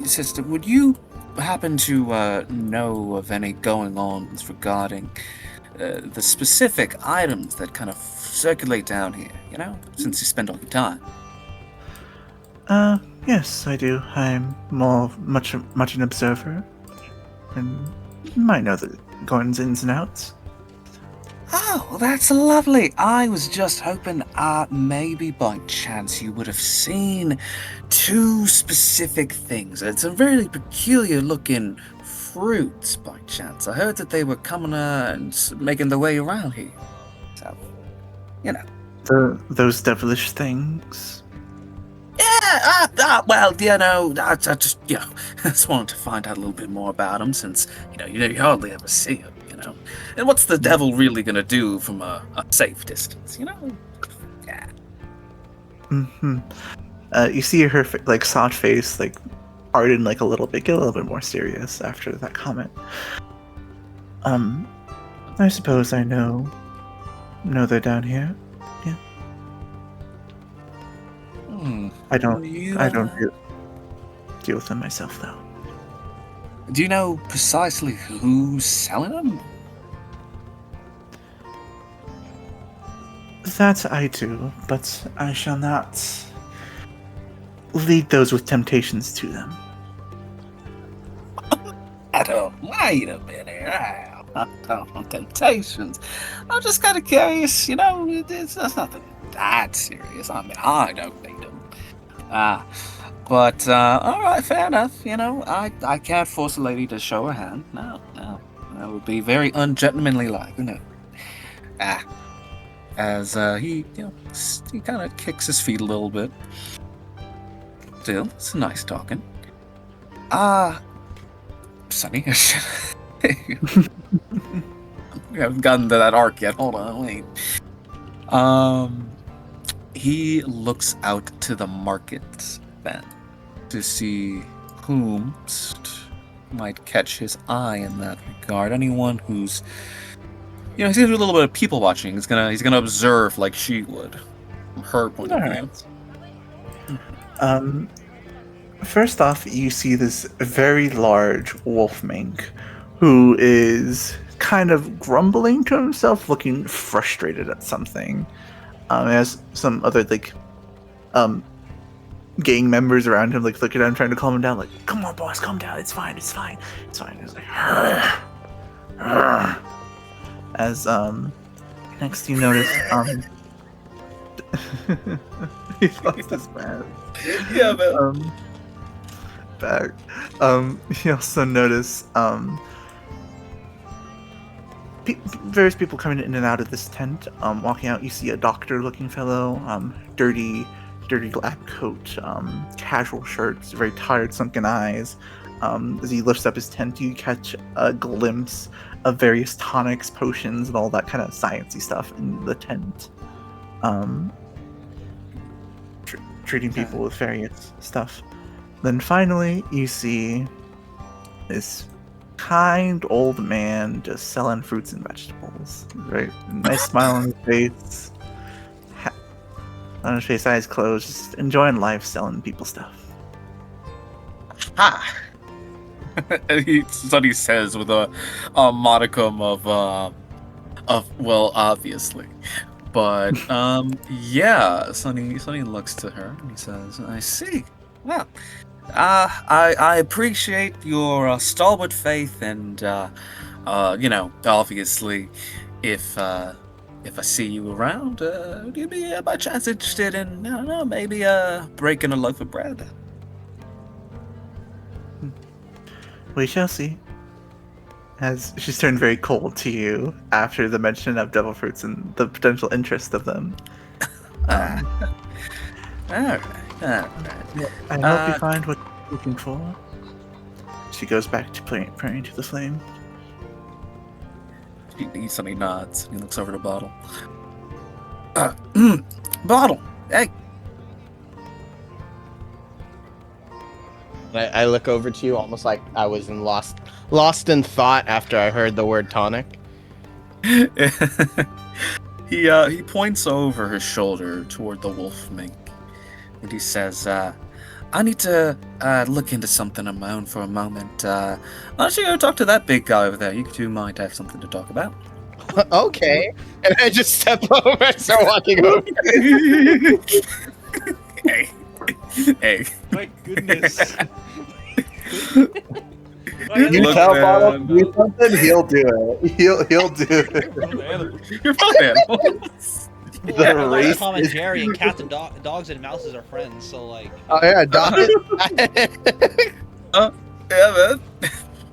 sister, would you happen to know of any going-ons regarding the specific items that kind of circulate down here, since you spend all your time. Yes, I do. I'm much an observer, and might know the gardens ins and outs. Oh, that's lovely. I was just hoping, maybe by chance you would have seen two specific things. It's a really peculiar looking fruits by chance. I heard that they were coming and making their way around here. So, you know. Those devilish things. Yeah, well, I just, I just wanted to find out a little bit more about them since, you hardly ever see them, And what's the devil really gonna do from a safe distance, Yeah. Mm-hmm. You see her soft face harden a little bit, get a little bit more serious after that comment. I suppose I know they're down here. Yeah. I don't deal with them myself though. Do you know precisely who's selling them? That I do, but I shall not lead those with temptations to them. I don't. Wait a minute. Temptations. I'm just kind of curious. It's nothing that serious. I mean, I don't need them. But all right, fair enough. I can't force a lady to show her hand. No, that would be very ungentlemanly like, As he kind of kicks his feet a little bit. Still, it's nice talking. Sonny. We haven't gotten to that arc yet. Hold on, wait. He looks out to the market then to see whom might catch his eye in that regard. Anyone who's, he's gonna do a little bit of people watching. He's gonna observe like she would, from her point of view. Right. First off, you see this very large wolf mink who is kind of grumbling to himself, looking frustrated at something. As some other gang members around him looking at him, trying to calm him down, "Come on, boss, calm down. It's fine. It's fine. It's fine." He's like, "Arr, arr." As next you notice, he lost his mask. Yeah, man. Back. You also notice various people coming in and out of this tent. Walking out, you see a doctor-looking fellow, dirty lab coat, casual shirts, very tired, sunken eyes. As he lifts up his tent, you catch a glimpse of various tonics, potions, and all that kind of sciencey stuff in the tent. Treating people with various stuff. Then finally, you see this kind old man just selling fruits and vegetables. Right, nice smile on his face. On his face, eyes closed, just enjoying life, selling people stuff. Ha! That's what he says with a modicum of well, obviously. But yeah, Sonny looks to her and he says, "I see. Well, I appreciate your stalwart faith, and obviously, if I see you around, would you be by chance interested in, I don't know, maybe breaking a loaf of bread?" We shall see. As she's turned very cold to you after the mention of devil fruits and the potential interest of them. Alright. I hope you find what you're looking for. She goes back to praying to the flame. He suddenly nods. He looks over to Bottle. Bottle! Hey! I look over to you almost like I was lost in thought after I heard the word tonic. He points over his shoulder toward the wolf mink, and he says, "I need to look into something on my own for a moment. Why don't you go talk to that big guy over there? You two might have something to talk about." Okay. And I just step over and start walking over. Hey. Hey. My goodness. You Look, tell Bottle man. to do something, he'll do it. He'll do it. You're both animals. The Well, I like race Tom and is- Jerry and cats and dogs and mouses are friends, so like Oh yeah, Yeah, man.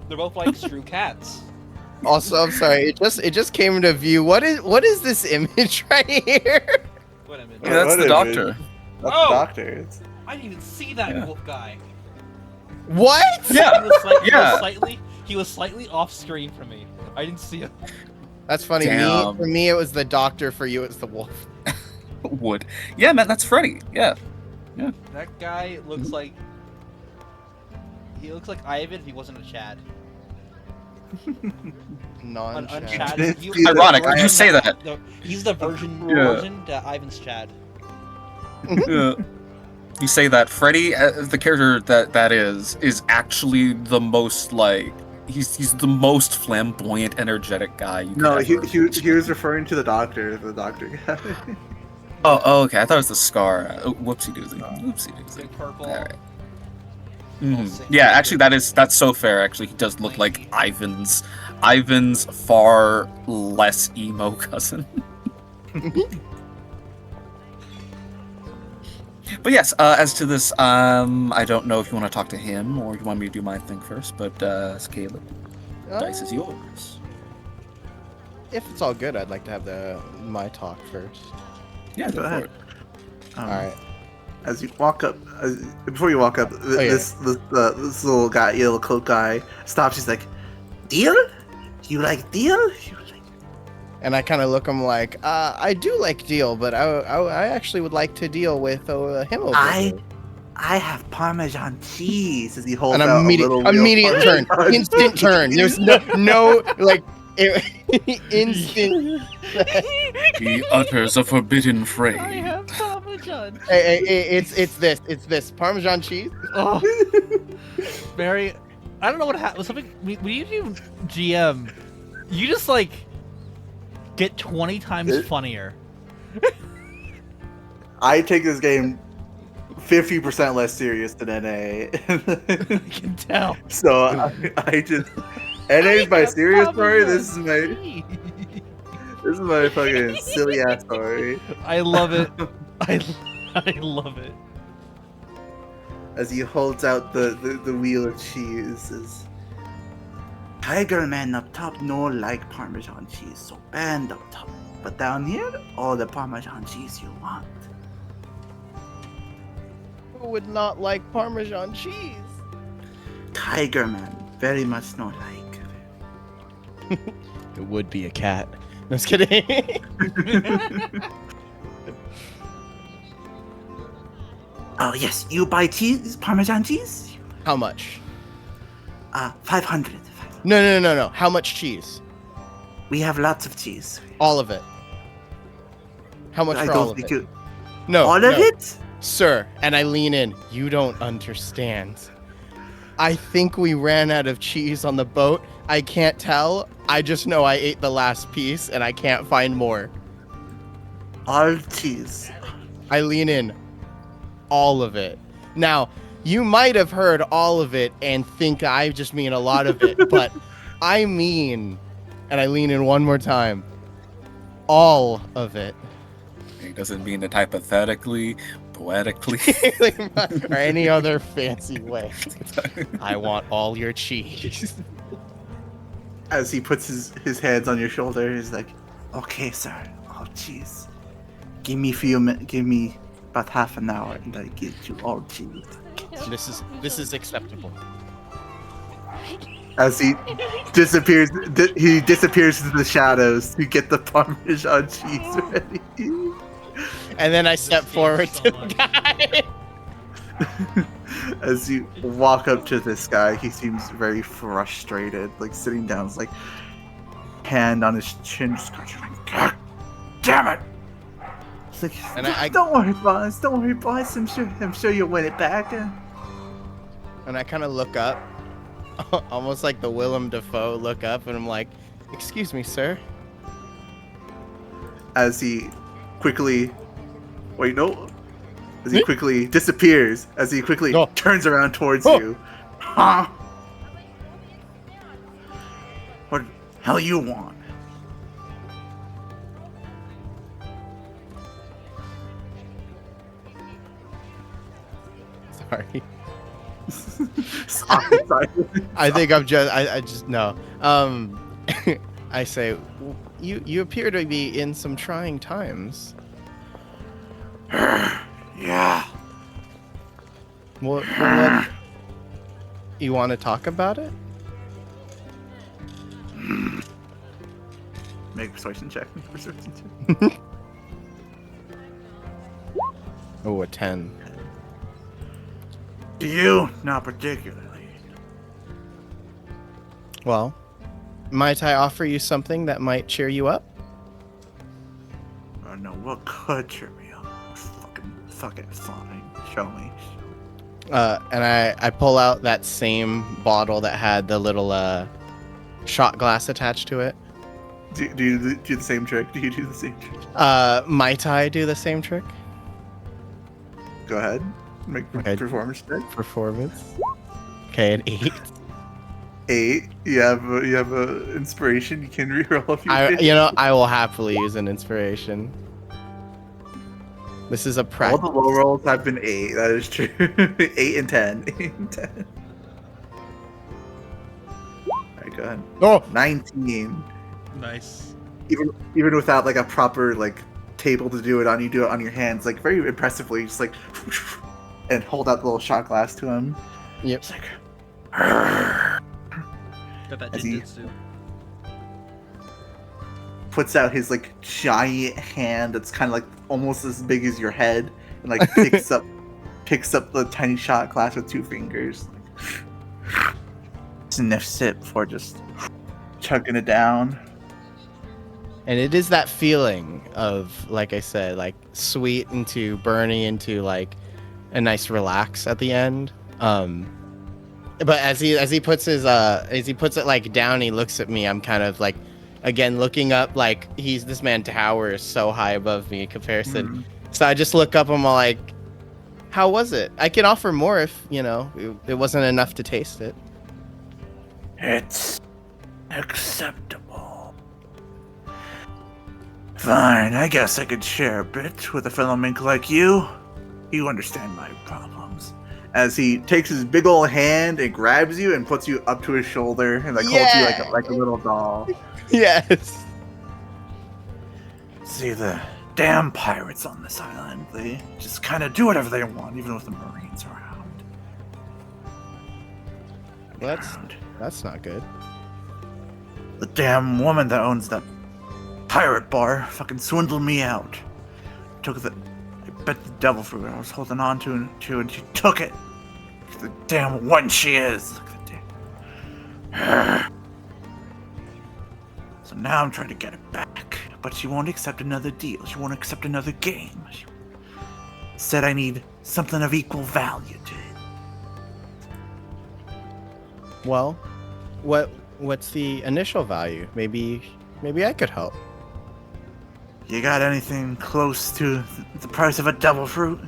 they're both like screw cats. Also, I'm sorry. It just came into view. What is this image right here? What a minute. Yeah, that's What the a doctor. That's Oh! the doctor. It's- I didn't even see that Yeah. wolf guy. What? Yeah. He was slightly off screen for me. I didn't see him. That's funny. Damn. For me, it was the doctor. For you, it's the wolf. Wood. Yeah, man, that's Freddy. Yeah. That guy looks like he looks like Ivan if he wasn't a Chad. Non-chat. Chad. It's Ironic, could you say that? He's the version Yeah. that Ivan's Chad. Yeah. You say that Freddy, the character that is actually the most like he's the most flamboyant, energetic guy. You could No, ever he imagine. was referring to the doctor guy. Oh, okay. I thought it was the scar. Whoopsie doosey. Whoopsie doosey. Big purple. All right. All Mhm. sick. Yeah, actually, that's so fair. Actually, he does look like Ivan's far less emo cousin. But yes, as to this, I don't know if you want to talk to him or if you want me to do my thing first. But Caleb, dice is yours. If it's all good, I'd like to have my talk first. Yeah, Go go for ahead. it. All right. As you walk up, before you walk up, yeah. this little guy, yellow coat guy, stops. He's like, "Deal? You like deal?" And I kind of look him like, I do like deal, but I actually would like to deal with him over here. I have Parmesan cheese. As he holds An out a little real immediate turn, Parmesan instant turn. cheese. There's no like instant. He utters a forbidden phrase. I have Parmesan. Hey, it's this Parmesan cheese. Oh, Mary, I don't know what happened. Something when you do GM, you just like get 20 times funnier. I take this game 50% less serious than NA. I can tell. So I just NA's my serious story. This is my fucking silly ass story. I love it. I love it. As he holds out the wheel of cheese, is Tiger Man up top no like Parmesan cheese, so band up top. But down here, all the Parmesan cheese you want. Who would not like Parmesan cheese? Tiger Man, very much no like. It would be a cat. No, just kidding. Oh yes, you buy cheese, Parmesan cheese? How much? 500. No. How much cheese? We have lots of cheese. All of it. How much I for all don't of think it? you... No. All of no. it? Sir, and I lean in. You don't understand. I think we ran out of cheese on the boat. I can't tell. I just know I ate the last piece and I can't find more. All cheese. I lean in. All of it. Now, you might have heard all of it and think I just mean a lot of it, but I mean, and I lean in one more time, all of it. He doesn't mean it hypothetically, poetically. Or any other fancy way. I want all your cheese. As he puts his hands on your shoulder, he's like, "Okay, sir, all cheese. Give me about half an hour, and I get you all cheese." This is acceptable. As he disappears into the shadows to get the Parmesan cheese ready. And then I step forward to the guy. As you walk up to this guy, he seems very frustrated, like sitting down, like hand on his chin, just going, "God damn it!" It's like, And I- don't worry, boss. Don't worry, boss. I'm sure you'll win it back. And I kind of look up, almost like the Willem Dafoe look up, and I'm like, "Excuse me, sir. as he quickly wait no as he Me? quickly disappears, as he quickly Oh. turns around towards Oh. you. Huh? What the hell you want? Sorry. Sorry. I think I just no. I say, you appear to be in some trying times. Yeah. What you want to talk about it? Make a persuasion check. Make a persuasion check. Oh, a 10. To you, not particularly. Well, might I offer you something that might cheer you up? Oh no, what could cheer me up? Fucking fine. Show me. And I pull out that same bottle that had the little shot glass attached to it. Do you do the same trick? Do you do the same trick? Might I do the same trick? Go ahead. Make Okay. performance check. Performance. Okay, an 8. 8. You have a inspiration. You can reroll if you I will happily use an inspiration. This is a All practice. the low rolls have been 8. That is true. 8 and 10. 8 and 10. Alright, go ahead. Oh, 19. Nice. Even without like a proper like table to do it on, you do it on your hands, like very impressively, just like and hold out the little shot glass to him. Yep. It's like Got that As he- ninjutsu. puts out his like giant hand that's kind of like almost as big as your head, and like picks up the tiny shot glass with 2 fingers. Sniffs it before just chugging it down. And it is that feeling of, like I said, like sweet into burning into like a nice relax at the end. But as he puts it like down, he looks at me. I'm kind of like, again, looking up, like this man towers so high above me in comparison. Mm. So I just look up and I'm like, how was it? I can offer more if, it wasn't enough to taste it. It's acceptable. Fine, I guess I could share a bit with a fellow mink like you. You understand my problems. As he takes his big old hand and grabs you and puts you up to his shoulder and like holds you like a little doll. Yes. See, the damn pirates on this island, they just kind of do whatever they want, even with the Marines around. Well, that's not good. The damn woman that owns that pirate bar fucking swindled me out. I bet the devil fruit I was holding on to, and she took it. The damn one she is. Look at the damn. So now I'm trying to get it back, but she won't accept another deal. She won't accept another game. She said I need something of equal value to it. Well, what's the initial value? Maybe I could help. You got anything close to the price of a devil fruit?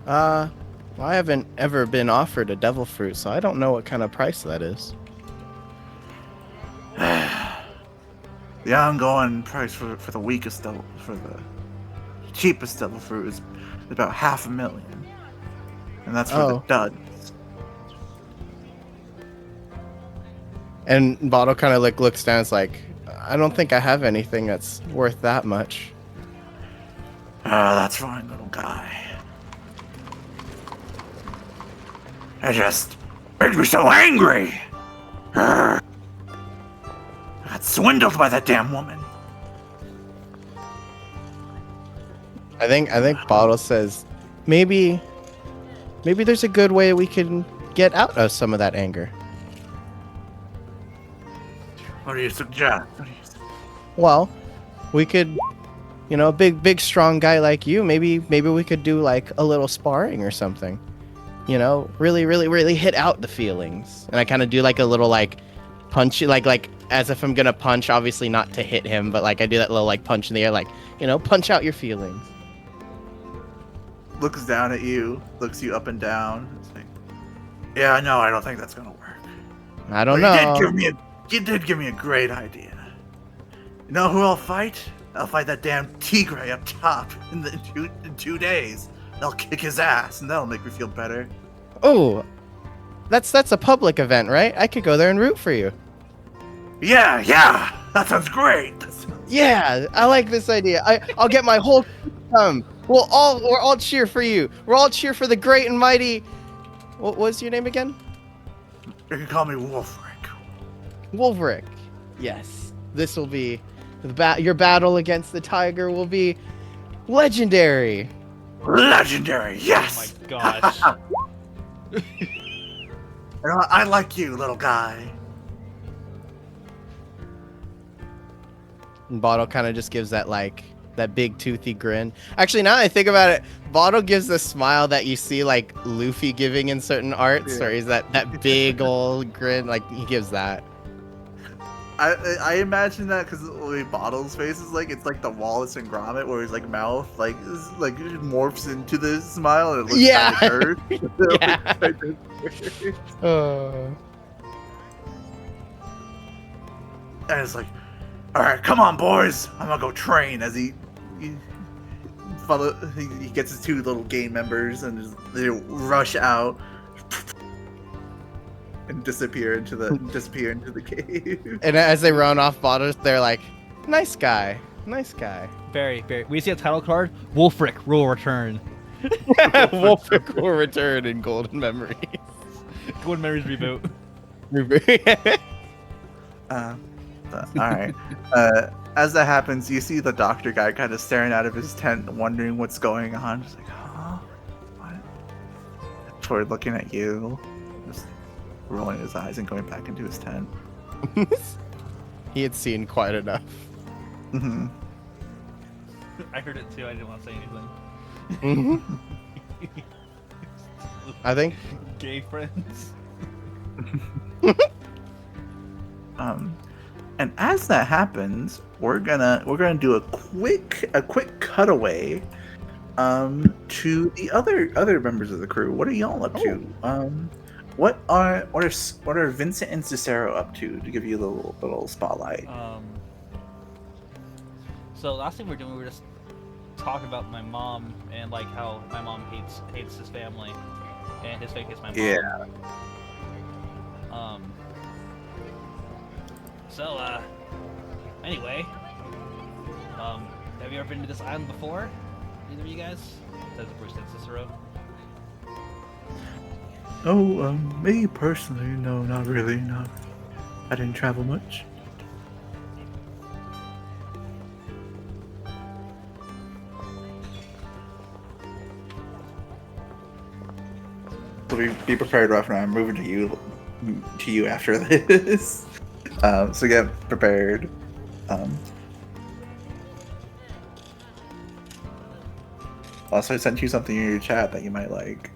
Well, I haven't ever been offered a devil fruit, so I don't know what kind of price that is. The ongoing price for the weakest devil, for the cheapest devil fruit is about $500,000, and that's for the Oh. duds. And Bottle kind of like looks down. It's like, I don't think I have anything that's worth that much. That's fine, little guy. It just makes me so angry. I got swindled by that damn woman. I think Bottle says, maybe there's a good way we can get out of some of that anger. What do you suggest? Well, we could, a big strong guy like you, maybe we could do like a little sparring or something. Really hit out the feelings. And I kind of do like a little like punch, like as if I'm gonna punch, obviously not to hit him, but like I do that little like punch in the air, like, punch out your feelings. Looks down at you, looks you up and down. It's like, yeah, no, I don't think that's gonna work. I don't But know. you did give me a great idea. You know who I'll fight? I'll fight that damn Tigre up top in 2 days. They'll kick his ass, and that'll make me feel better. Oh, that's a public event, right? I could go there and root for you. Yeah, that sounds great. Yeah, I like this idea. I'll get my whole come. We're all cheer for you. We're all cheer for the great and mighty. What was your name again? You can call me Wolfric. Wolverick. Yes, this will be your battle against the tiger will be legendary. Legendary, yes. Oh my gosh. And I like you, little guy. And Bottle kind of just gives that big toothy grin. Actually, now that I think about it, Bottle gives the smile that you see like Luffy giving in certain arts, or is that big old grin? Like he gives that. I imagine that because the way Bottle's face is like, it's like the Wallace and Gromit, where his like mouth like morphs into the smile and it looks kind of hurt. And it's like, all right, come on, boys, I'm gonna go train. As he gets his 2 little gang members and they rush out and disappear into the cave. And as they run off, Bottles, they're like, nice guy. Very, very. We see a title card. Wolfric will return. Wolfric will return in golden memories. Golden Memories reboot. All right. As that happens, you see the doctor guy kind of staring out of his tent, wondering what's going on. Just like, huh? What? Toward looking at you, just rolling his eyes and going back into his tent. He had seen quite enough. Mm-hmm. I heard it too. I didn't want to say anything. I think. Gay friends. And as that happens, we're gonna do a quick cutaway to the other members of the crew. What are y'all up to? What are Vincent and Cicero up to give you a little spotlight? So last thing we were doing, we were just talking about my mom and like how my mom hates his family, and his family hates my mom. Yeah. So anyway, have you ever been to this island before? Either of you guys? Says Bruce and Cicero. Oh, me personally, no, not really. No, I didn't travel much. So be prepared, Ruffin. I'm moving to you after this. So get prepared. Also, I sent you something in your chat that you might like.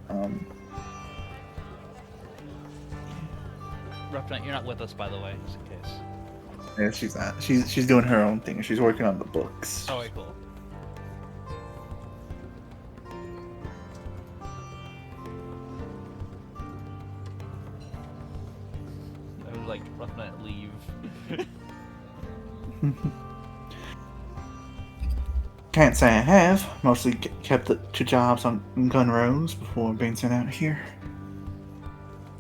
Rough Night, you're not with us, by the way, just in case. Yeah, she's not. She's doing her own thing. She's working on the books. Oh, wait, cool. I was like, Rough Night, leave. Can't say I have. Mostly kept the 2 jobs on gun rows before being sent out here.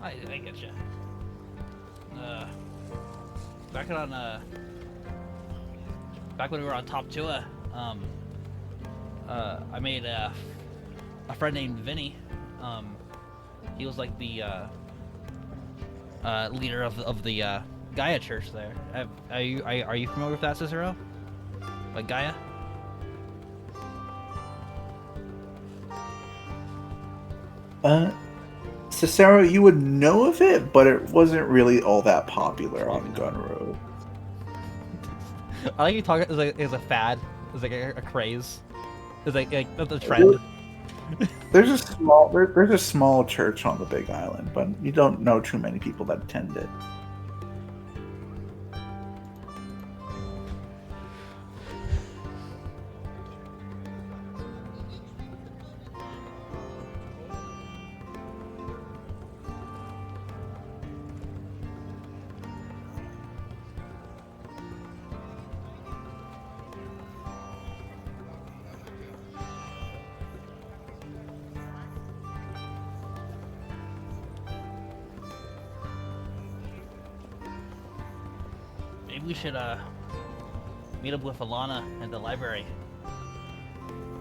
I get you. Back when we were on Top Tua, I made a friend named Vinny. He was like the leader of the Gaia Church there. Are you familiar with that, Cicero? Like Gaia? Cicero, you would know of it, but it wasn't really all that popular on Gun Road. I like you talk. It's a fad. It's like a craze. It's like a trend. There's a small church on the Big Island, but you don't know too many people that attend it. maybe we should meet up with Alana at the library.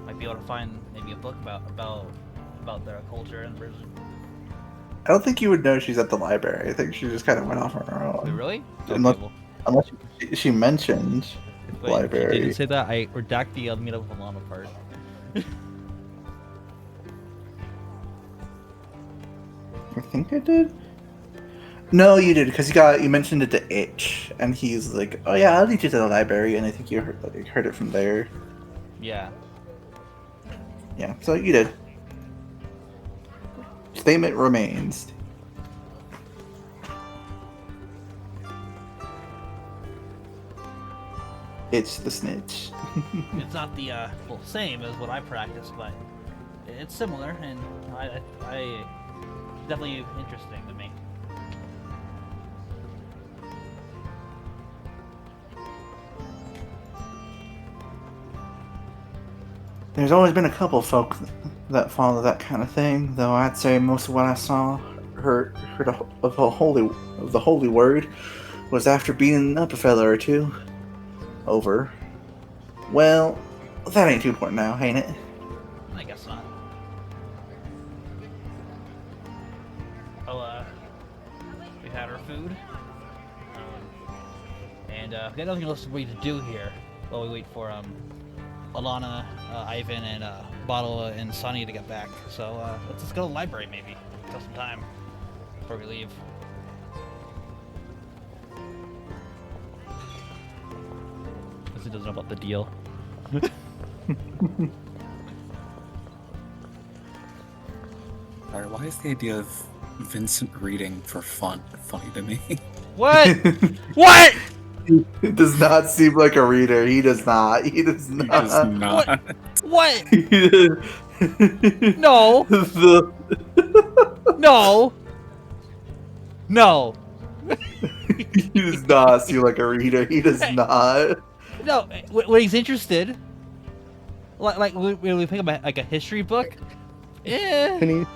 Might be able to find maybe a book about their culture and religion. I don't think you would know she's at the library. I think she just kind of went off on her own. Wait, really? Unless, Okay, well, unless she mentioned wait, library. She didn't say that. I redact the meet up with Alana part. I think I did. No, you did because you mentioned it to Itch, and he's like, "Oh yeah, I'll lead you to the library," and I think you heard it from there. Yeah. Yeah, so you did. Statement remains. It's the snitch. It's not the same as what I practice, but it's similar, and I definitely interesting to me. There's always been a couple folk that follow that kind of thing, though I'd say most of what I saw, heard of the holy word, was after beating up a fella or two. Over. Well, that ain't too important now, ain't it? I guess not. Oh, we had our food, and we got nothing else for you to do here while we wait for Alana, Ivan, and Bottle and Sunny to get back. So let's just go to the library maybe. Kill some time before we leave. He doesn't know about the deal. Alright, why is the idea of Vincent reading for fun funny to me? What? What? It does not seem like a reader. He does not. He does not. He does not. What? The- No. No. No. He does not seem like a reader. He does not. No. When he's interested, like when we pick up like a history book,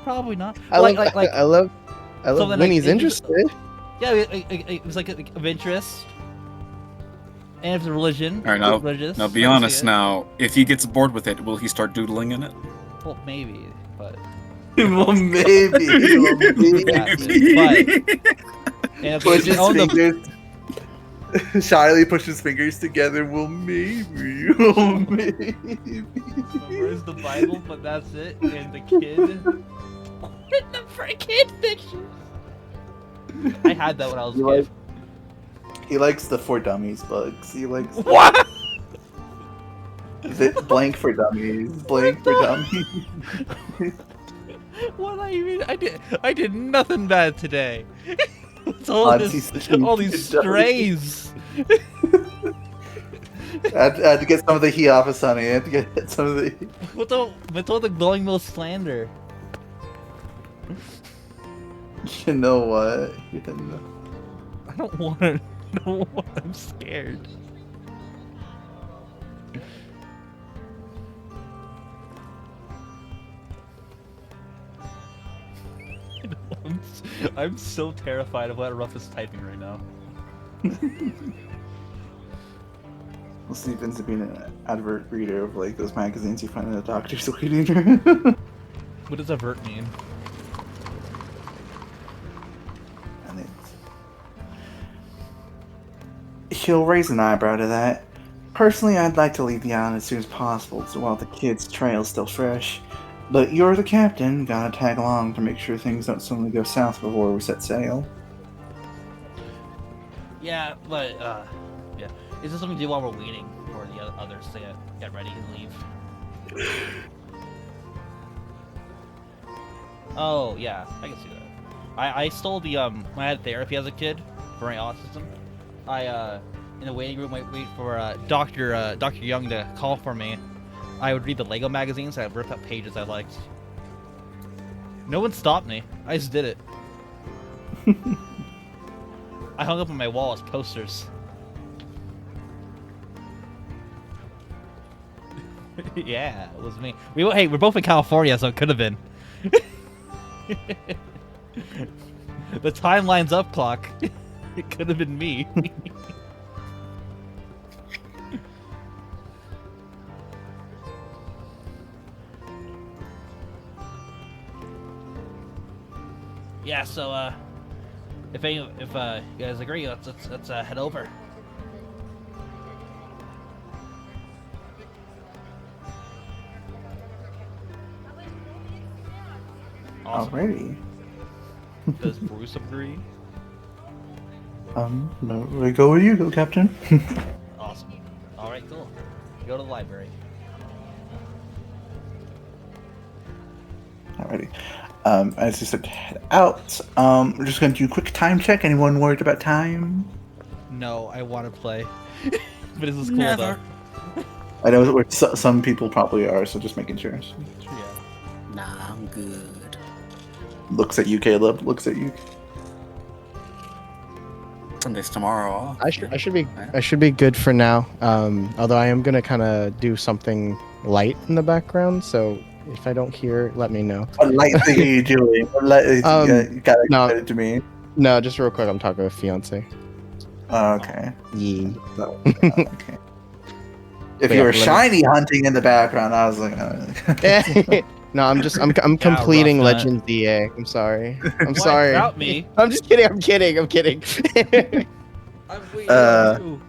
probably not. I love something when like- he's interested. Yeah, it was like of interest. And if it's a religion, Alright, now, religious. now be I can honest see it. now. If he gets bored with it, will he start doodling in it? Well, maybe, but Well, maybe. Well, maybe. and if Push you his own the fingers. Shyly push his fingers together. Well, maybe. Well, maybe. where's the Bible, but that's it, and the kid. What the freaking pictures? I had that when I was a kid. He likes the For Dummies books. He likes What? blank for dummies. Blank for dummies. What I did nothing bad today. It's all Odds, all these strays. I had to get some of the heat off of Sunny. I had to get some of the. What's all the glowing mill slander? You know what? You know. I don't want to know. I'm scared. I'm so terrified of what Ruff is typing right now. We'll see Vincent being an advert reader of like those magazines you find in a doctor's waiting room. What does avert mean? And he'll raise an eyebrow to that. Personally, I'd like to leave the island as soon as possible, so while the kid's trail's still fresh. But you're the captain, gotta tag along to make sure things don't suddenly go south before we set sail. Yeah, but yeah. Is this something we do while we're waiting for the others to get ready and leave? Oh yeah, I can see that. I stole the when I had therapy as a kid for my autism. I in the waiting room wait for Dr. Young to call for me. I would read the Lego magazines. I'd rip up pages I liked. No one stopped me. I just did it. I hung up on my wall as posters. Yeah, it was me. Hey, we're both in California, so it could have been. The time lines up, clock. It could have been me. Yeah. So if you guys agree, let's head over. Awesome. Alrighty. Does Bruce agree? No, we go with you, go, Captain. Awesome. All right, cool. Go to the library. Alrighty. As you start to head out, we're just gonna do a quick time check. Anyone worried about time? No, I want to play, but this is cool Never. I know some people probably are, so just making sure. though. Yeah. Nah, I'm good. Looks at you, Caleb. Looks at you. Sunday's tomorrow off. I should be good for now. Although I am gonna kind of do something light in the background, so if I don't hear, let me know. What light thing are you doing? What light? You gotta no. get it to me. No, just real quick, I'm talking with fiance. Oh, okay. Yeah. No, okay. If But you yeah, were let me- shiny hunting in the background, I was like, No, I'm completing rough nut. Legends DA. I'm sorry. I'm What? sorry. Without me? I'm just kidding. I'm kidding. I'm waiting Uh, on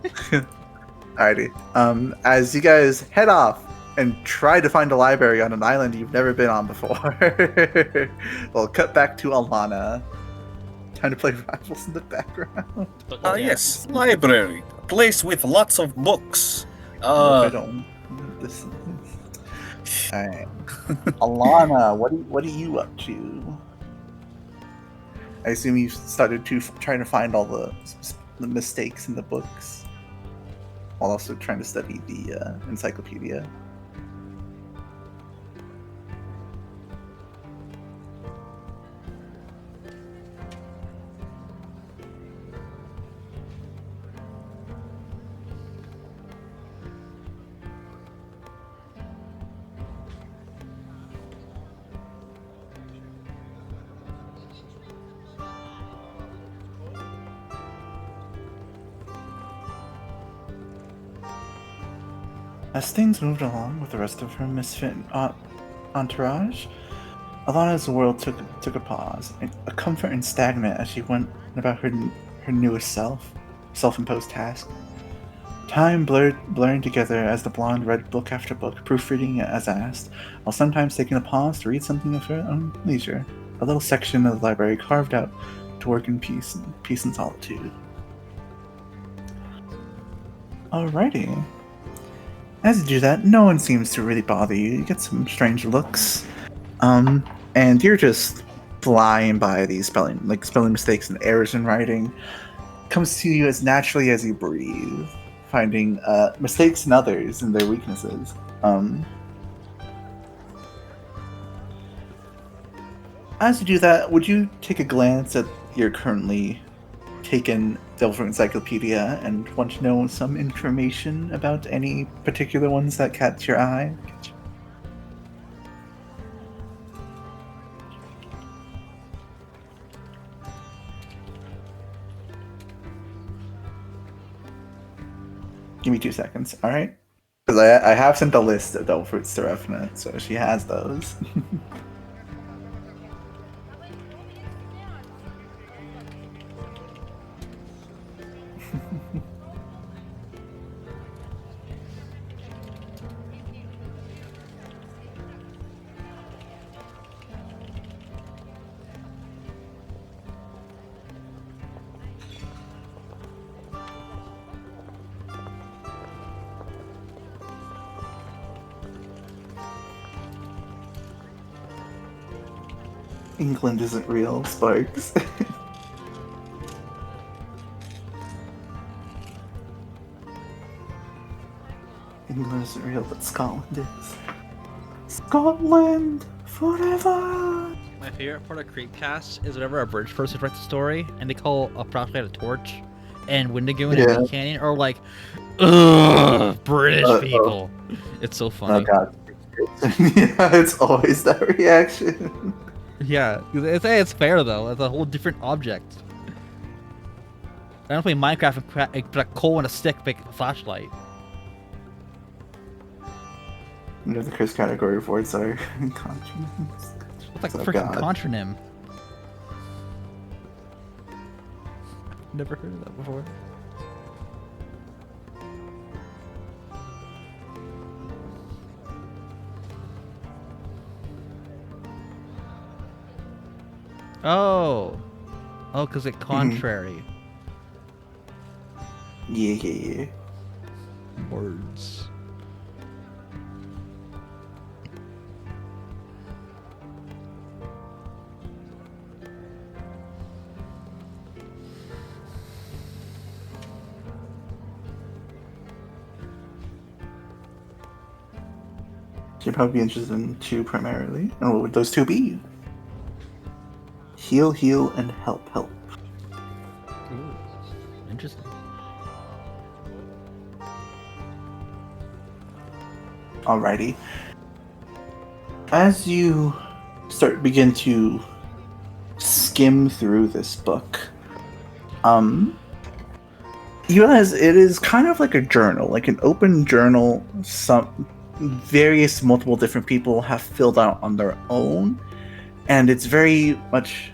you. Alrighty. As you guys head off and try to find a library on an island you've never been on before, we'll cut back to Alana. Time to play Rivals in the background. But, Ah, yes, library. A place with lots of books. I don't. This. Alright. Alana, what are you up to? I assume you started to trying to find all the mistakes in the books, while also trying to study the encyclopedia. As things moved along with the rest of her misfit entourage, Alana's world took a pause, a comfort and stagnant as she went about her newest self-imposed task. Time blurring together as the blonde read book after book, proofreading it as asked, while sometimes taking a pause to read something of her own leisure. A little section of the library carved out to work in peace and solitude. Alrighty. As you do that, no one seems to really bother you. You get some strange looks. And you're just flying by these spelling mistakes and errors in writing. Comes to you as naturally as you breathe, finding mistakes in others and their weaknesses. As you do that, would you take a glance at your currently taken Delver Encyclopedia and want to know some information about any particular ones that catch your eye? Give me 2 seconds, alright? Because I have sent a list of Devil Fruits to Refinite, so she has those. England isn't real, Sparks. England isn't real, but Scotland is. Scotland forever! My favorite part of Creepcast is whenever a British person writes a story and they call a prospect a torch, and Wendigo and Yeah. Canyon are like, ugh, British people. It's so Oh funny. god. Yeah, it's always that reaction. Yeah, it's fair though. It's a whole different object. I don't play Minecraft and put a coal and a stick, make a flashlight. You know the Chris category for it, sorry. Conscience. It's like a Oh, freaking God. contronym. Never heard of that before. Oh. Oh, because it contrary. Yeah. Words. You'd probably be interested in two primarily. And what would those two be? Heal, heal, and help, help. Ooh. Interesting. Alrighty. As you begin to skim through this book, you realize it is kind of like a journal, like an open journal. Some various multiple different people have filled out on their own, and it's very much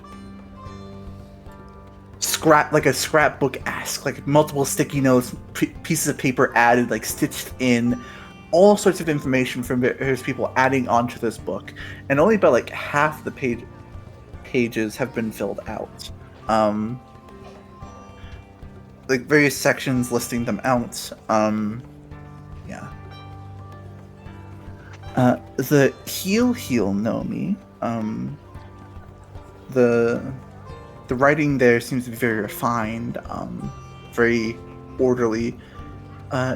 like a scrapbook-esque, like multiple sticky notes, pieces of paper added, like stitched in, all sorts of information from various people adding onto this book, and only about like half the pages have been filled out. Like various sections listing them out. Yeah. The heal Nomi. The writing there seems to be very refined, very orderly.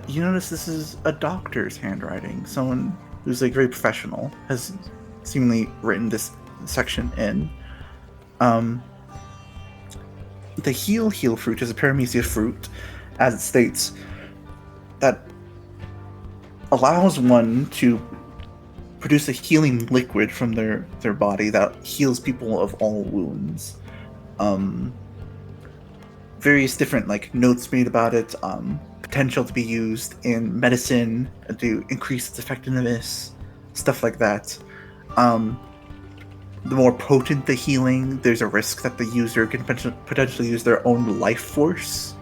You notice this is a doctor's handwriting. Someone who's like very professional has seemingly written this section in. The heal fruit is a paramecia fruit, as it states, that allows one to produce a healing liquid from their body that heals people of all wounds. Various different like notes made about it, potential to be used in medicine to increase its effectiveness, stuff like that. The more potent the healing, there's a risk that the user can potentially use their own life force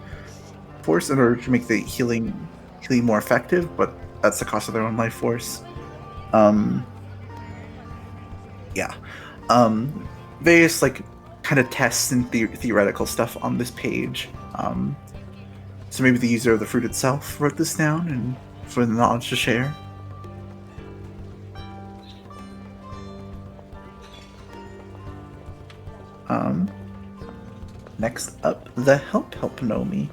in order to make the healing more effective, but that's the cost of their own life force. Various like kind of tests and theoretical stuff on this page. So maybe the user of the fruit itself wrote this down and for the knowledge to share. Next up, the help Nomi.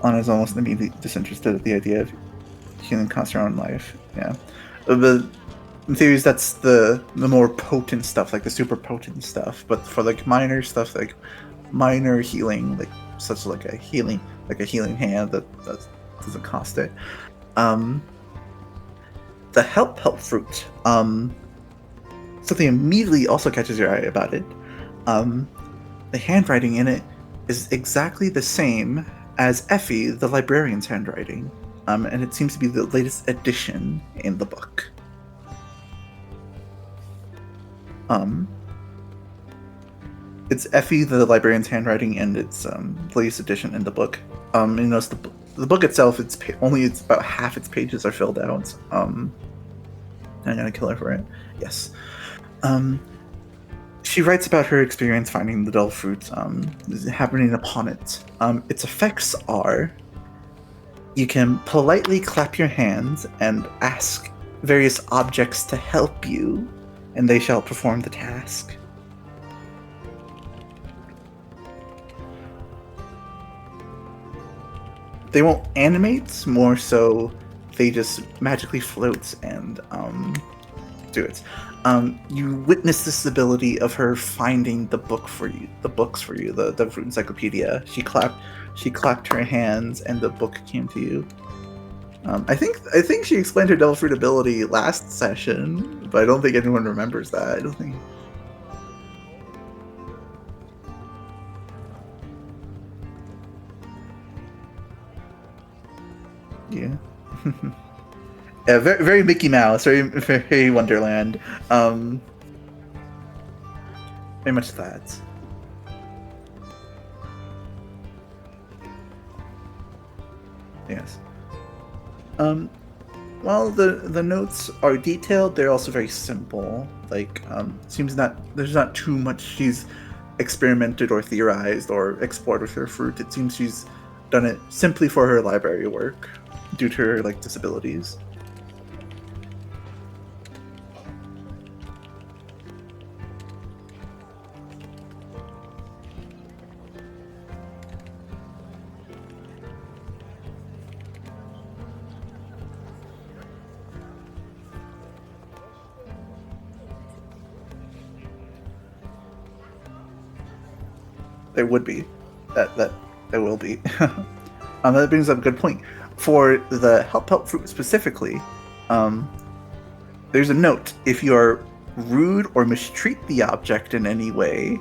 Anna's almost immediately disinterested at the idea of healing costs her own life. Yeah. But in theories, that's the more potent stuff, like the super potent stuff. But for like minor stuff, like minor healing, like such like a healing hand that doesn't cost it. The help fruit. Something immediately also catches your eye about it. The handwriting in it is exactly the same as Effie, the librarian's handwriting, and it seems to be the latest addition in the book. It's Effie, the librarian's handwriting, and it's the latest addition in the book. You notice the book itself, it's about half its pages are filled out. I'm gonna kill her for it. Yes. She writes about her experience finding the dull fruit, happening upon it. Its effects are: you can politely clap your hands and ask various objects to help you, and they shall perform the task. They won't animate, more so they just magically float and do it. You witness this ability of her finding the books for you, the fruit encyclopedia. She clapped her hands, and the book came to you. I think she explained her devil fruit ability last session, but I don't think anyone remembers that. I don't think. Yeah. Yeah, very, very Mickey Mouse, very Wonderland. Very much that. Yes. Well, the notes are detailed. They're also very simple. Like, seems not there's not too much she's experimented or theorized or explored with her fruit. It seems she's done it simply for her library work, due to her like disabilities. There would be. That there will be. That brings up a good point. For the help fruit specifically, there's a note. If you are rude or mistreat the object in any way,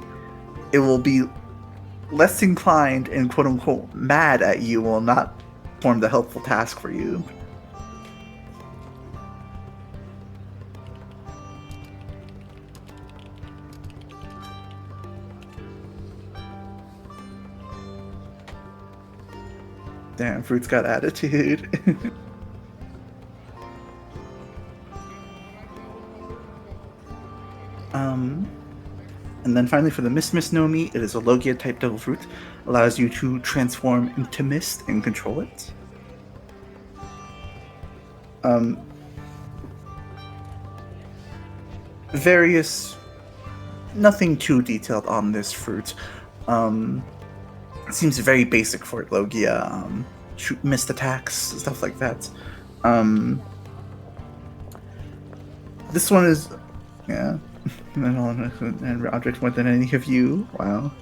it will be less inclined and quote unquote mad at you, will not form the helpful task for you. Damn, fruit's got attitude. And then finally for the Misnomi, it is a Logia type devil fruit. Allows you to transform into mist and control it. Nothing too detailed on this fruit. It seems very basic for Logia. Shoot mist attacks, stuff like that. This one is, yeah, and object more than any of you. Wow.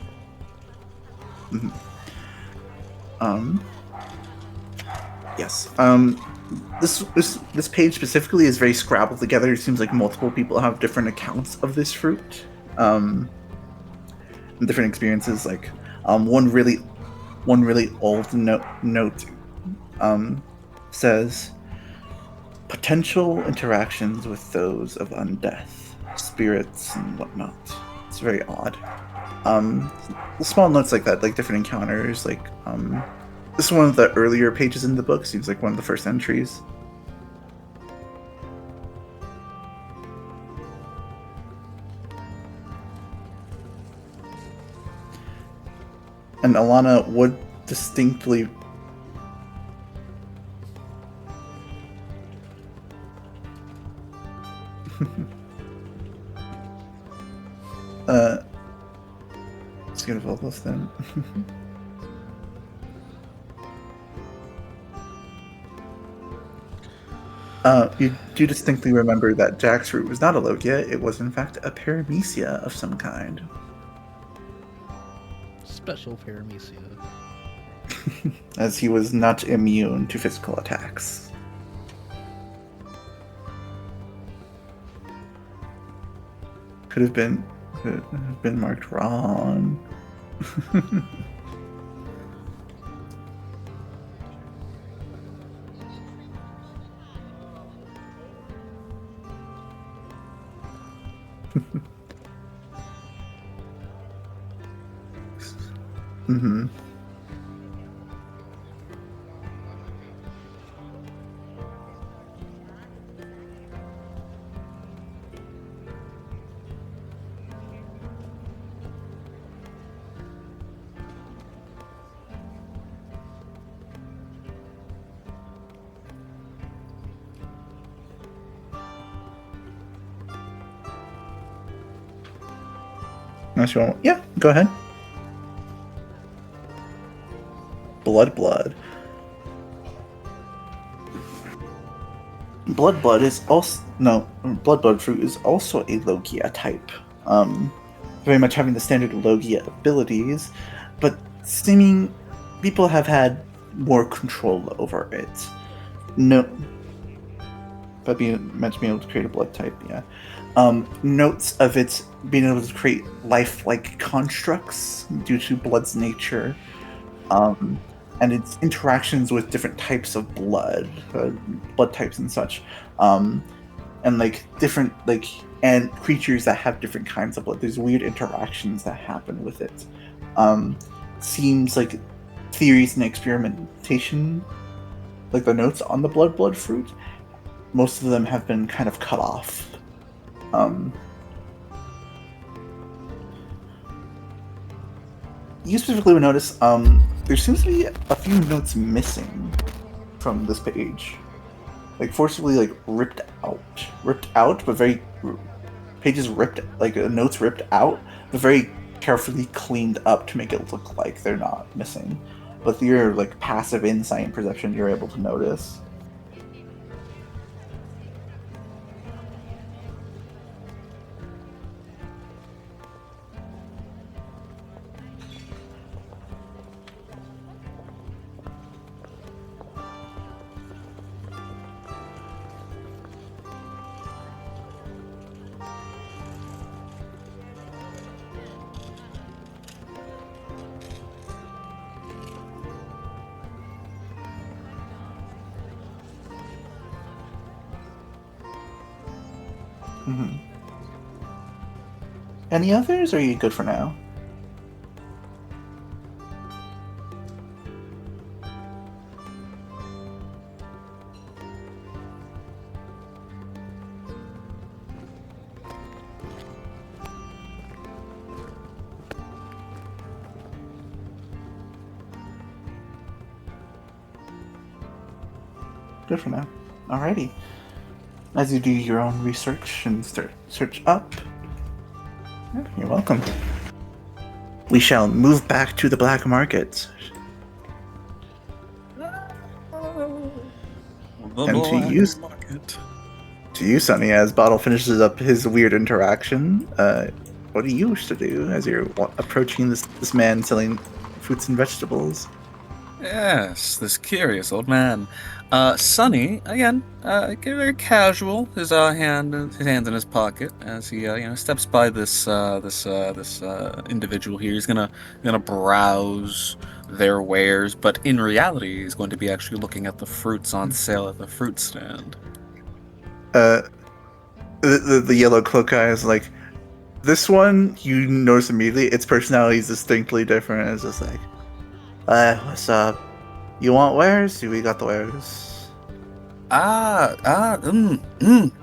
Yes. This page specifically is very scrabbled together. It seems like multiple people have different accounts of this fruit, and different experiences. Like, one really old note says potential interactions with those of undeath, spirits, and whatnot. It's very odd. Small notes like that, like different encounters. Like, this is one of the earlier pages in the book. Seems like one of the first entries. And Alana would distinctly let's get a vocals then. You do distinctly remember that Jack's root was not a Logia, it was in fact a paramecia of some kind. Special paramecia. As he was not immune to physical attacks. Could have been marked wrong. Mm-hmm. Unless you want, yeah, go ahead. Blood. Blood is also Blood fruit is also a Logia type. Very much having the standard Logia abilities, but seeming people have had more control over it. No, but being able to create a blood type, yeah. Notes of it being able to create lifelike constructs due to blood's nature. And its interactions with different types of blood types and such, and like different and creatures that have different kinds of blood. There's weird interactions that happen with it. Seems like theories and experimentation like the notes on the blood fruit, most of them have been kind of cut off. You specifically would notice there seems to be a few notes missing from this page, like forcibly like ripped out, but very pages ripped, like notes ripped out, but very carefully cleaned up to make it look like they're not missing. With your like passive insight and perception, you're able to notice. Mm-hmm. Any others, or are you good for now? Good for now. Alrighty. As you do your own research and search up. Yeah, you're welcome. We shall move back to the black market. And to you, Sonny, as Bottle finishes up his weird interaction, what do you wish to do as you're approaching this man selling fruits and vegetables? Yes, this curious old man. Sonny, again, very casual, his hands in his pocket as he steps by this individual here. He's gonna browse their wares, but in reality, he's going to be actually looking at the fruits on sale at the fruit stand. The yellow cloak guy is like, this one you notice immediately. Its personality is distinctly different. It's just like, what's up? You want wares? We got the wares.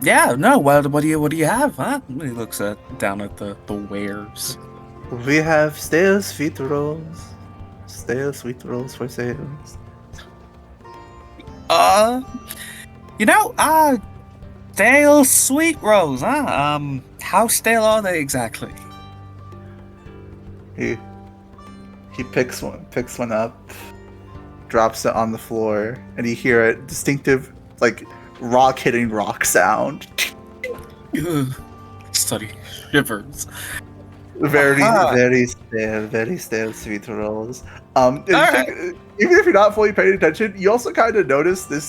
Yeah, no, what do you have, huh? He looks down at the wares. We have stale sweet rolls. Stale sweet rolls for sales. Stale sweet rolls, huh? How stale are they exactly? He picks one up, drops it on the floor, and you hear a distinctive, like, rock hitting rock sound. Study shivers. Very stale sweet rolls. Even if you're not fully paying attention, you also kind of notice this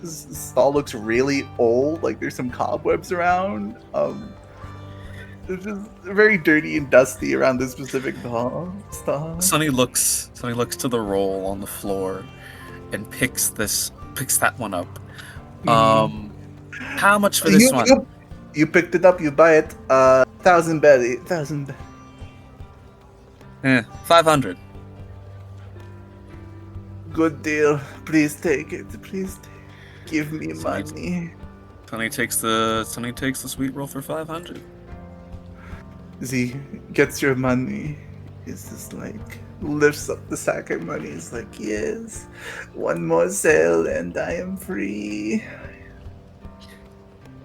stall looks really old. Like there's some cobwebs around. It's just very dirty and dusty around this specific stall. Sonny looks to the roll on the floor and picks that one up. How much for this one? You picked it up, you buy it, 1,000 belly, 1,000. 500. Good deal. Please take it. Give me money. Sonny takes the sweet roll for 500. Z gets your money. It's just like lifts up the sack of money. It's like, yes, one more sale and I am free.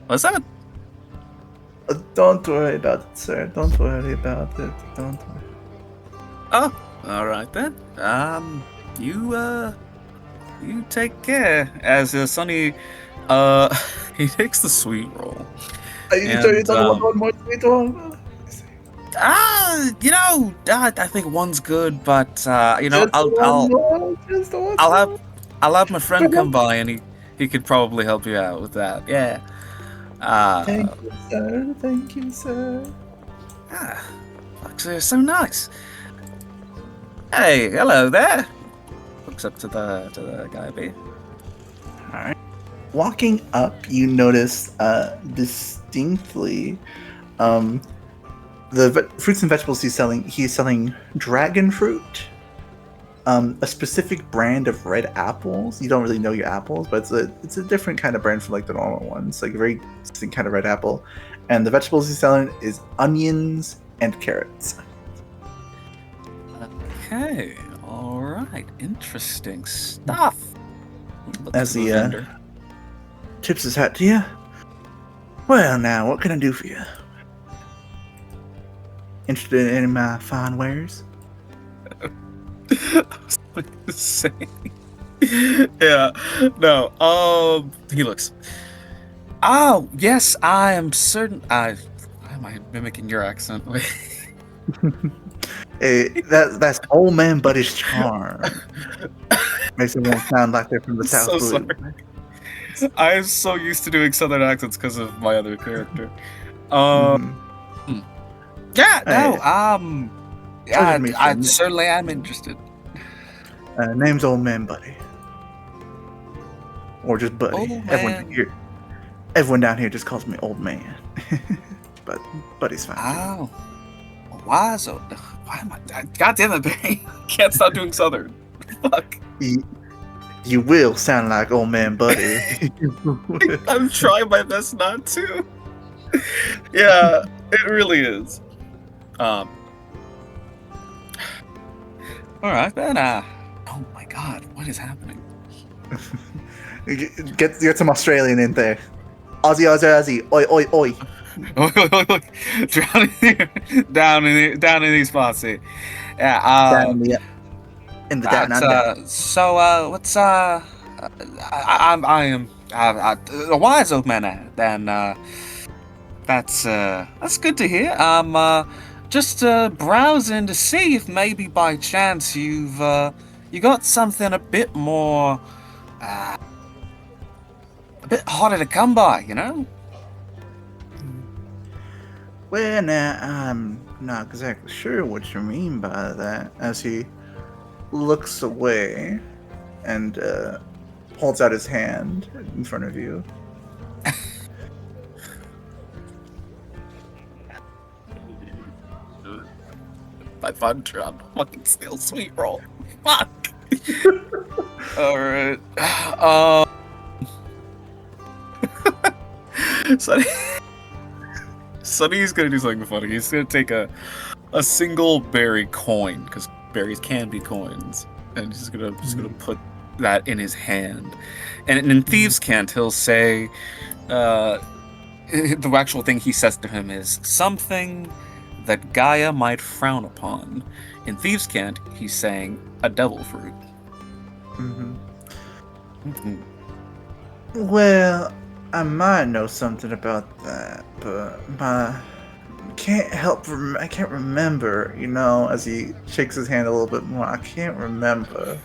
What's that? Don't worry about it, sir. Don't worry about it. Don't worry. Oh, all right then. You take care. As Sonny, he takes the sweet roll. Are you sure you don't want one more sweet roll? I think one's good, but Just I'll have my friend come by and he could probably help you out with that. Yeah. Thank you, sir. Thank you, sir. Fox is so nice. Hey, hello there. Looks up to the guy B. All right. Walking up, you notice distinctly the fruits and vegetables he's selling. He's selling dragon fruit, a specific brand of red apples. You don't really know your apples, but it's a different kind of brand from like the normal ones, like a very distinct kind of red apple. And the vegetables he's selling is onions and carrots. Okay, all right, interesting stuff. Look As to the the vendor. tips his hat to you. Well, now what can I do for you? Interested in my fine wares? I was going to say. Yeah, no. He looks. Oh, yes, I am certain. Why am I mimicking your accent? Wait. That's old man Buddy's charm. Makes everyone sound like they're from the I'm South so Blue. sorry. I'm so used to doing southern accents because of my other character. Mhm. Yeah, no, Pleasure to meet I you. certainly am interested. Name's Old Man Buddy, or just Buddy. Old Man. Everyone down here just calls me Old Man, but Buddy's fine. Oh, why so? Why am I? God damn it, Barry! Can't stop doing southern. Fuck. You will sound like Old Man Buddy. I'm trying my best not to. Yeah, it really is. All right then. Oh my God, what is happening? Get some Australian in there. Aussie, Aussie, Aussie. Oi, oi, oi. down in these spots here. Yeah. Down in the down under. So what's I am a wise old man. Then that's good to hear. I'm just browsing to see if maybe by chance you got something a bit more a bit harder to come by, you know? Well, now, I'm not exactly sure what you mean by that, as he looks away and holds out his hand in front of you. My fun drop fucking skill sweet roll. Fuck. Alright. Sonny's gonna do something funny. He's gonna take a single berry coin, because berries can be coins, and he's gonna put that in his hand. And in Thieves' Cant, he'll say, the actual thing he says to him is something that Gaia might frown upon. In Thieves' Cant, he's saying a devil fruit. Mm-hmm. Mm-hmm. Well, I might know something about that, but I can't remember, you know, as he shakes his hand a little bit more. I can't remember.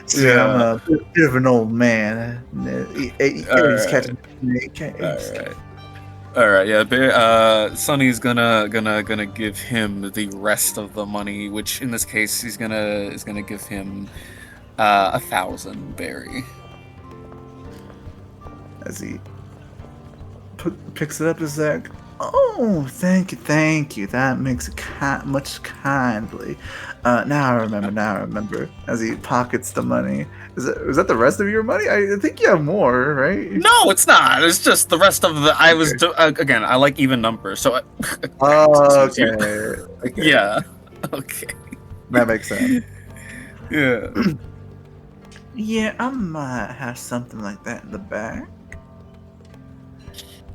See, I'm a bit of an old man. He's catching All right, yeah. Sonny's gonna give him the rest of the money, which in this case is gonna give him 1,000 berry. As he picks it up, is like, oh, thank you. That makes it much kindly. Now I remember. As he pockets the money, is that the rest of your money? I think you have more, right? No, it's not. It's just the rest of the. I was again. I like even numbers, so. Okay. Yeah. Okay. That makes sense. Yeah. Yeah, I might have something like that in the back.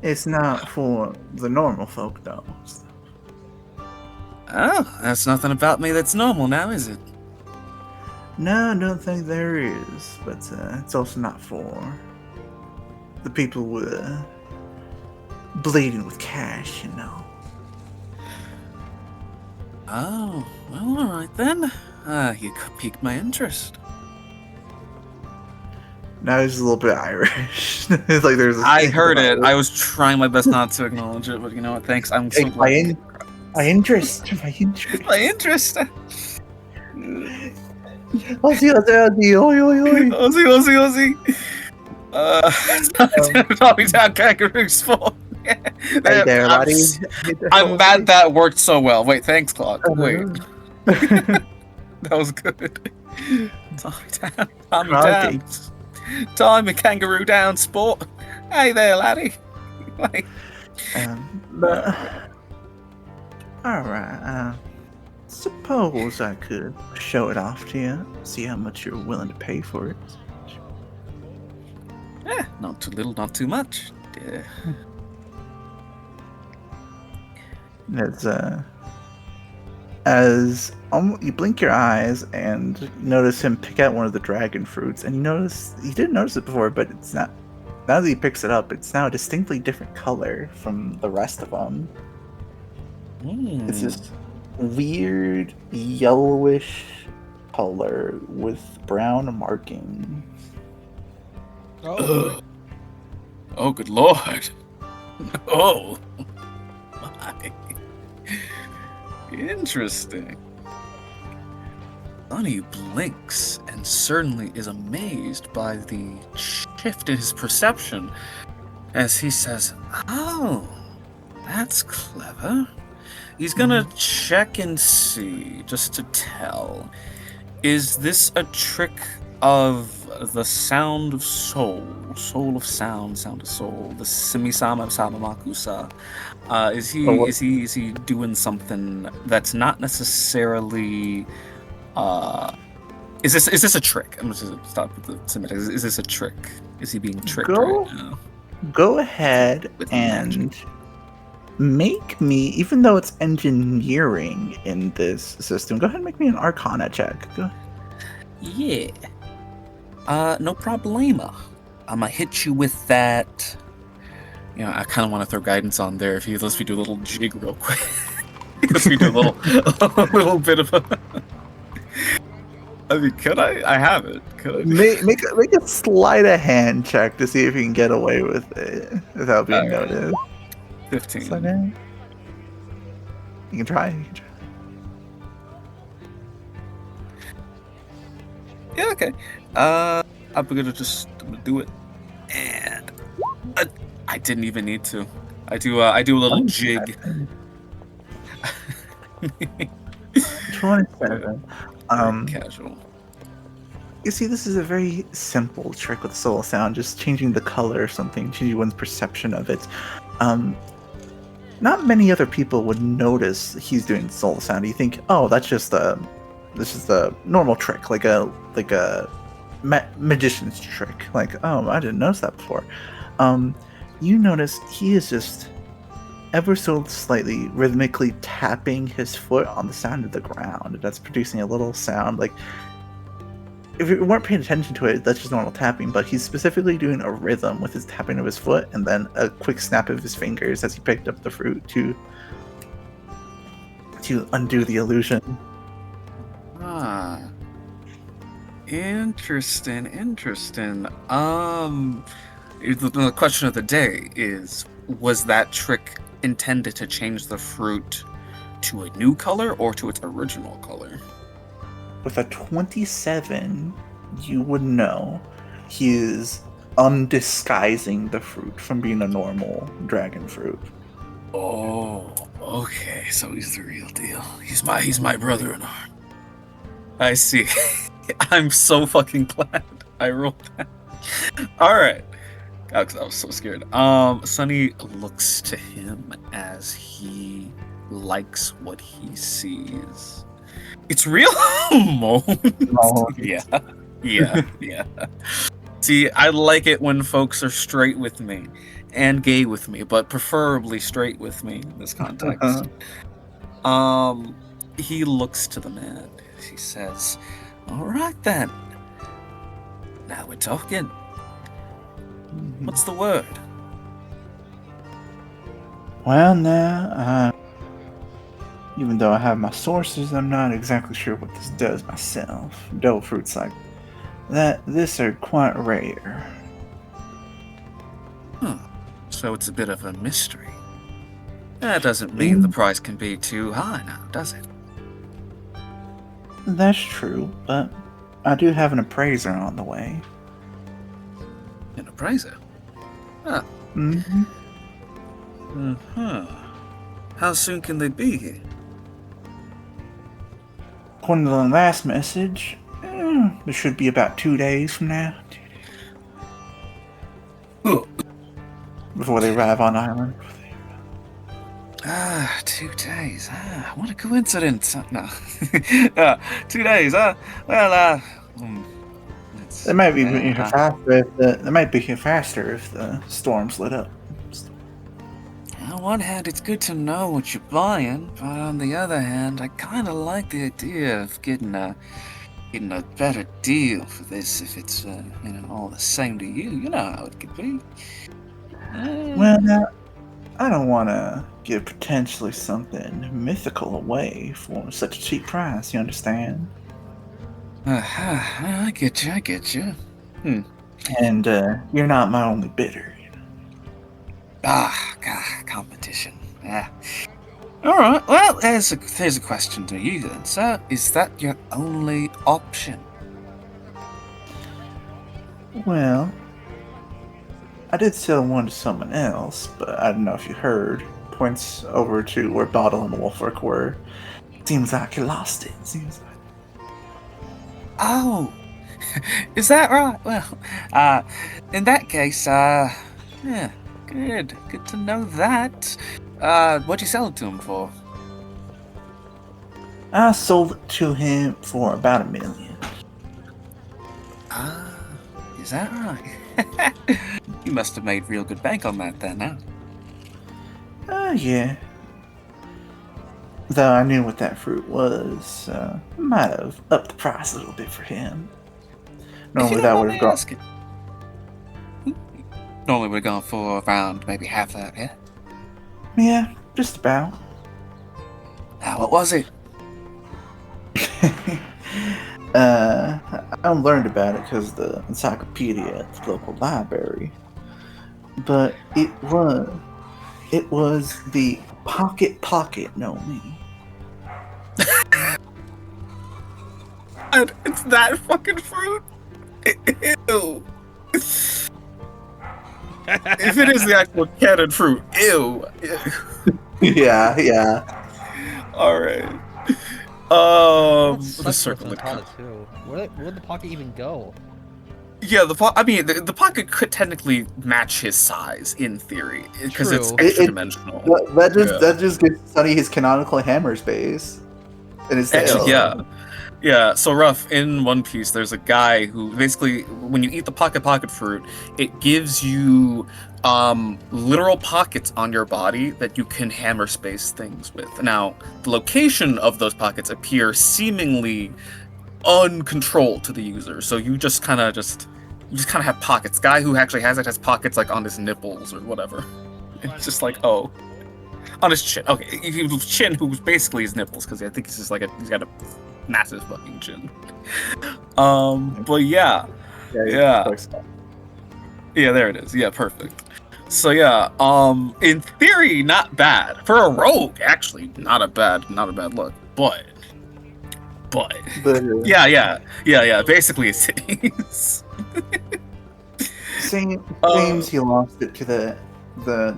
It's not for the normal folk, though. Oh, that's nothing about me that's normal now, is it? No, I don't think there is, but it's also not for the people with bleeding with cash, you know. Oh, well, all right then. You piqued my interest. Now he's a little bit Irish. It's like there's. I heard it. I was trying my best not to acknowledge it, but you know what? Thanks. I'm so glad. My interest. My interest. Ozzy. Tommy Town Kangaroo's fault. Hey there, buddy. I'm mad that worked so well. Wait, thanks, Claude. Wait. That was good. Tommy down, Tommy Okay. down. Tommy kangaroo down, sport. Hey there, laddie. Like, But all right. Suppose I could show it off to you. See how much you're willing to pay for it. not too little, not too much. It's as you blink your eyes and you notice him pick out one of the dragon fruits, and you didn't notice it before, but it's not. Now that he picks it up, it's now a distinctly different color from the rest of them. It's this weird yellowish color with brown markings. Oh. Oh, good lord. Oh. My. Interesting. Sonny blinks and certainly is amazed by the shift in his perception as he says, "Oh, that's clever." He's gonna check and see, just to tell. Is this a trick of the sound of soul? Soul of sound, sound of soul. The Simisama Samamakusa. Is he doing something that's not necessarily is this a trick? I'm just gonna stop with the Semitic. Is this a trick? Is he being tricked right now? Go ahead With and magic. make me, even though it's engineering in this system, go ahead and make me an Arcana check. Go. Yeah. No problema. I'm gonna hit you with that. You know, I kind of want to throw guidance on there if he lets me do a little jig real quick. Because we do a little bit of a. I mean, could I? I have it. Could I? Make a sleight of hand check to see if you can get away with it without being Alright. noticed. 15. Sleight of hand. You can try. Yeah, okay. I'm gonna do it, and I didn't even need to. I do a little jig. 27. Very casual. You see, this is a very simple trick with soul sound, just changing the color or something, changing one's perception of it. Not many other people would notice he's doing soul sound. You think, oh, that's just this is the normal trick, like a magician's trick. Like, oh, I didn't notice that before. You notice he is just ever so slightly rhythmically tapping his foot on the sound of the ground. That's producing a little sound. Like, if you weren't paying attention to it, that's just normal tapping, but he's specifically doing a rhythm with his tapping of his foot and then a quick snap of his fingers as he picked up the fruit to undo the illusion. Ah. Interesting. The question of the day is, was that trick intended to change the fruit to a new color or to its original color? With a 27, you would know he is undisguising the fruit from being a normal dragon fruit. Oh, okay. So he's the real deal. He's my brother in arm. I see. I'm so fucking glad I rolled that. All right. God, 'cause I was so scared. Sunny looks to him as he likes what he sees. It's real moans. Yeah. See, I like it when folks are straight with me and gay with me, but preferably straight with me in this context. He looks to the man. He says, "All right then. Now we're talking. What's the word?" Well, now, even though I have my sources, I'm not exactly sure what this does myself. Devil fruits like this are quite rare. So it's a bit of a mystery. That doesn't mean the price can be too high now, does it? That's true, but I do have an appraiser on the way. An appraiser? Mm-hmm. How soon can they be here? according to the last message, it should be about 2 days from now Ugh. before they arrive on island. 2 days. What a coincidence. No. 2 days, well, it's, It might be faster if the storms lit up. on one hand, it's good to know what you're buying, but on the other hand, I kind of like the idea of getting a better deal for this if it's all the same to you. You know how it could be. Well, now, I don't want to give potentially something mythical away for such a cheap price. You understand? I get you. And you're not my only bidder. God, competition. Yeah. All right. Well, there's a question to you then, sir. Is that your only option? Well, I did sell one to someone else, but I don't know if you heard. Points over to where Bottle and Wolfwork were. Seems like you lost it. Seems like. Oh, is that right? Well, in that case, yeah, good to know that. What'd you sell it to him for? I sold it to him for about $1 million. Ah, is that right? You must have made real good bank on that then, huh? Yeah. Though I knew what that fruit was, might have upped the price a little bit for him. Normally that would have gone. Normally would have gone for around maybe half that, yeah? Yeah, just about. What was it? I learned about it because the encyclopedia at the local library. But it was the pocket no me. And it's that fucking fruit? Ew. If it is the actual cannon fruit, ew. Yeah. Alright. That The sucks circle with would Pocket too. Where would the pocket even go? Yeah, the pocket could technically match his size in theory because it's True. extra dimensional. That just gives Sonny his canonical hammer space. And his Actually, tail. yeah. So rough in One Piece, there's a guy who basically, when you eat the pocket fruit, it gives you literal pockets on your body that you can hammer space things with. Now, the location of those pockets appear seemingly uncontrolled to the user, so you just kind of have pockets. Guy who actually has it has pockets like on his nipples or whatever. It's just like, oh, on his chin. Okay, his chin, who's basically his nipples, because I think he's just like he's got a massive fucking chin. But yeah, there it is. Yeah, perfect. So yeah, in theory, not bad for a rogue. Actually, not a bad look, but yeah. Basically, it seems. Seems he lost it to the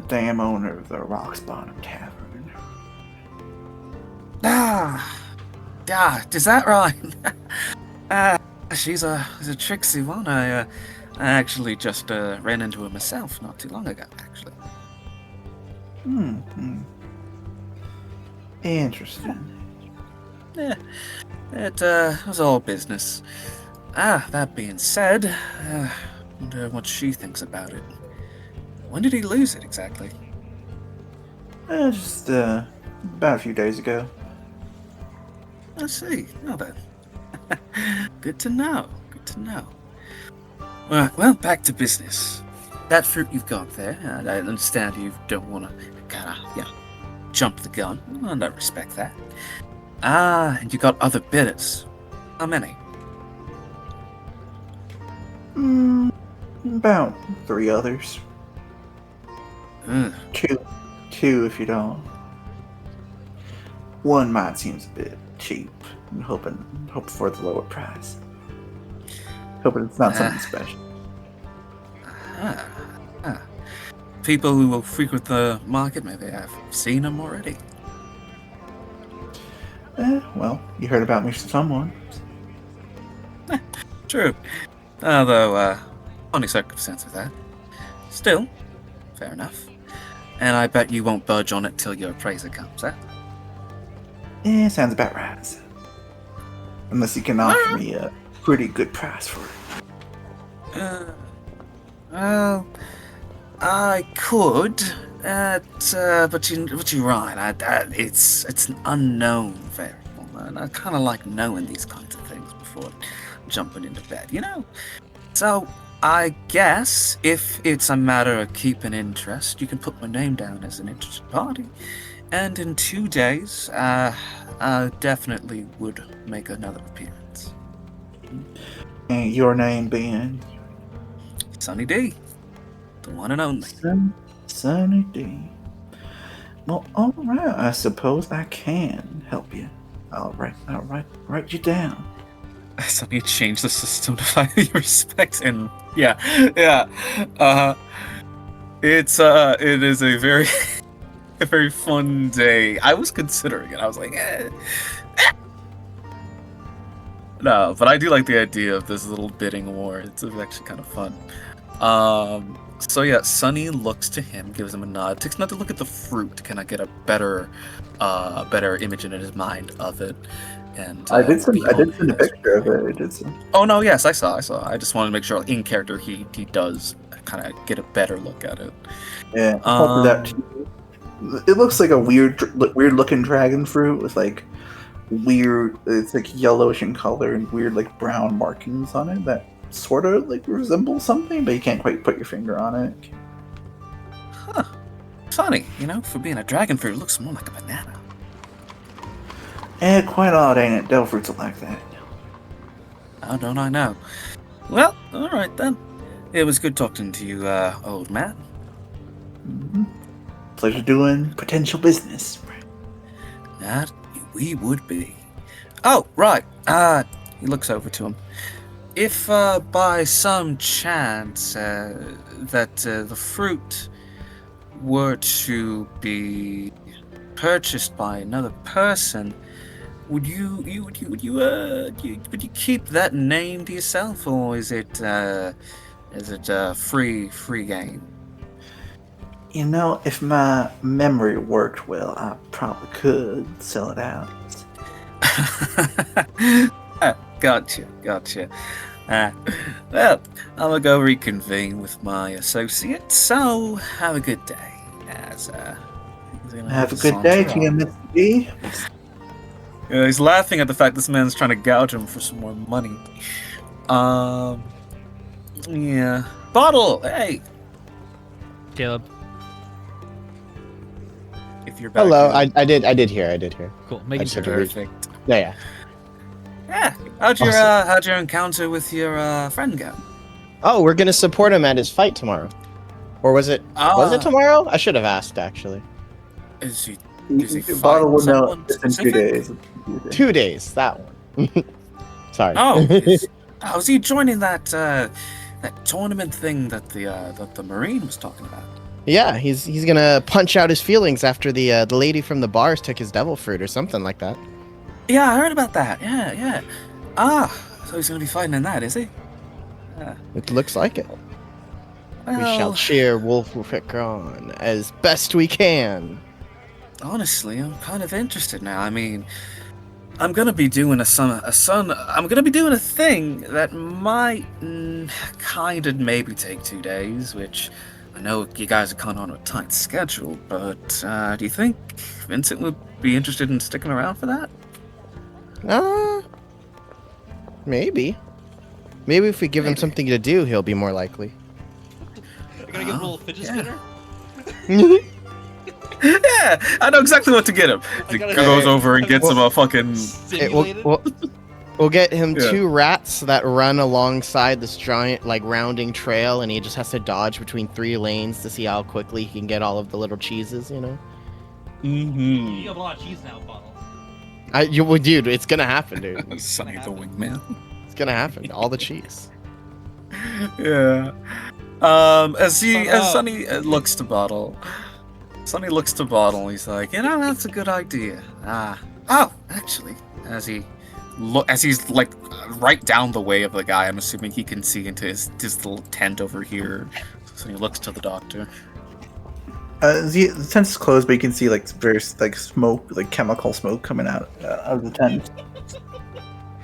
damn owner of the Rock's Bottom Tavern. Is that right? She's a tricksy one. I actually just ran into her myself not too long ago, actually. Interesting. Yeah, it was all business. That being said, wonder what she thinks about it. When did he lose it exactly? Just about a few days ago. I see. Well then. Good to know. Well, back to business. That fruit you've got there, I understand you don't want to kind of, jump the gun. And I respect that. And you got other bidders. How many? About 3 others. Ugh. Two if you don't. One might seems a bit cheap. I'm hoping for the lower price. Hoping it's not something special. People who will frequent the market, maybe I've seen them already. Well, you heard about me from someone. True. Although, only circumstance with that. Still, fair enough. And I bet you won't budge on it till your appraiser comes, eh? Sounds about right. Unless you can offer me a pretty good price for it. Well, I could, but you're right. It's an unknown variable, and I kind of like knowing these kinds of things before jumping into bed, you know? So, I guess if it's a matter of keeping interest, you can put my name down as an interested party. And in 2 days, I definitely would make another appearance. And your name being Sunny D. The one and only. Sunny D. Well, alright, I suppose I can help you. I'll write you down. Sunny changed the system to find your respect, and yeah. It is a very a very fun day. I was considering it. I was like, No, but I do like the idea of this little bidding war. It's actually kind of fun. So yeah, Sunny looks to him, gives him a nod, takes another look at the fruit to kind of get a better image in his mind of it. And I did send behold, a picture of it. I did send. Oh no, yes, I saw. I just wanted to make sure in character he does kind of get a better look at it. Yeah, it looks like a weird looking dragon fruit with like weird. It's like yellowish in color and weird like brown markings on it that sort of like resemble something, but you can't quite put your finger on it. Huh. Funny, for being a dragon fruit, it looks more like a banana. Quite odd, ain't it? Devil fruits are like that. Oh, don't I know? Well, all right then. It was good talking to you, old man. Mm-hmm. Pleasure doing potential business. That we would be. Oh, right. He looks over to him. If by some chance that the fruit were to be purchased by another person, would you keep that name to yourself, or is it free game? If my memory worked well, I probably could sell it out. Gotcha. Well, I'm gonna go reconvene with my associate, so have a good day. Have a good day to you, Mr. D. He's laughing at the fact this man's trying to gouge him for some more money. Yeah. Bottle, hey! Caleb. If you're back Hello, here. I did hear. Cool. I Making just sure. had to read. Perfect. Yeah. Yeah. How'd your encounter with your friend go? Oh, we're gonna support him at his fight tomorrow. Or was it tomorrow? I should have asked actually. Is he Bottle will know someone it's in 2 specific? days. 2 days, that one. Sorry. Oh, is he joining that tournament thing that the Marine was talking about? Yeah, he's gonna punch out his feelings after the lady from the bars took his devil fruit or something like that. Yeah, I heard about that. Yeah. So he's gonna be fighting in that, is he? Yeah. It looks like it. Well, We shall cheer Wolfric on as best we can. honestly, I'm kind of interested now. I mean, I'm gonna be doing I'm gonna be doing a thing that might kind of maybe take 2 days, which I know you guys are kind of on a tight schedule, but do you think Vincent would be interested in sticking around for that? Maybe. Maybe if we give him something to do, he'll be more likely. You're gonna give him a little fidget spinner? Yeah, I know exactly what to get him. He gotta goes say, over and gets him a fucking. Simulated? We'll get him Yeah. 2 rats that run alongside this giant, like, rounding trail, and he just has to dodge between 3 lanes to see how quickly he can get all of the little cheeses, You have a lot of cheese now, Bottle. Dude, it's gonna happen, dude. Sonny the Wingman. It's gonna happen. All the cheese. Yeah. As Sonny looks to Bottle, he's like, that's a good idea. Oh, actually, as he's like right down the way of the guy, I'm assuming he can see into his little tent over here. So he looks to the doctor. The tent is closed, but you can see like various like smoke, like chemical smoke coming out of the tent.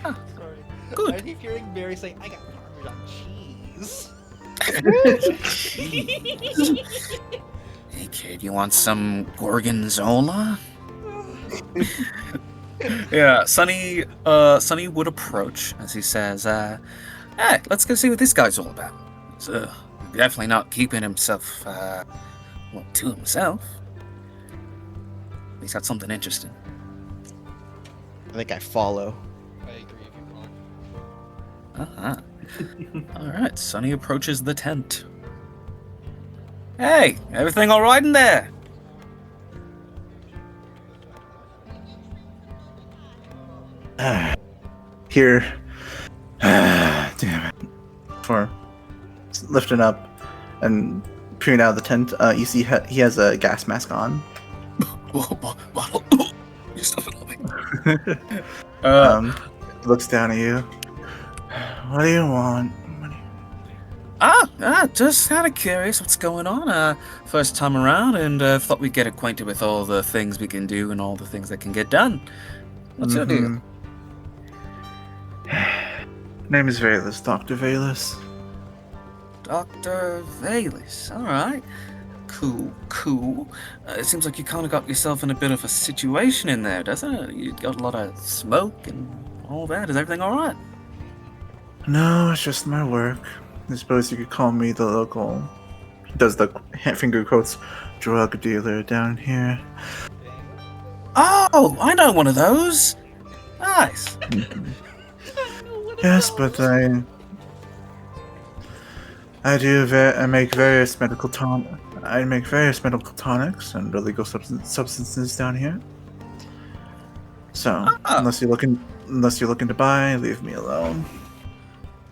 Sorry. Good. I keep hearing Barry saying, "I got Parmesan cheese." Hey kid, you want some gorgonzola? Yeah, Sonny would approach as he says, hey, let's go see what this guy's all about. He's definitely not keeping himself, to himself. He's got something interesting. I think I follow. I agree. Keep going. Uh-huh. Alright, Sonny approaches the tent. Hey, everything alright in there? Here, damn it. For lifting up and peering out of the tent, you see he has a gas mask on. Whoa, bottle. You're stuffing me. Looks down at you. What do you want? Just kind of curious what's going on. First time around, and thought we'd get acquainted with all the things we can do and all the things that can get done. What's your deal? Name is Valus, Dr. Valus. Dr. Valus, alright. Cool. It seems like you kind of got yourself in a bit of a situation in there, doesn't it? You got a lot of smoke and all that. Is everything alright? No, it's just my work. I suppose you could call me the local, does the finger quotes, drug dealer down here. Oh, I know one of those. Nice. Yes, but I make various medical tonics and illegal substances down here. So unless you're looking to buy, leave me alone.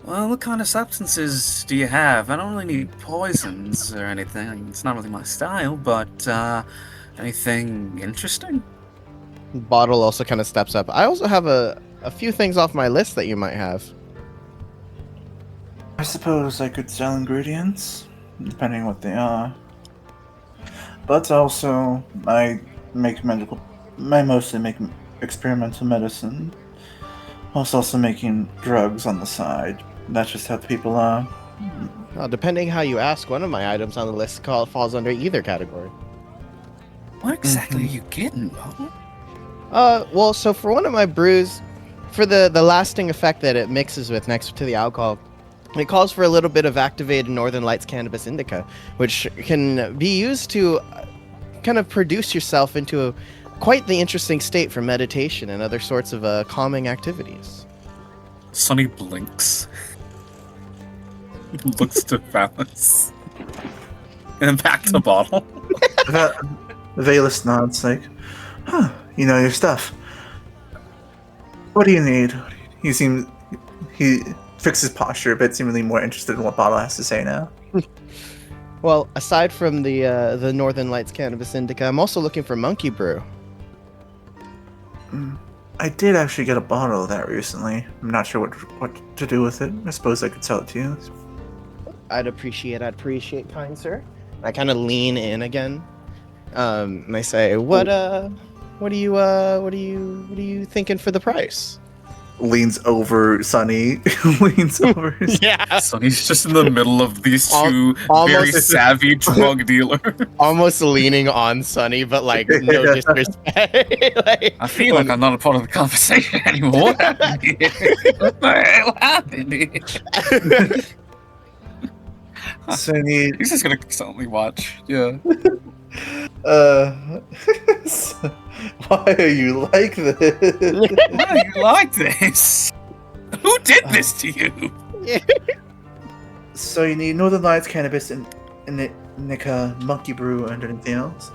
Well, what kind of substances do you have? I don't really need poisons or anything. I mean, it's not really my style, but anything interesting? Bottle also kind of steps up. I also have a few things off my list that you might have. I suppose I could sell ingredients, depending on what they are. But also, I mostly make experimental medicine. Also making drugs on the side. That's just how people are. Well, depending how you ask, one of my items on the list falls under either category. What exactly are you getting, Bo? Well, so for one of my brews, for the lasting effect that it mixes with next to the alcohol, it calls for a little bit of activated Northern Lights cannabis indica, which can be used to kind of produce yourself into quite the interesting state for meditation and other sorts of calming activities. Sonny blinks. Looks to Valus. And back to Bottle. Valus nods like, huh, you know your stuff. What do you need? He fixes posture a bit, seemingly more interested in what Bottle has to say now. Well, aside from the Northern Lights cannabis indica, I'm also looking for monkey brew. I did actually get a bottle of that recently. I'm not sure what to do with it. I suppose I could sell it to you. I'd appreciate, kind sir. I kind of lean in again, and I say, what are you thinking for the price? Leans over Sonny. Leans over. Yeah, Sonny's just in the middle of these two very almost- savvy drug dealers. almost leaning on Sonny, but like no disrespect. Like, I feel like I'm not a part of the conversation anymore. What happened here? What the hell happened here? Sonny. He's just gonna suddenly watch. Yeah. Why are you like this? Why do you like this? Who did this to you? So you need Northern Lights cannabis and indica, monkey brew, and anything else?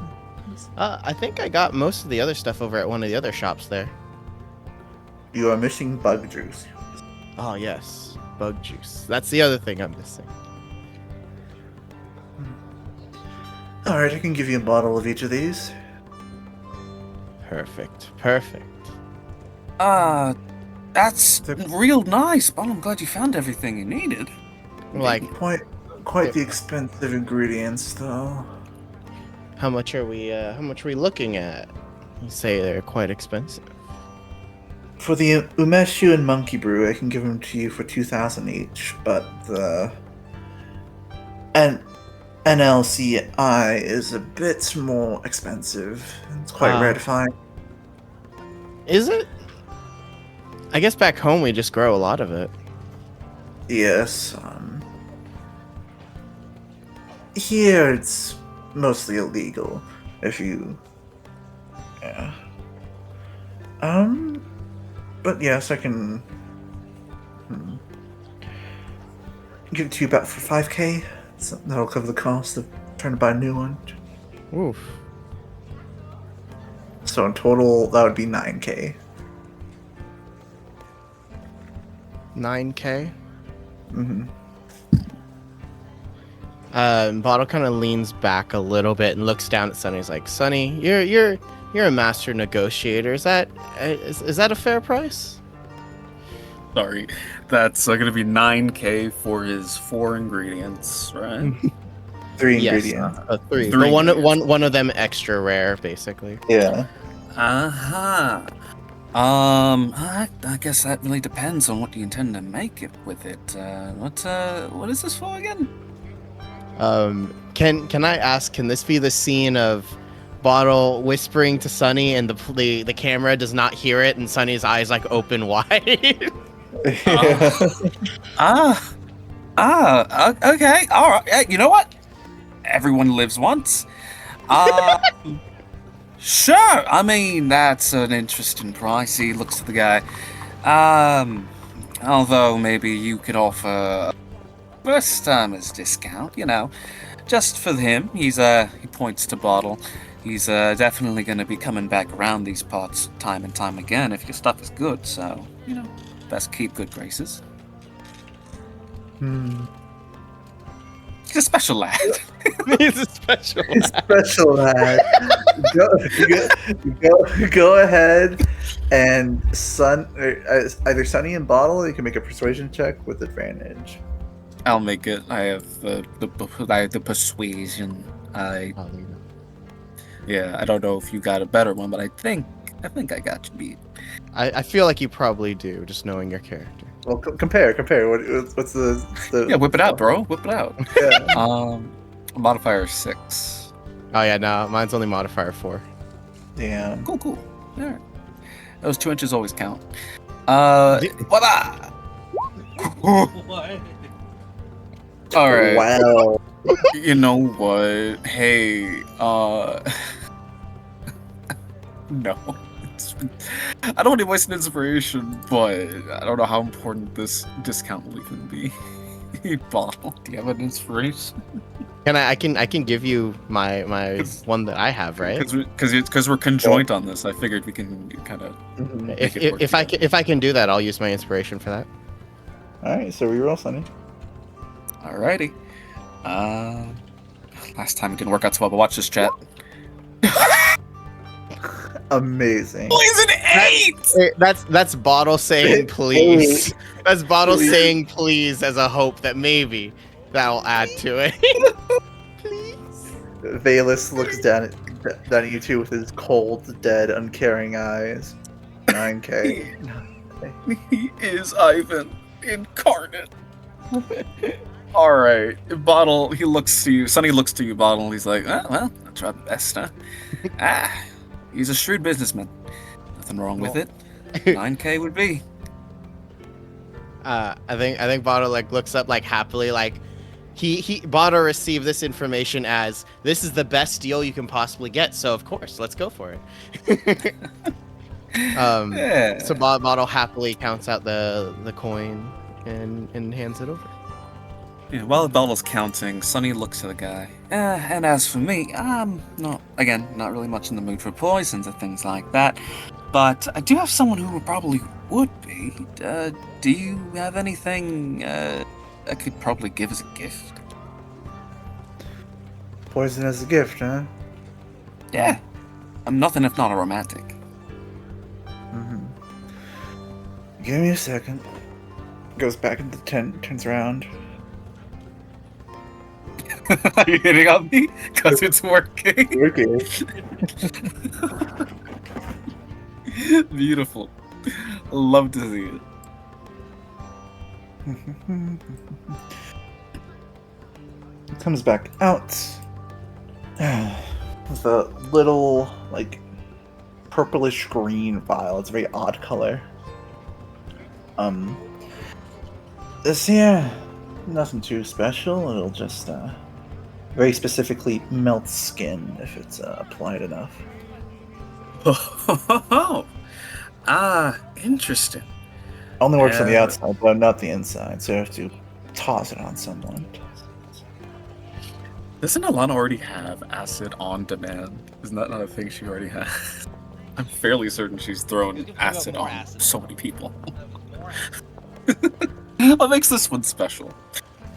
I think I got most of the other stuff over at one of the other shops there. You are missing bug juice. Oh yes, bug juice. That's the other thing I'm missing. Alright, I can give you a bottle of each of these. Perfect. That's The- real nice, but I'm glad you found everything you needed. Like, Quite the expensive ingredients, though. how much are we looking at? You say they're quite expensive. For the umeshu and monkey brew, I can give them to you for 2,000 each, but the NLCI is a bit more expensive. It's quite rare to find. Is it? I guess back home we just grow a lot of it. Yes. Here it's mostly illegal. If you, yeah. But yes, I can give it to you about for 5K. So that'll cover the cost of trying to buy a new one. Oof. So in total, that would be 9K. 9K. Mm-hmm. Bottle kind of leans back a little bit and looks down at Sunny. He's like, "Sunny, you're a master negotiator. Is that a fair price?" Sorry, that's going to be 9K for his 4 ingredients, right? 3 Yes, ingredients. 3. Three But one ingredients. of them extra rare, basically. Yeah. Uh-huh. I guess that really depends on what you intend to make it with it. What is this for again? Can I ask? Can this be the scene of Bottle whispering to Sunny and the camera does not hear it and Sunny's eyes like open wide? Okay, all right. You know what? Everyone lives once. Sure. I mean, that's an interesting price. He looks at the guy. Although maybe you could offer first timers discount, just for him. He points to Bottle. He's definitely going to be coming back around these parts time and time again if your stuff is good. So, best keep good graces. He's a special lad. He's a special. Special lad. Go ahead and either Sunny and Bottle. You can make a persuasion check with advantage. I'll make it. I have the persuasion. Yeah, I don't know if you got a better one, but I think I got you beat. I feel like you probably do, just knowing your character. Well, compare. What's the? Yeah, whip it out, bro. Whip it out. Yeah. Modifier 6. Oh yeah, no, mine's only modifier 4. Damn. Cool. All right. Those 2 inches always count. Voila! What? All right. Wow. You know what? Hey, no. I don't want to waste an inspiration, but I don't know how important this discount will even be. Bottle, do you have an inspiration? I can give you my one that I have, right? Because we're conjoint on this. I figured we can kind of. Mhm. If I can do that, I'll use my inspiration for that. All right, so reroll, Sunny. Alrighty. Last time it didn't work out so well, but watch this chat. Amazing. Poison 8! That's Bottle saying please. That's Bottle saying please as a hope that maybe that'll add to it. Please. Valus looks down at you two with his cold, dead, uncaring eyes. 9K. He is Ivan incarnate. All right, Bottle. He looks to you. Sonny looks to you, Bottle. He's like, well, I'll try my best, huh? He's a shrewd businessman. Nothing wrong with it. 9K would be. I think Bottle like looks up like happily like he Bottle received this information as this is the best deal you can possibly get, so of course let's go for it. Yeah. So Bottle happily counts out the coin and hands it over. Yeah, while Bottle's counting, Sonny looks at the guy. And as for me, I'm not really much in the mood for poisons or things like that. But I do have someone who probably would be. Do you have anything I could probably give as a gift? Poison as a gift, huh? Yeah. I'm nothing if not a romantic. Mm-hmm. Give me a second. Goes back into the tent, turns around. Are you hitting on me? Because it's working. Okay. Beautiful. Love to see it. Comes back out. With a little, like, purplish green vial. It's a very odd color. This here, nothing too special. It'll just, very specifically melt skin if it's applied enough. Oh, interesting. Only works on the Yeah. outside, but not the inside, so you have to toss it on someone. Doesn't Alana already have acid on demand? Isn't that not a thing she already has? I'm fairly certain she's thrown You can acid more on acid. so many people. More. What makes this one special?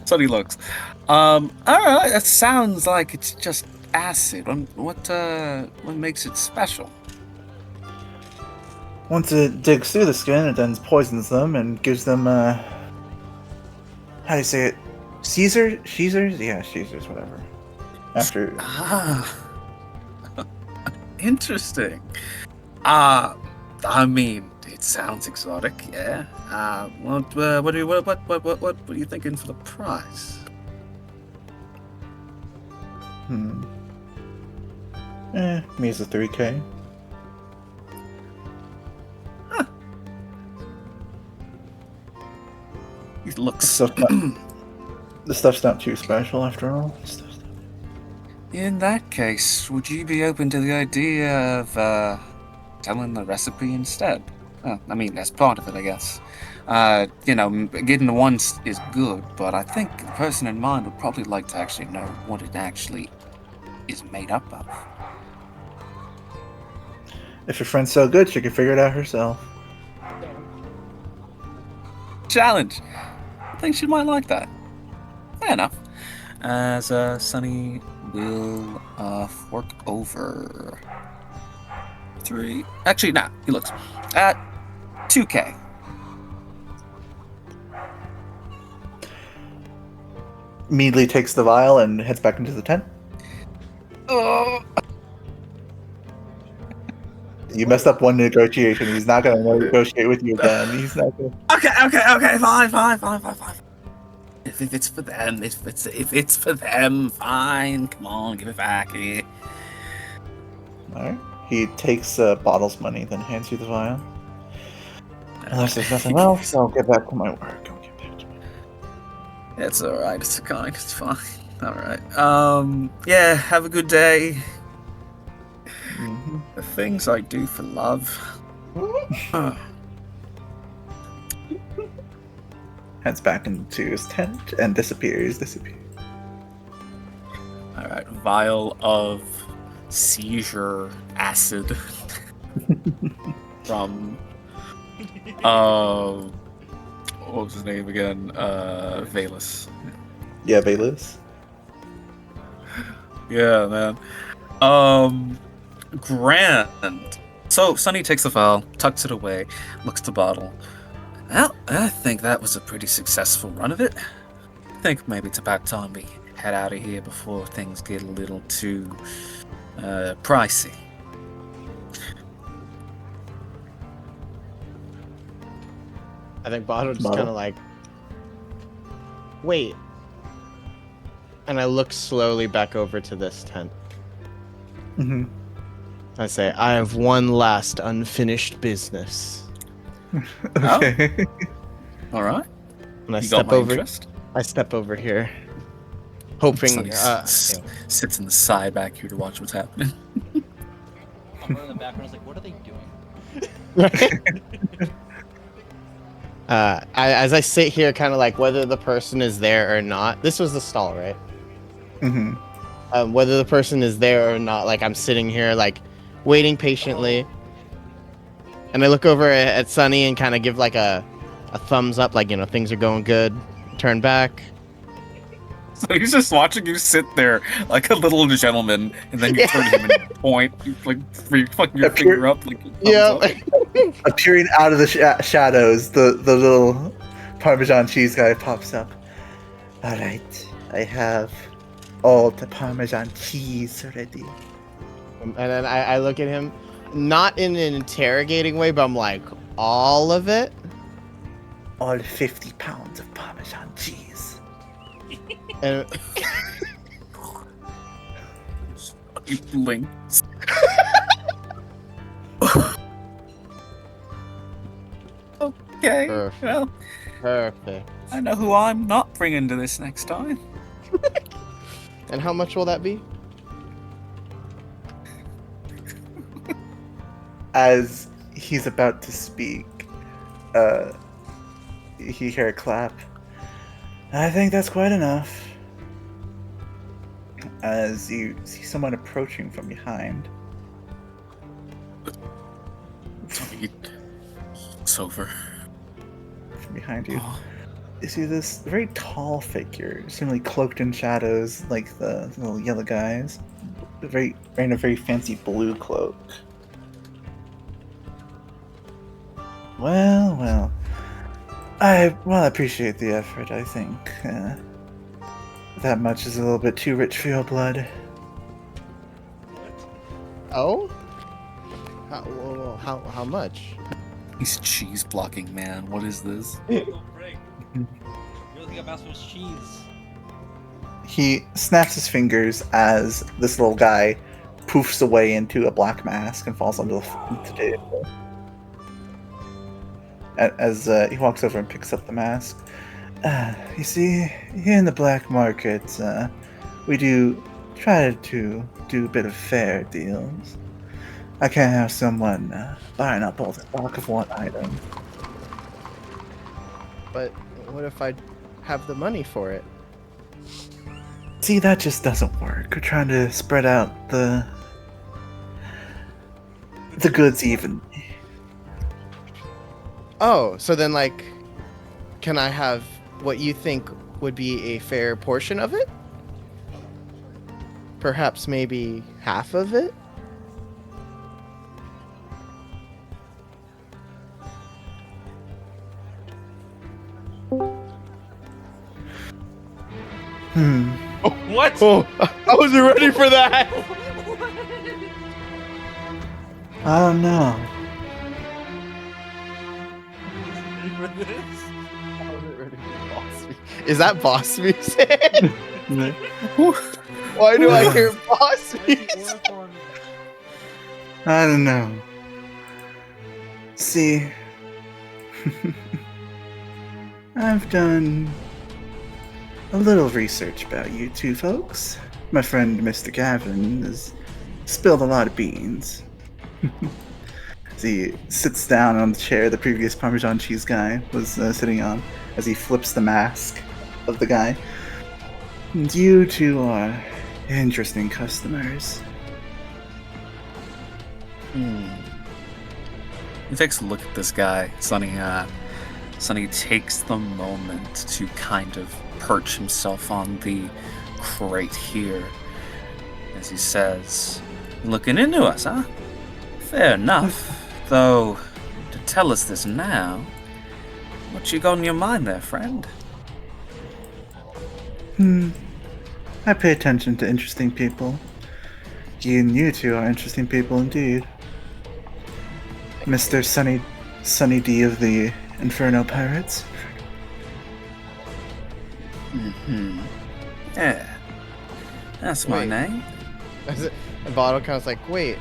Sunny looks. Alright, that sounds like it's just acid. What makes it special? Once it digs through the skin, it then poisons them and gives them, how do you say it? Caesars? Yeah, Caesars, whatever. After, Ah, interesting. I mean, it sounds exotic, yeah. What are you thinking for the price? me as a 3K. It looks. The stuff's not too special after all. In that case, would you be open to the idea of telling the recipe instead? I mean, that's part of it, I guess. Getting the once is good, but I think the person in mind would probably like to actually know what it actually is made up of. If your friend's so good, she can figure it out herself. Challenge! I think she might like that. Fair enough. As Sunny will fork over 3. Actually, nah, he looks at 2K. Immediately takes the vial and heads back into the tent. Oh, You messed up one negotiation. He's not going to negotiate with you again. He's not going to. okay, fine. If it's for them, if it's for them, fine. Come on, give it back. Alright. He takes Bottle's money, then hands you the vial. Unless there's nothing else, I'll get back to my work. It's alright, it's kind, it's fine. Alright. Yeah, have a good day. Mhm. The things I do for love. Heads back into his tent and disappears. Alright, vial of seizure acid from what was his name again? Valus. Yeah, Bayless. Yeah, man. Grand. So Sunny takes the vial, tucks it away, looks at the bottle. Well, I think that was a pretty successful run of it. I think maybe it's about time we head out of here before things get a little too pricey. I think Bottle just Bottle? kind of like, wait. And I look slowly back over to this tent. Mm-hmm. I say, I have one last unfinished business. Okay. All right. And I You got step my over. interest. I step over here, hoping. Sunny sits in the side back here to watch what's happening. I'm in the background. I was like, what are they doing? As I sit here, kind of like whether the person is there or not. This was the stall, right? Mm-hmm. Whether the person is there or not, like I'm sitting here, like waiting patiently, and I look over at Sunny and kind of give like a thumbs up, like things are going good. Turn back. So he's just watching you sit there like a little gentleman, and then you turn to him and point, you, like fucking your Appear- finger up, like. Yeah. thumbs up. Appearing out of the shadows, the little Parmesan cheese guy pops up. All right, I have all the Parmesan cheese ready. And then I look at him, not in an interrogating way, but I'm like, all of it? All 50 pounds of Parmesan cheese. And He blinks. Okay, Perfect. well, perfect. I know who I'm not bringing to this next time. And how much will that be? As he's about to speak, you hear a clap. I think that's quite enough. As you see someone approaching from behind. He looks over. From behind you. Oh, You see this very tall figure, seemingly cloaked in shadows like the little yellow guys. Wearing a very fancy blue cloak. Well. I appreciate the effort, I think. That much is a little bit too rich for your blood. Oh? How much? he's cheese blocking, man. What is this? Go break. You don't think a mouse was cheese? He snaps his fingers as this little guy poofs away into a black mask and falls onto the table. As he walks over and picks up the mask. You see, here in the black market, we do try to do a bit of fair deals. I can't have someone buying up all the stock of one item. But what if I have the money for it? See, that just doesn't work. We're trying to spread out the goods evenly. Oh, so then like, can I have what you think would be a fair portion of it? Perhaps maybe half of it? What? Oh, I wasn't ready for that. I don't know. For this? I wasn't ready for boss music. Is that boss music? Why do I hear boss music? I don't know. See, I've done a little research about you two folks. My friend Mr. Gavin has spilled a lot of beans. As he sits down on the chair the previous Parmesan cheese guy was sitting on, as he flips the mask of the guy. And you two are interesting customers. He takes a look at this guy. Sonny takes the moment to kind of perch himself on the crate here. As he says, looking into us, huh? Fair enough. Though, to tell us this now, what you got in your mind there, friend? I pay attention to interesting people. You two are interesting people indeed. Mr. Sunny D of the Inferno Pirates. Yeah. That's my Wait. name. And Bottle kind of like, wait,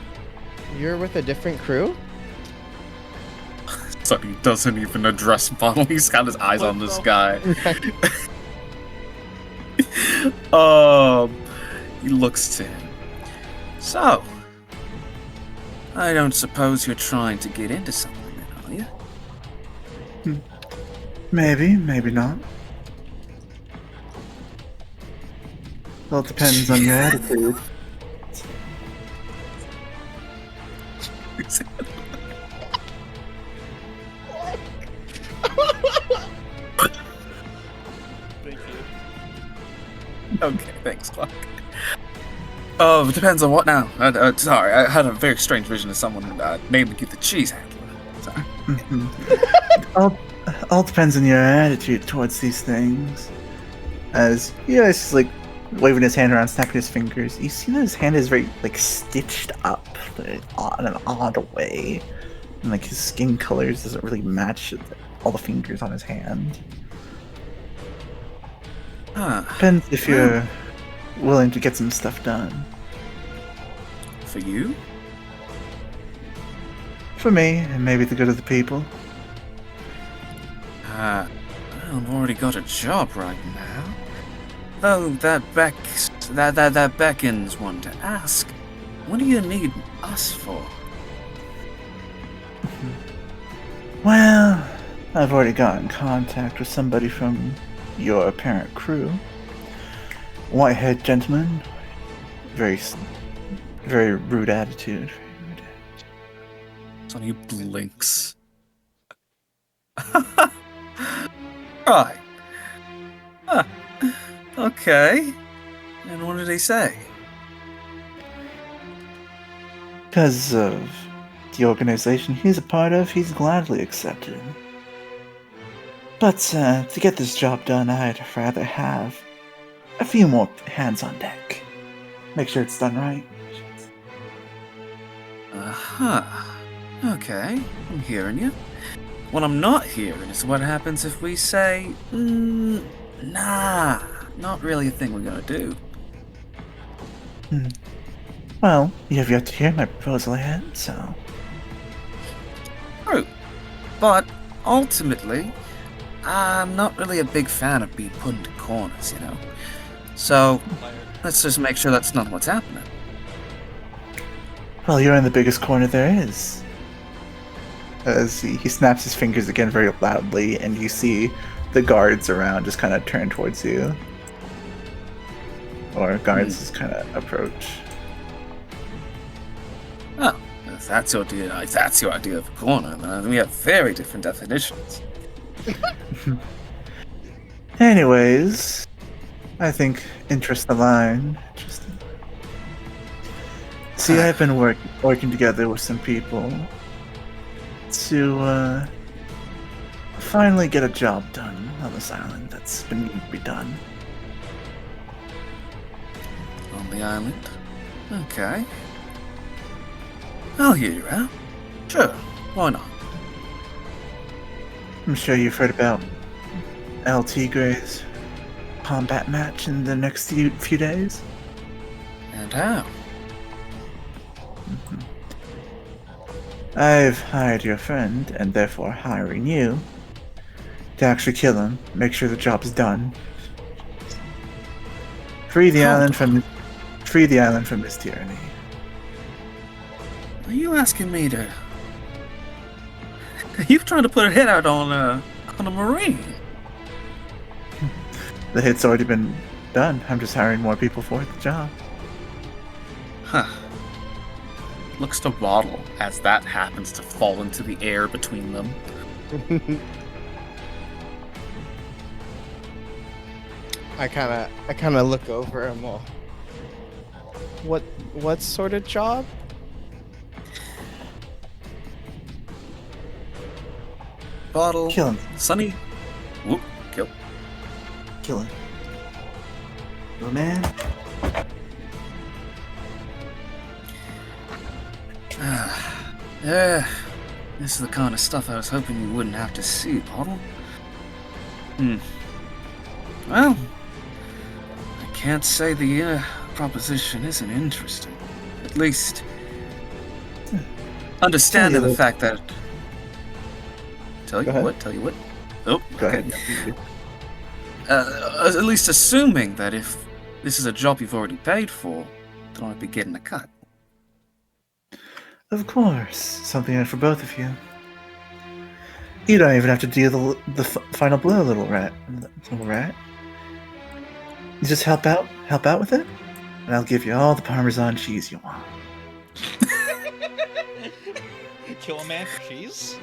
you're with a different crew? Sonny doesn't even address Bottle. He's got his eyes on this guy. He looks to him. So, I don't suppose you're trying to get into something, then, are you? Maybe not. Well, it depends on your attitude. Okay, thanks, Clark. It depends on what now. Sorry, I had a very strange vision of someone naming you the cheese handler. Sorry. all depends on your attitude towards these things. As he's like waving his hand around, snapping his fingers. You see that his hand is very like stitched up in an odd way, and like his skin colors doesn't really match all the fingers on his hand. Depends if you're willing to get some stuff done. For you? For me, and maybe the good of the people. Well, I've already got a job right now. Though that beckons one to ask, what do you need us for? Well, I've already got in contact with somebody from your apparent crew. White-haired gentleman. Very rude attitude. Sonny blinks. Right. Huh. Okay. And what did he say? Because of the organization he's a part of, he's gladly accepted. But to get this job done, I'd rather have a few more hands on deck. Make sure it's done right. Uh-huh. Okay, I'm hearing you. What I'm not hearing is what happens if we say, nah, not really a thing we're gonna do. Well, you have yet to hear my proposal yet, so... True. But, ultimately, I'm not really a big fan of being put into corners, you know? So, let's just make sure that's not what's happening. Well, you're in the biggest corner there is. As he snaps his fingers again very loudly, and you see the guards around just kind of turn towards you. Or guards just kind of approach. Oh, if that's your idea of a corner, then we have very different definitions. Anyways, I think interests align. Interesting. See, I've been working together with some people to finally get a job done on this island that's been needing to be done. On the island? Okay. I'll hear you out. Sure, why not? I'm sure you've heard about El Tigre's combat match in the next few days. And how? I've hired your friend, and therefore hiring you, to actually kill him, make sure the job's done. Free the island from his tyranny. Are you asking me to... Are you trying to put a hit out on a Marine? The hit's already been done. I'm just hiring more people for the job. Huh. Looks to Waddle as that happens to fall into the air between them. I kind of look over and well, what sort of job? Bottle. Kill him. Sunny. Whoop. Kill. Kill him. Little man. This is the kind of stuff I was hoping you wouldn't have to see, Bottle. Well, I can't say the proposition isn't interesting. At least, understanding the fact that... Tell you what? Oh, Go okay. ahead. At least assuming that if this is a job you've already paid for, then I'd be getting a cut. Of course, something for both of you. You don't even have to deal the final blow, little rat. You just help out with it, and I'll give you all the Parmesan cheese you want. Kill a man for cheese?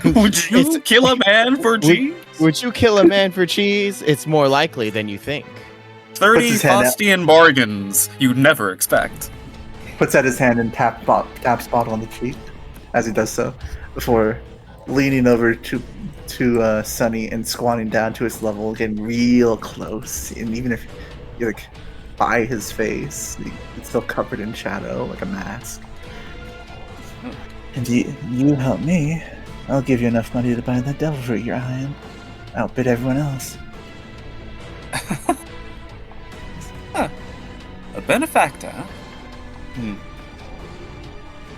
Would you kill a man for cheese? Would you kill a man for cheese? It's more likely than you think. 30 his hand out. Faustian bargains you'd never expect. Puts out his hand and taps Bottle on the cheek as he does so. before leaning over to Sunny and squatting down to his level, getting real close. And even if you're like by his face, it's still covered in shadow like a mask. And you help me, I'll give you enough money to buy that devil fruit you're eyeing. Outbid everyone else. Huh. A benefactor, huh?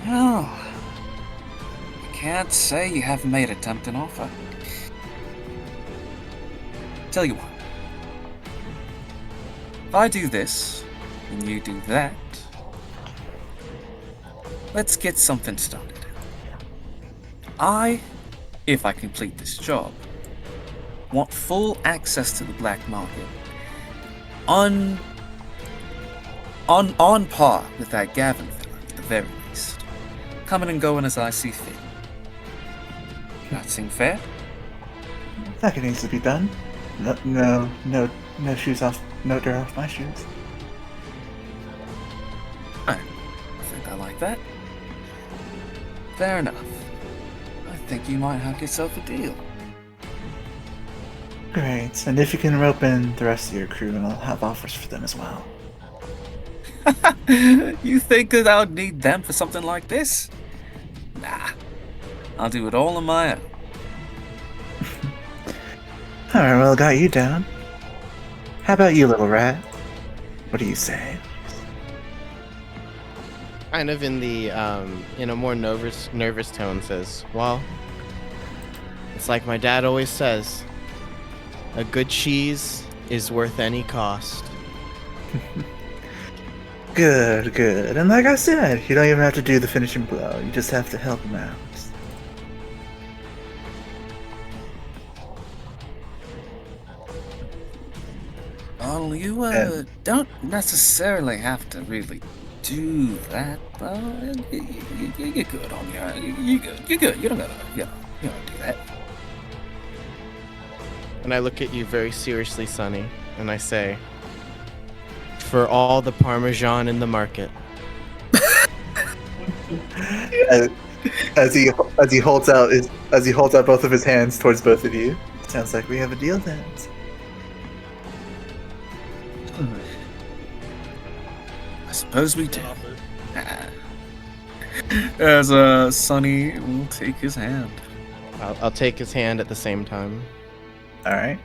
Oh, I can't say you haven't made a tempting offer. Tell you what. If I do this, and you do that, let's get something started. If I complete this job, want full access to the black market. On par with that Gavin fella, at the very least. Coming and going as I see fit. That seem fair? That needs to be done. No shoes off. No dirt off my shoes. I think I like that. Fair enough. I think you might have yourself a deal. Great. And if you can rope in the rest of your crew, and I'll have offers for them as well. You think that I would need them for something like this? Nah. I'll do it all on my own. Alright, well, got you down. How about you, little rat? What do you say? Kind of in the in a more nervous tone says, well, it's like my dad always says, a good cheese is worth any cost. Good. And like I said, you don't even have to do the finishing blow. You just have to help him out. Well, you don't necessarily have to really do that, though. You're good on your You're good. You don't gotta, you don't do that. And I look at you very seriously, Sonny, and I say, for all the Parmesan in the market. As he holds out both of his hands towards both of you. Sounds like we have a deal then. I suppose we do. As Sonny will take his hand. I'll take his hand at the same time. All right.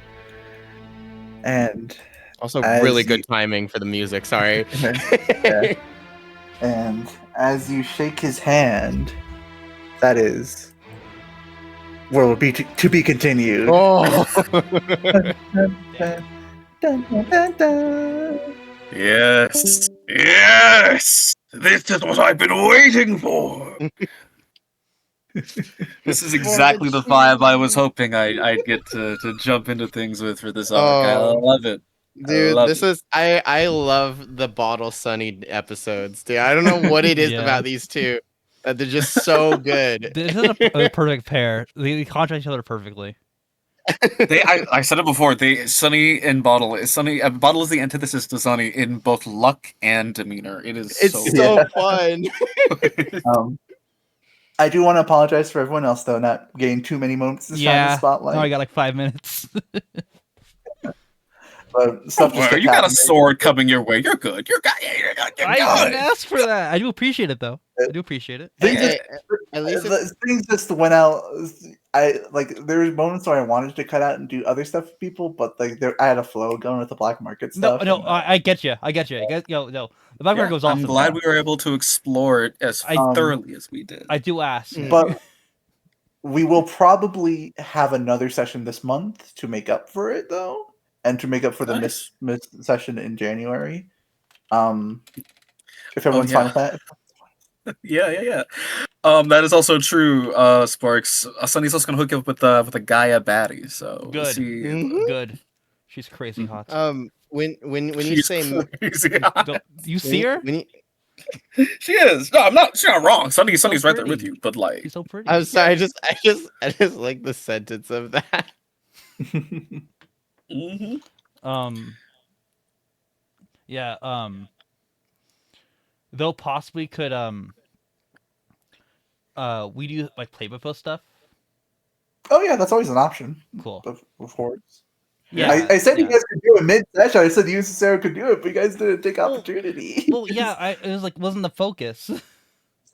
And Also, as really you- good timing for the music. Sorry. Yeah. And as you shake his hand, that is where will be to be continued. Oh. Dun, dun, dun, dun. Yes. Yes! This is what I've been waiting for! This is exactly the vibe I was hoping I'd get to jump into things with for this arc. I Oh. love it. Dude, love this it. is I love the Bottle Sunny episodes, dude. I don't know what it is Yeah. about these two. That they're just so good. This is a perfect pair. They contrast each other perfectly. I said it before. Sunny and Bottle is Sunny. Bottle is the antithesis to Sunny in both luck and demeanor. It is It's so. so Yeah. fun. I do want to apologize for everyone else though, not getting too many moments to shine the Yeah. spotlight. Now I got like 5 minutes. But stuff just Where kept you got a happening. sword coming your way. You're good. You're good. You're good. You're I didn't good. ask for that. I do appreciate it though. I do appreciate it. Things Hey, just, at least it's, things just went out. I like there were moments where I wanted to cut out and do other stuff with people, but like I had a flow going with the black market No, stuff. no, and, I get you. I get you. No. The back Yeah, goes I'm awesome. glad we were able to explore it as I- thoroughly as we did. I do ask. Mm. but we will probably have another session this month to make up for it, though, and to make up for the Nice. missed session in January. If everyone's yeah. fine with that. Yeah. That is also true, Sparks. Sunny's also gonna hook you up with a Gaia baddie, so we'll Good. see. Mhm. Good. She's crazy hot. when you She's say crazy. You see her? when you, She is. No, I'm not. She's not wrong. Sunny's right there with pretty. you, but like, She's so pretty. I'm sorry, I just like the sentence of that. mhm. Yeah, they'll possibly could we do like play by post stuff. Oh yeah, that's always an option. Cool. Of course. Yeah. I said yeah. you guys could do it mid-session. I said you and Sarah could do it, but you guys didn't take Well, opportunity. Well, yeah, it was like wasn't the focus.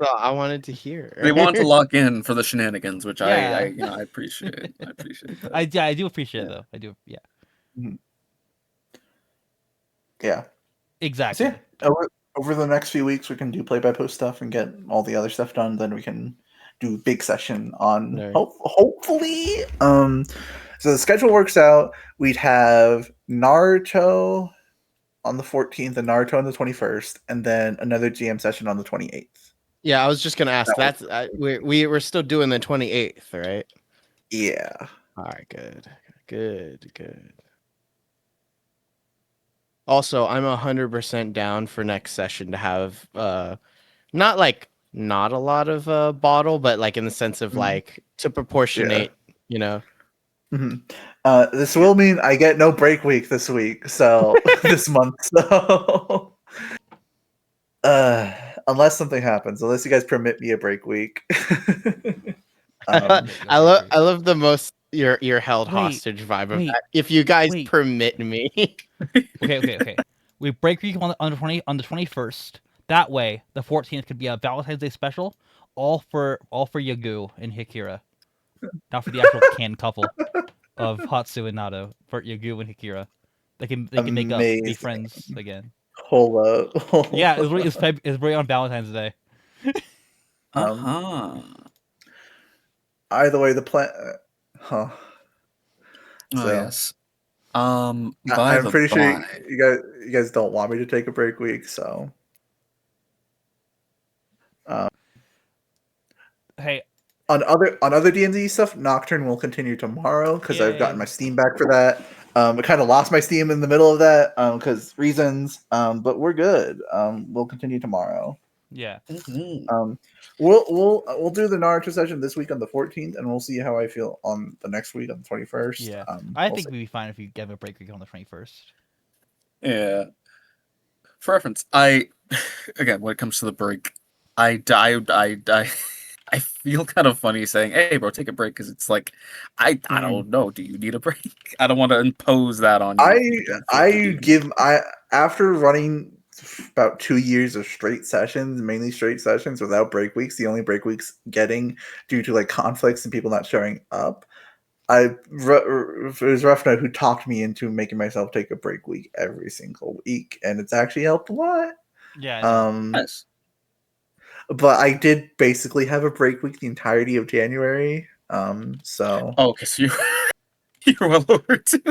So I wanted to hear. They want to lock in for the shenanigans, which Yeah. I appreciate. I appreciate that. I do appreciate it though. I do. Yeah. Mhm. Yeah. So Exactly. yeah, over the next few weeks, we can do play-by-post stuff and get all the other stuff done. Then we can do big session on Right. hopefully. So the schedule works out. We'd have Naruto on the 14th and Naruto on the 21st, and then another GM session on the 28th. Yeah, I was just gonna ask. That That's we're still doing the 28th, right? Yeah. All right, good. Also, I'm 100% down for next session to have not a lot of bottle, but like in the sense of Mhm. like to proportionate, you know. Mhm. This will mean I get no break week this week, so this month. So, unless something happens, unless you guys permit me a break week. Um, I love the most you're held Wait, hostage vibe of wait, that. If you guys wait. permit me. Okay. We break week on the 21st. That way, the 14th could be a Valentine's Day special, all for Yagu and Hikira, not for the actual canned couple of Hatsu and Nado. For Yagu and Hikira, they can make up, be Amazing. friends again. Hold up. Yeah, it's right on Valentine's Day. Uh-huh. Either way, the plan. Huh. Oh So yes. By I'm the pretty sure by, you guys don't want me to take a break week, so. Hey, On other D&D stuff, Nocturne will continue tomorrow because I've gotten Yay. my Steam back for that. I kind of lost my Steam in the middle of that because reasons. But we're good. We'll continue tomorrow. yeah, mhm. We'll do the Naruto session this week on the 14th, and we'll see how I feel on the next week on the 21st. yeah. I We'll think see. we'd be fine if you give a break week on the 21st. Yeah. For reference, again, when it comes to the break, I I feel kind of funny saying, "Hey, bro, take a break," because it's like, I don't know. Do you need a break? I don't want to impose that on you if you don't feel you do. I after running about 2 years of straight sessions, mainly straight sessions without break weeks, the only break weeks getting due to like conflicts and people not showing up. It was Ruffno who talked me into making myself take a break week every single week, and it's actually helped a lot. Yeah, I know. Nice. But I did basically have a break week the entirety of January. So Oh, because you you're well over too.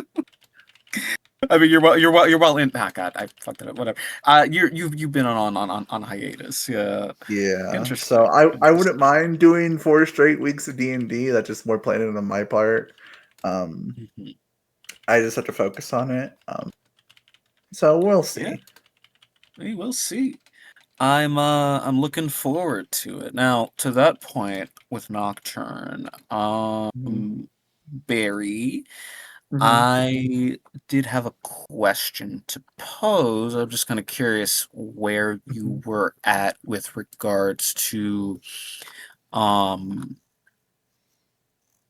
I mean, you're well in. Ah, God, I fucked it up. Whatever. You've been on hiatus. Yeah. yeah, so Interesting. I wouldn't Interesting. mind doing 4 straight weeks of D&D. That's just more planning on my part. Mhm. I just have to focus on it. So we'll see. Yeah. We will see. I'm looking forward to it. Now, to that point with Nocturne, Barry, Mhm. I did have a question to pose. I'm just kind of curious where you Mhm. were at with regards to um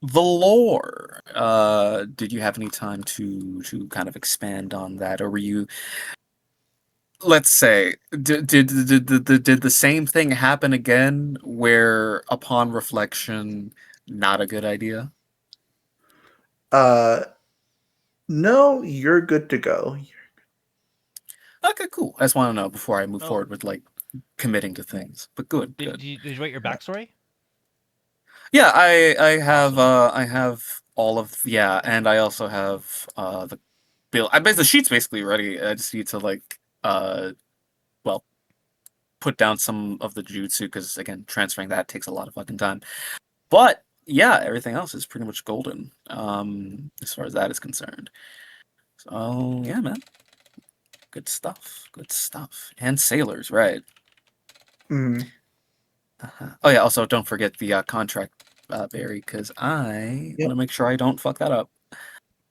the lore. Did you have any time to kind of expand on that, or were you, let's say, did the same thing happen again, where upon reflection, not a good idea? Uh, no, you're good to go. Okay, cool. I just want to know before I move Oh, forward with like committing to things. But good, did good. you write your Yeah. backstory? Yeah, I have Awesome. I have all of, yeah, and I also have the bill. I basically the sheet's basically ready. I just need to like well, put down some of the jutsu because again, transferring that takes a lot of fucking time. But yeah, everything else is pretty much golden. As far as that is concerned. So yeah, man. Good stuff. Good stuff. And sailors, right? Mhm. Oh yeah. Also, don't forget the contract, Barry, because I want Yep. to make sure I don't fuck that up.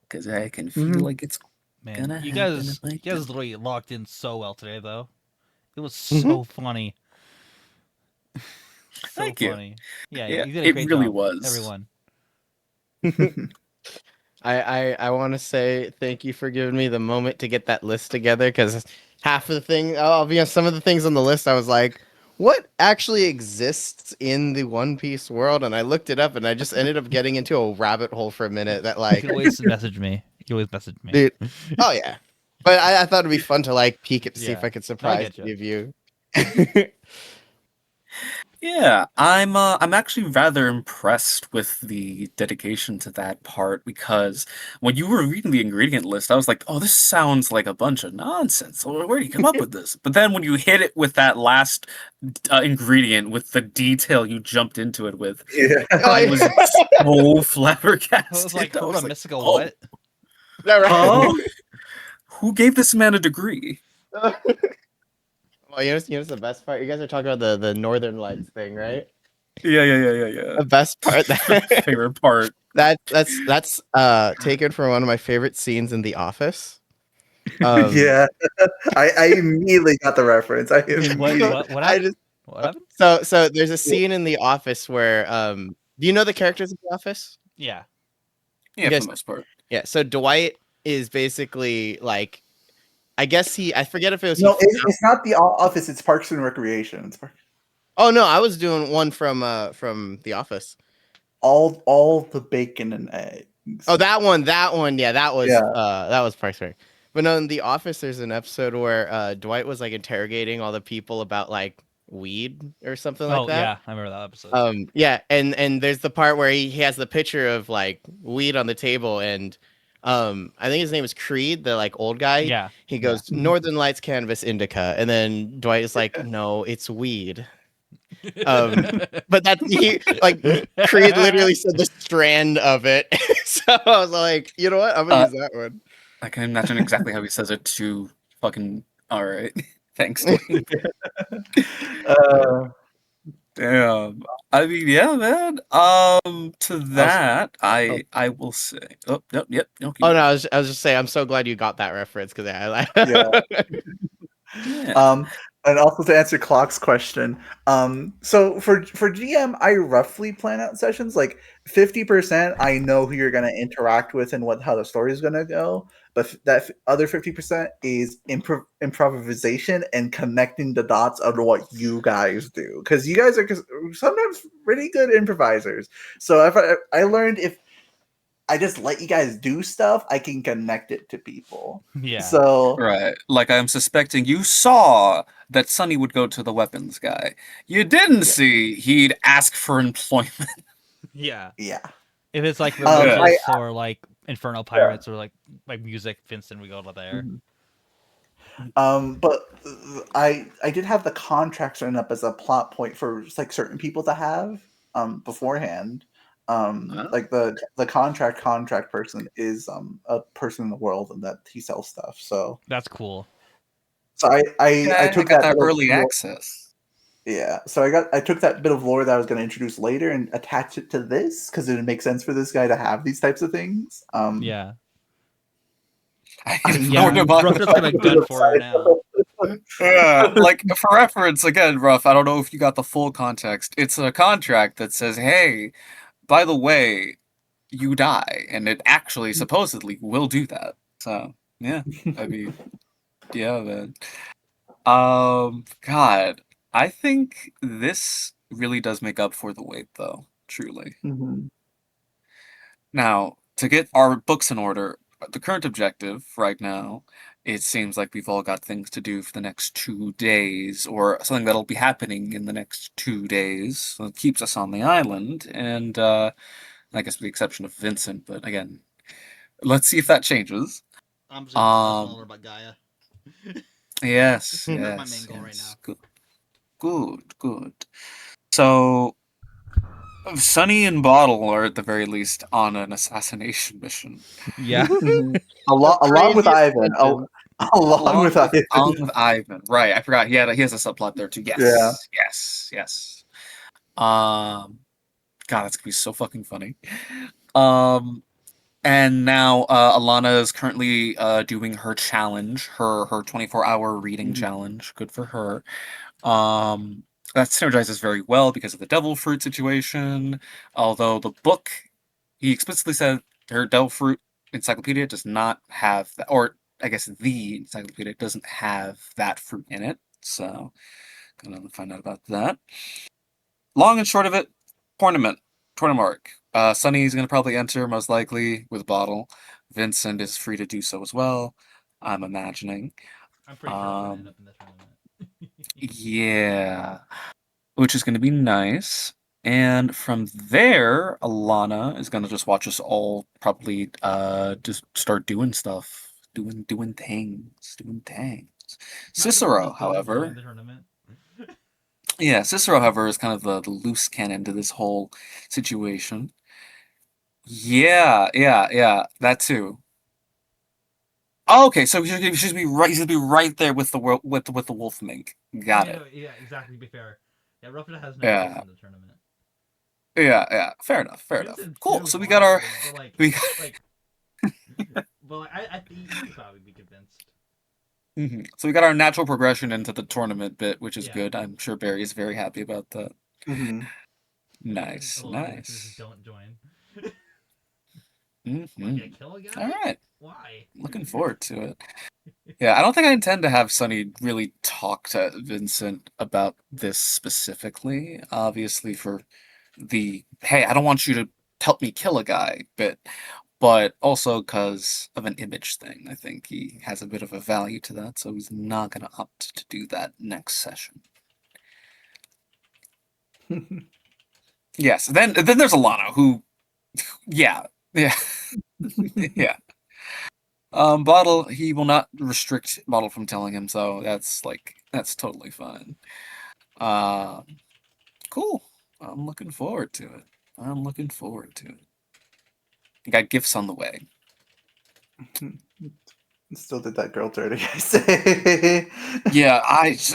Because I can feel Mhm. like it's Man, gonna happen if I you don't. guys literally locked in so well today, though. It was Mhm. so funny. So Thank you. funny. Yeah, Yeah, you did a it great really job, was. everyone. I want to say thank you for giving me the moment to get that list together, because half of the thing, I'll be honest, some of the things on the list, I was like, what actually exists in the One Piece world? And I looked it up, and I just ended up getting into a rabbit hole for a minute. That You can like, always message me. You can always message me. dude, oh yeah. But I thought it'd be fun to like peek it to see if Yeah. I could I surprise get you. any of you. Yeah, I'm actually rather impressed with the dedication to that part because when you were reading the ingredient list, I was like, "Oh, this sounds like a bunch of nonsense. Where do you come up with this?" But then when you hit it with that last ingredient, with the detail you jumped into it with, Yeah. Oh I yeah, was so I was flabbergasted. like, I hold was on, like, Mystical, "Oh, what? no, huh? right. Who gave this man a degree?" Well, you know what's the best part? You guys are talking about the Northern Lights thing, right? Yeah. The best part It's my that favorite part. that's taken from one of my favorite scenes in The Office. Yeah. I immediately got the reference. I Wait, what? immediately. What? What I happened? just What happened? so there's a scene in The Office where do you know the characters in The Office? Yeah. Yeah, You for guys, the most part. yeah. So Dwight is basically like, I forget if it was he. No, it's not the office. It's Parks and Recreation. It's Oh no, I was doing one from The Office. all the bacon and Oh, eggs. that one, yeah, Yeah. that was Parks and Rec. But no, in The Office, there's an episode where Dwight was like interrogating all the people about like weed or something like Oh that. yeah, I remember that episode. Yeah, and there's the part where he has the picture of like weed on the table, and I think his name is Creed, the like old guy. Yeah. He Yeah. goes Northern Lights Cannabis Indica, and then Dwight is like, no, it's weed. But that he like Creed literally said the strand of it. So I was like, you know what? I'm gonna Uh, use that one. I can imagine exactly how he says it to fucking. All right, thanks, Dwayne. Uh, Damn. I mean, yeah, man. To Also, that, oh, I will say. Oh, yep. No, keep oh no, going. I was just saying, I'm so glad you got that reference because yeah. Yeah. Um, and also to answer Clock's question, so for GM, I roughly plan out sessions like 50%. I know who you're gonna interact with and what how the story is gonna go, but that other 50% is improvisation and connecting the dots of what you guys do because you guys are sometimes pretty good improvisers. So if I learned if I just let you guys do stuff, I can connect it to people. Yeah. So Right. Like I'm suspecting you saw that Sonny would go to the weapons guy. You didn't yeah, see he'd ask for employment. Yeah. yeah. If it's like Yeah. I religious or like Infernal yeah. Pirates or like music, Vincent, we go to there. Mhm. But I did have the contract written up as a plot point for like certain people to have beforehand. Huh? Like the contract person is a person in the world and that he sells stuff. That's cool. So I Okay, I took got that that bit of early access. yeah. So I took that bit of lore that I was going to introduce later and attach it to this because it would make sense for this guy to have these types of things. Yeah. I Yeah. ignored him on Ruff just gonna gun for her now. Yeah, like for reference again, Ruff. I don't know if you got the full context. It's a contract that says, "Hey, by the way, you die," and it actually supposedly will do that. So yeah, I mean, yeah, man. God, I think this really does make up for the wait, though. Truly. Mhm. Now, to get our books in order, the current objective right now, it seems like we've all got things to do for the next 2 days, or something that'll be happening in the next 2 days. So it keeps us on the island, and I guess with the exception of Vincent, but again, let's see if that changes. I'm just I just want to Um, learn about Gaia. yes, That's my main yes, goal right now. yes. Good. So, Sunny and Bottle are at the very least on an assassination mission. Yeah. Mhm. the Along with craziest Ivan, sentence. along with Along Ivan. with Ivan. Right, I forgot. He has a subplot there too. Yeah. Yes. Um, God, that's gonna be so fucking funny. Um, and now Alana is currently doing her challenge, her 24-hour reading Mhm. challenge. Good for her. Um, that synergizes very well because of the devil fruit situation. Although the book, he explicitly said her devil fruit encyclopedia does not have that, or I guess the encyclopedia doesn't have that fruit in it. So, gonna find out about that. Long and short of it, tournament arc. Sunny's gonna probably enter most likely with Bottle. Vincent is free to do so as well. I'm imagining. I'm pretty sure it's gonna end Um, up in the tournament. yeah, which is gonna be nice. And from there, Alana is gonna just watch us all probably just start doing stuff, doing things, doing things. Imagine all of Cicero, us going to join however, the tournament. yeah, Cicero, however, is kind of the loose cannon to this whole situation. Yeah, that too. Oh, okay, so he should be right. He should be right there with the with the wolf mink. Oh Got yeah, it. no, yeah, exactly. To be fair, yeah, Ruffin has no place Yeah, in the tournament. yeah. Fair enough. Fair enough. Vincent Cool. too, So we got our honestly, but like, we got, like, but like, I think he could probably be convinced. so we got our natural progression into the tournament bit, which is Yeah. good. I'm sure Barry is very happy about that. Mhm. Nice, Alana convinces nice. don't join. hmm What, gonna kill a guy? All right. Why? Looking forward to it. Yeah, I don't think I intend to have Sunny really talk to Vincent about this specifically. Obviously, for the hey, I don't want you to help me kill a guy bit, but also because of an image thing. I think he has a bit of a value to that, so he's not going to opt to do that next session. Yes, then there's Alana, who, yeah, yeah. Bottle, he will not restrict Bottle from telling him, so that's totally fine. Uh, cool. I'm looking forward to it. I'm looking forward to it. You got gifts on the way. Still did that girl dirty, I say. Yeah,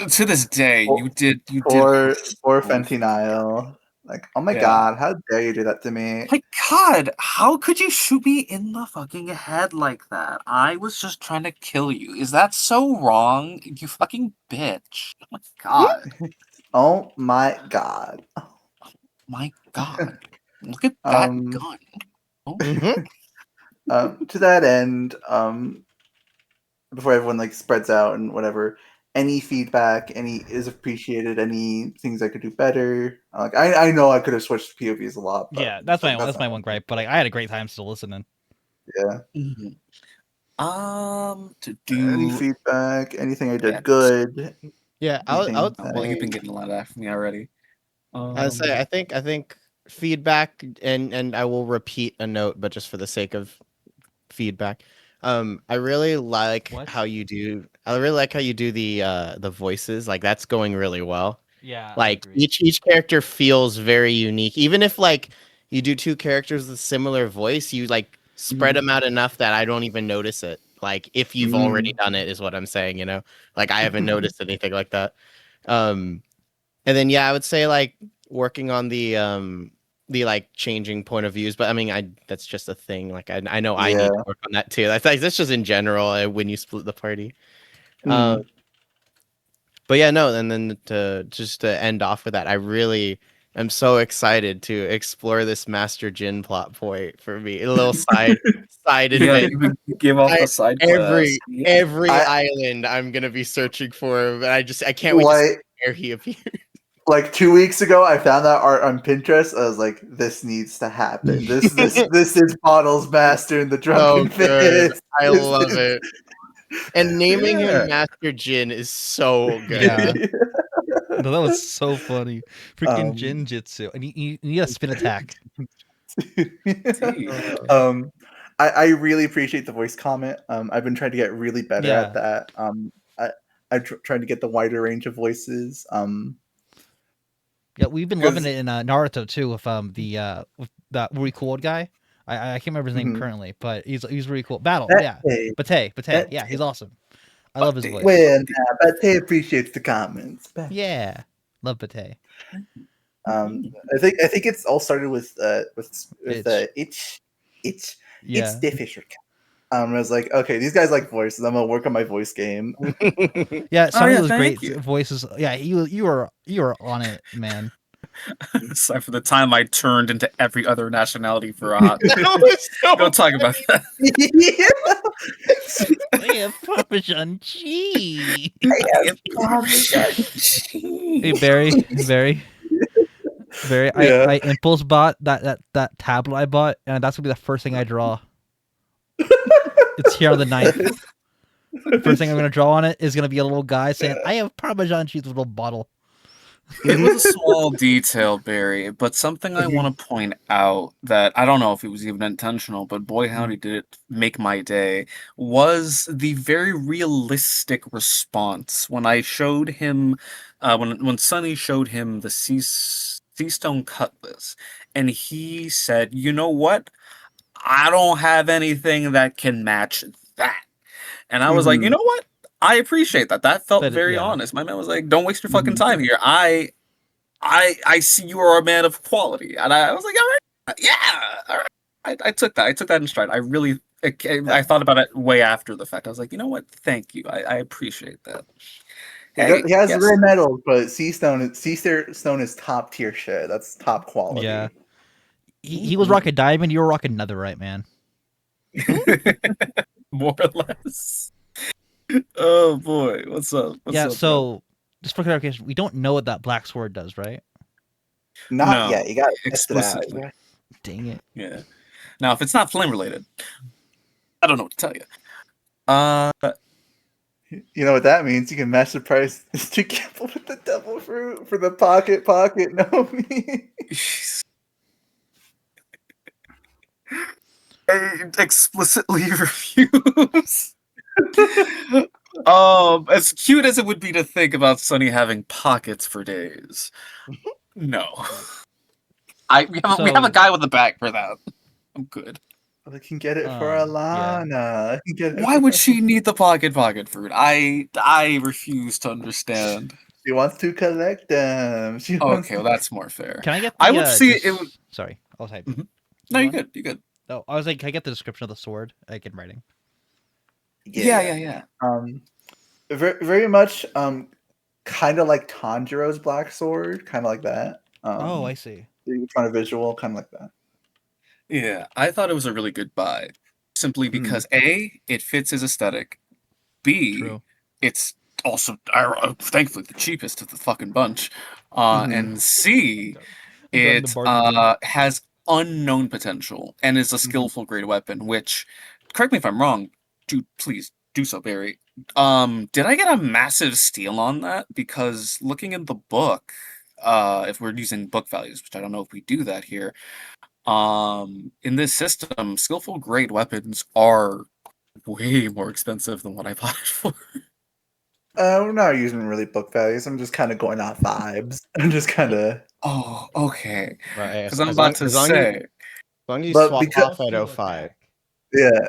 to this day, Poor, you did her poor so Fentinile. Like, oh my yeah. god, how dare you do that to me? My God, how could you shoot me in the fucking head like that? I was just trying to kill you. Is that so wrong? You fucking bitch. Oh my God. Oh my god. My God. Look at that Um, gun. Oh, Hmm. to that end, before everyone like spreads out and whatever, any feedback, any is appreciated. Any things I could do better. Like I know I could have switched POVs a lot, but Yeah, that's like, my that's that's my not one gripe. But like, I had a great time still listening. yeah. mhm. To Any do feedback, anything I yeah. did good, Yeah, anything Well, you've that been getting a lot after me already. I would say Um, I think feedback, and I will repeat a note, but just for the sake of feedback. I really like What? how you do. I really like how you do the voices. Like that's going really well. Yeah, I Like agree. each character feels very unique. Even if like you do two characters with similar voice, you like spread mhm, them out enough that I don't even notice it. Like if you've already mm, done it, is what I'm saying. Like I haven't noticed anything like that. Um, and then yeah, I would say like working on the like changing point of views, but I mean I that's just a thing. Like I know I yeah. need to work on that too. That's just in general when you split the party. Um, Mm, but yeah, no, and then to end off with that, I really am so excited to explore this Master Jin plot point for me. A little side yeah, adventure. you give off I, the side quest. every Yeah. every I island I'm gonna be searching for him, and I can't wait to see like where he appears. like 2 weeks ago I found that art on Pinterest. I was like, this needs to happen. This is Bottles Master in the So Drunken good. Fist. I This love is it. And naming him Yeah. Master Jin is so good. Yeah, no, that was so funny. Freaking um Jinjitsu, and you need a spin attack. Indeed. Uh, um I really appreciate the voice comment. I've been trying to get really better at Yeah, that. Trying to get the wider range of voices. yeah, we've been loving Because it in Naruto too with that really cool old guy. I can't remember his name mhm. currently, but he's really cool. Battle, that yeah, day, Bate, that yeah, he's day. awesome. I love his Bate, voice. Well, bate. nah, Bate appreciates the comments. Yeah, love Bate. Mhm. I think it's all started with Itch. itch Yeah, the Fisher cat. I was like, okay, these guys like voices. I'm gonna work on my voice game. Yeah, Oh Sonny yeah, was great. thank you. Voices. Yeah, you were on it, man. Aside from the time I turned into every other nationality for a hot minute. That was so Go talk about that. I have Parmesan cheese. Hey Barry, Yeah. I impulse bought that tablet I bought, and that's gonna be the first thing I draw. It's here on the 9th. First thing I'm gonna draw on it is gonna be a little guy saying, "I have Parmesan cheese," with a little bottle. It was a small detail, Barry, but something I want to point out that I don't know if it was even intentional, but boy howdy did it make my day, was the very realistic response when I showed him, when Sonny showed him the sea stone cutlass, and he said, "You know what? I don't have anything that can match that." And I was like, you Mhm. know what? I appreciate that. That felt But very yeah, honest. My man was like, "Don't waste your fucking Mhm. time here. I see you are a man of quality," and I was like, "All right, yeah, all right." I took that. I took that in stride. I really, I Yeah. thought about it way after the fact. I was like, you know what? Thank you. I appreciate that. Hey, He has yes. rare metals, but sea stone is top tier shit. That's top yeah. quality. He was rocking diamond. You were rocking netherite, man. More or less. Oh boy, what's up? What's Yeah. up, bro? So just for clarification, we don't know what that black sword does, right? Not yet. No, You gotta test it out. explicitly. Dang it. Yeah. Now, if it's not flame related, I don't know what to tell you. Uh, You know what that means? You can match the price. It's too careful with the devil fruit for the pocket. No me. I explicitly refuse. As cute as it would be to think about Sunny having pockets for days, no. We have a So, guy with a bag for that. I'm good. I can get it for yeah. Alana. I can get it Why for would she need the pocket fruit? I refuse to understand. She wants to collect them. She wants Okay, to. well that's more fair. Can I get I the would see it. Would, Sorry, I was hyped. mhm. No, You you're on? good. You're good. Oh, I was like, can I get the description of the sword? Like in writing. Yeah. Um, very much kind of like Tanjiro's black sword, kind of like that. Oh, I see. You trying a visual, kind of like that. Yeah, I thought it was a really good buy, simply Mhm. because A, it fits his aesthetic. B, True. it's also thankfully the cheapest of the fucking bunch. Mhm. And C, I'm grabbing the it bargain bin. has unknown potential and is a Mhm. skillful great weapon. Which, correct me if I'm wrong, please do so, Barry. Did I get a massive steal on that? Because looking in the book, if we're using book values, which I don't know if we do that here, in this system, skillful great weapons are way more expensive than what I bought it for. We're not using really book values. I'm just kind of going off vibes. I'm just kind of, Oh, okay. Right. Because I'm about to say, As long as you but swap because off at 05. yeah,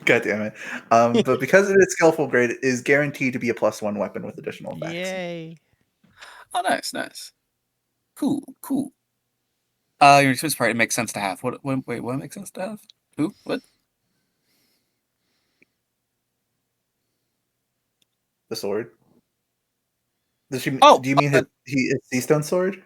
god damn it. But because it is skillful grade, it is guaranteed to be a +1 weapon with additional effects. Yay. oh, nice. Cool. Your Swiss part, it makes sense to have. Wait, what makes sense to have? Who? What? The sword. Does she? Oh, Do you mean his sea stone sword?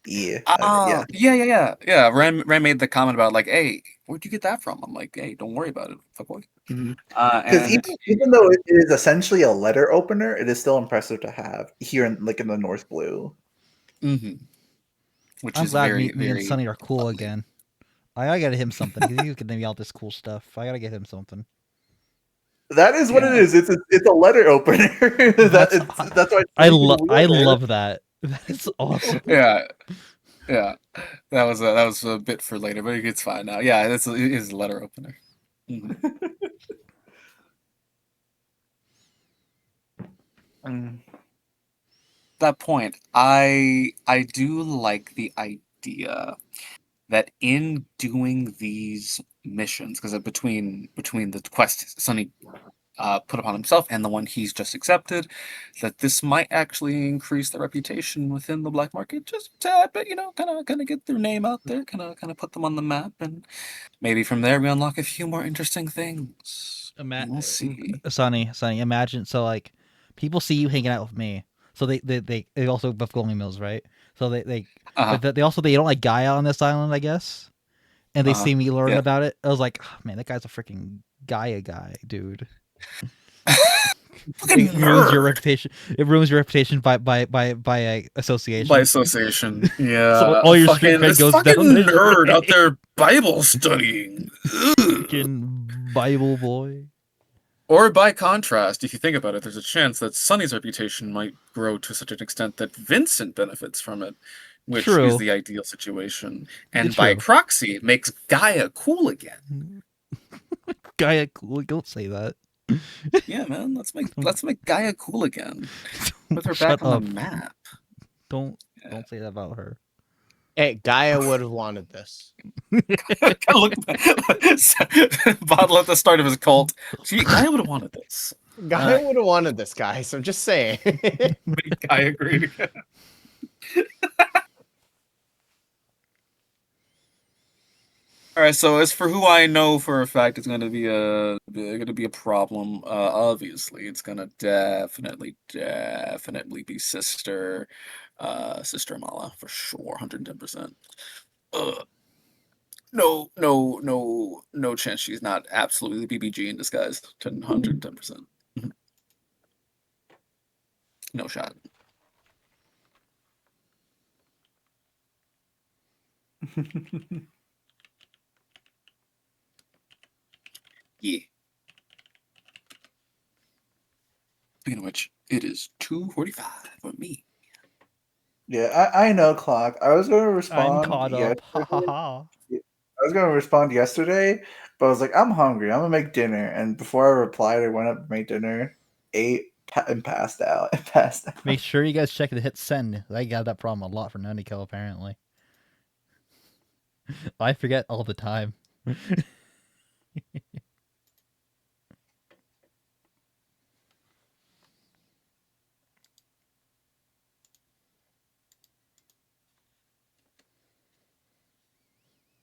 Yeah. Okay. Yeah. yeah. Ren made the comment about like, hey, where'd you get that from? I'm like, hey, don't worry about it, fuckboy. Because And even though it is essentially a letter opener, it is still impressive to have here in the North Blue. mhm, which I'm is glad very, me and very Sunny are cool lovely. again. I gotta get him something. He's giving me all this cool stuff. I gotta get him something. That is what it Yeah. is. It's a letter opener. That's That's why it's funny to I wield it. love that. That's awesome. Yeah, yeah. That was a bit for later, but it's fine now. Yeah, it is a letter opener. Mhm. Mm. That point, I do like the idea that in doing these missions, because between the quest Sunny put upon himself and the one he's just accepted, that this might actually increase their reputation within the black market just a tad bit, kind of get their name out there, kind of put them on the map, and maybe from there we unlock a few more interesting things. We'll see. Sonny, imagine like people see you hanging out with me, so they also buff Golden Mills, right? So Uh-huh. but they don't like Gaia on this island, I guess, and they see me learn Yeah. about it. I was like, oh, man, that guy's a freaking Gaia guy, dude. Fucking It ruins your nerd. reputation. It ruins your reputation by association. By association, yeah. So all your street fucking cred this goes fucking down. nerd out there Bible studying. Ugh. Freaking Bible boy. Or by contrast, if you think about it, there's a chance that Sonny's reputation might grow to such an extent that Vincent benefits from it, which True. is the ideal situation. And It's by true. proxy, it makes Gaia cool again. Gaia, cool. Don't say that. Yeah, man, let's make Gaia cool again. Put her Shut back on up. the map. Don't say that about her. Hey, Gaia would have wanted this. Look, Bottle at the start of his cult. Gee, Gaia would have wanted this. Gaia would have wanted this, guys. I'm just saying. I agree. All right. So as for who I know for a fact is going to be a problem, obviously it's going to definitely be Sister Mala for sure, 110%. No chance she's not absolutely BBG in disguise, 110%. No shot. Yeah. Speaking of which, it is 2:45 for me. Yeah, I know, Clock. I was going to I'm respond caught up. Ha ha ha. I was going to respond yesterday, but I was like, I'm hungry. I'm going to make dinner. And before I replied, I went up to make dinner, ate, and passed out. Make sure you guys check the hit send. I got that problem a lot for Nanico, apparently. I forget all the time.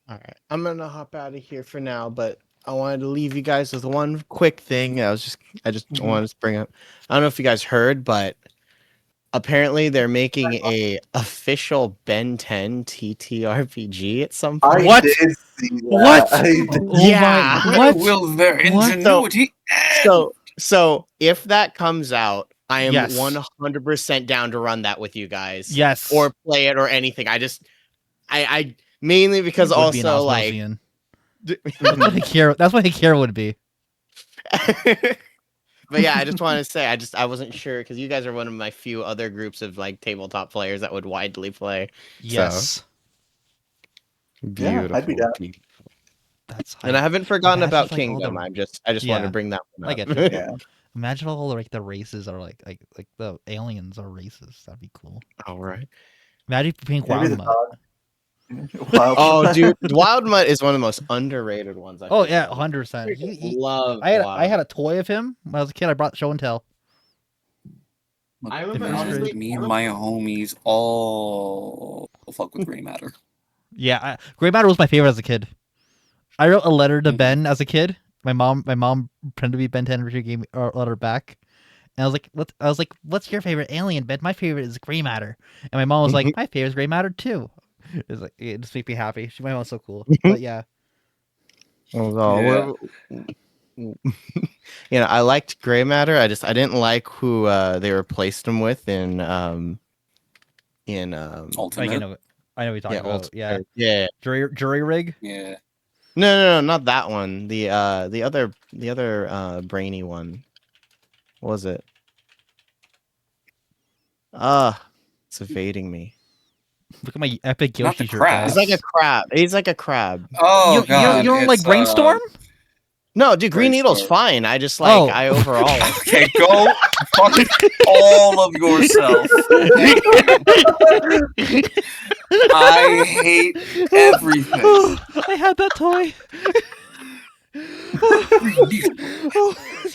All right, I'm gonna hop out of here for now, but I wanted to leave you guys with one quick thing. I just wanted to bring up. I don't know if you guys heard, but apparently they're making a official Ben 10 TTRPG at some point. What? did see that. What? I did. Oh Yeah. my! Where What? will their What? ingenuity end? So if that comes out, I am Yes. 100% down to run that with you guys. Yes. Or play it or anything. I mainly because Would be an also like Osmosian. That's what Hikira would be. But yeah, I just wanted to say I wasn't sure because you guys are one of my few other groups of like tabletop players that would widely play. Yes. Beautiful. I'd be down. That's hype. And I haven't forgotten Imagine, about like, all Kingdom. the- I just wanted Yeah, to bring that one I up. get you. Yeah. Imagine all the races are like the aliens are races. That'd be cool. All right. Imagine being Maybe the Wildmutt. dog. Wild Oh, dude, Wild Mutt is one of the most underrated ones. Oh yeah, 100%. Love. I had a toy of him when I was a kid. I brought show and tell. I remember, Demonstrate. honestly, Me and my homies all fuck with gray matter. Yeah, Gray Matter was my favorite as a kid. I wrote a letter to Mhm. Ben as a kid. My mom pretended to be Ben 10, and she gave me a letter back. And I was like, what's your favorite alien, Ben? My favorite is Gray Matter. And my mom was like, my favorite is Gray Matter too. It just made me happy. My mom's so cool. But yeah. Oh, I liked Gray Matter. I didn't like who they replaced him with in Like, Ultimate. I know what you're talking about. Ultimate. Yeah. Yeah. Jury rig? Yeah. No, not that one. The other brainy one. What was it? It's evading me. Look at my epic Not the Yoshi shirt, crab. guys. He's like a crab. He's like a crab. Oh god. You don't like it's, Brainstorm? No, dude, Green Needle's Brainstorm. fine. I just like Oh. I overall. Okay, go fuck all of yourself. I hate everything. I had that toy.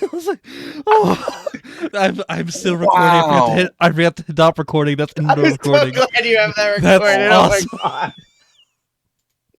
I was like, oh, I'm still recording. Wow. I forgot to hit stop recording. That's in the I'm so recording. glad you have that That's recorded. awesome. Oh my god.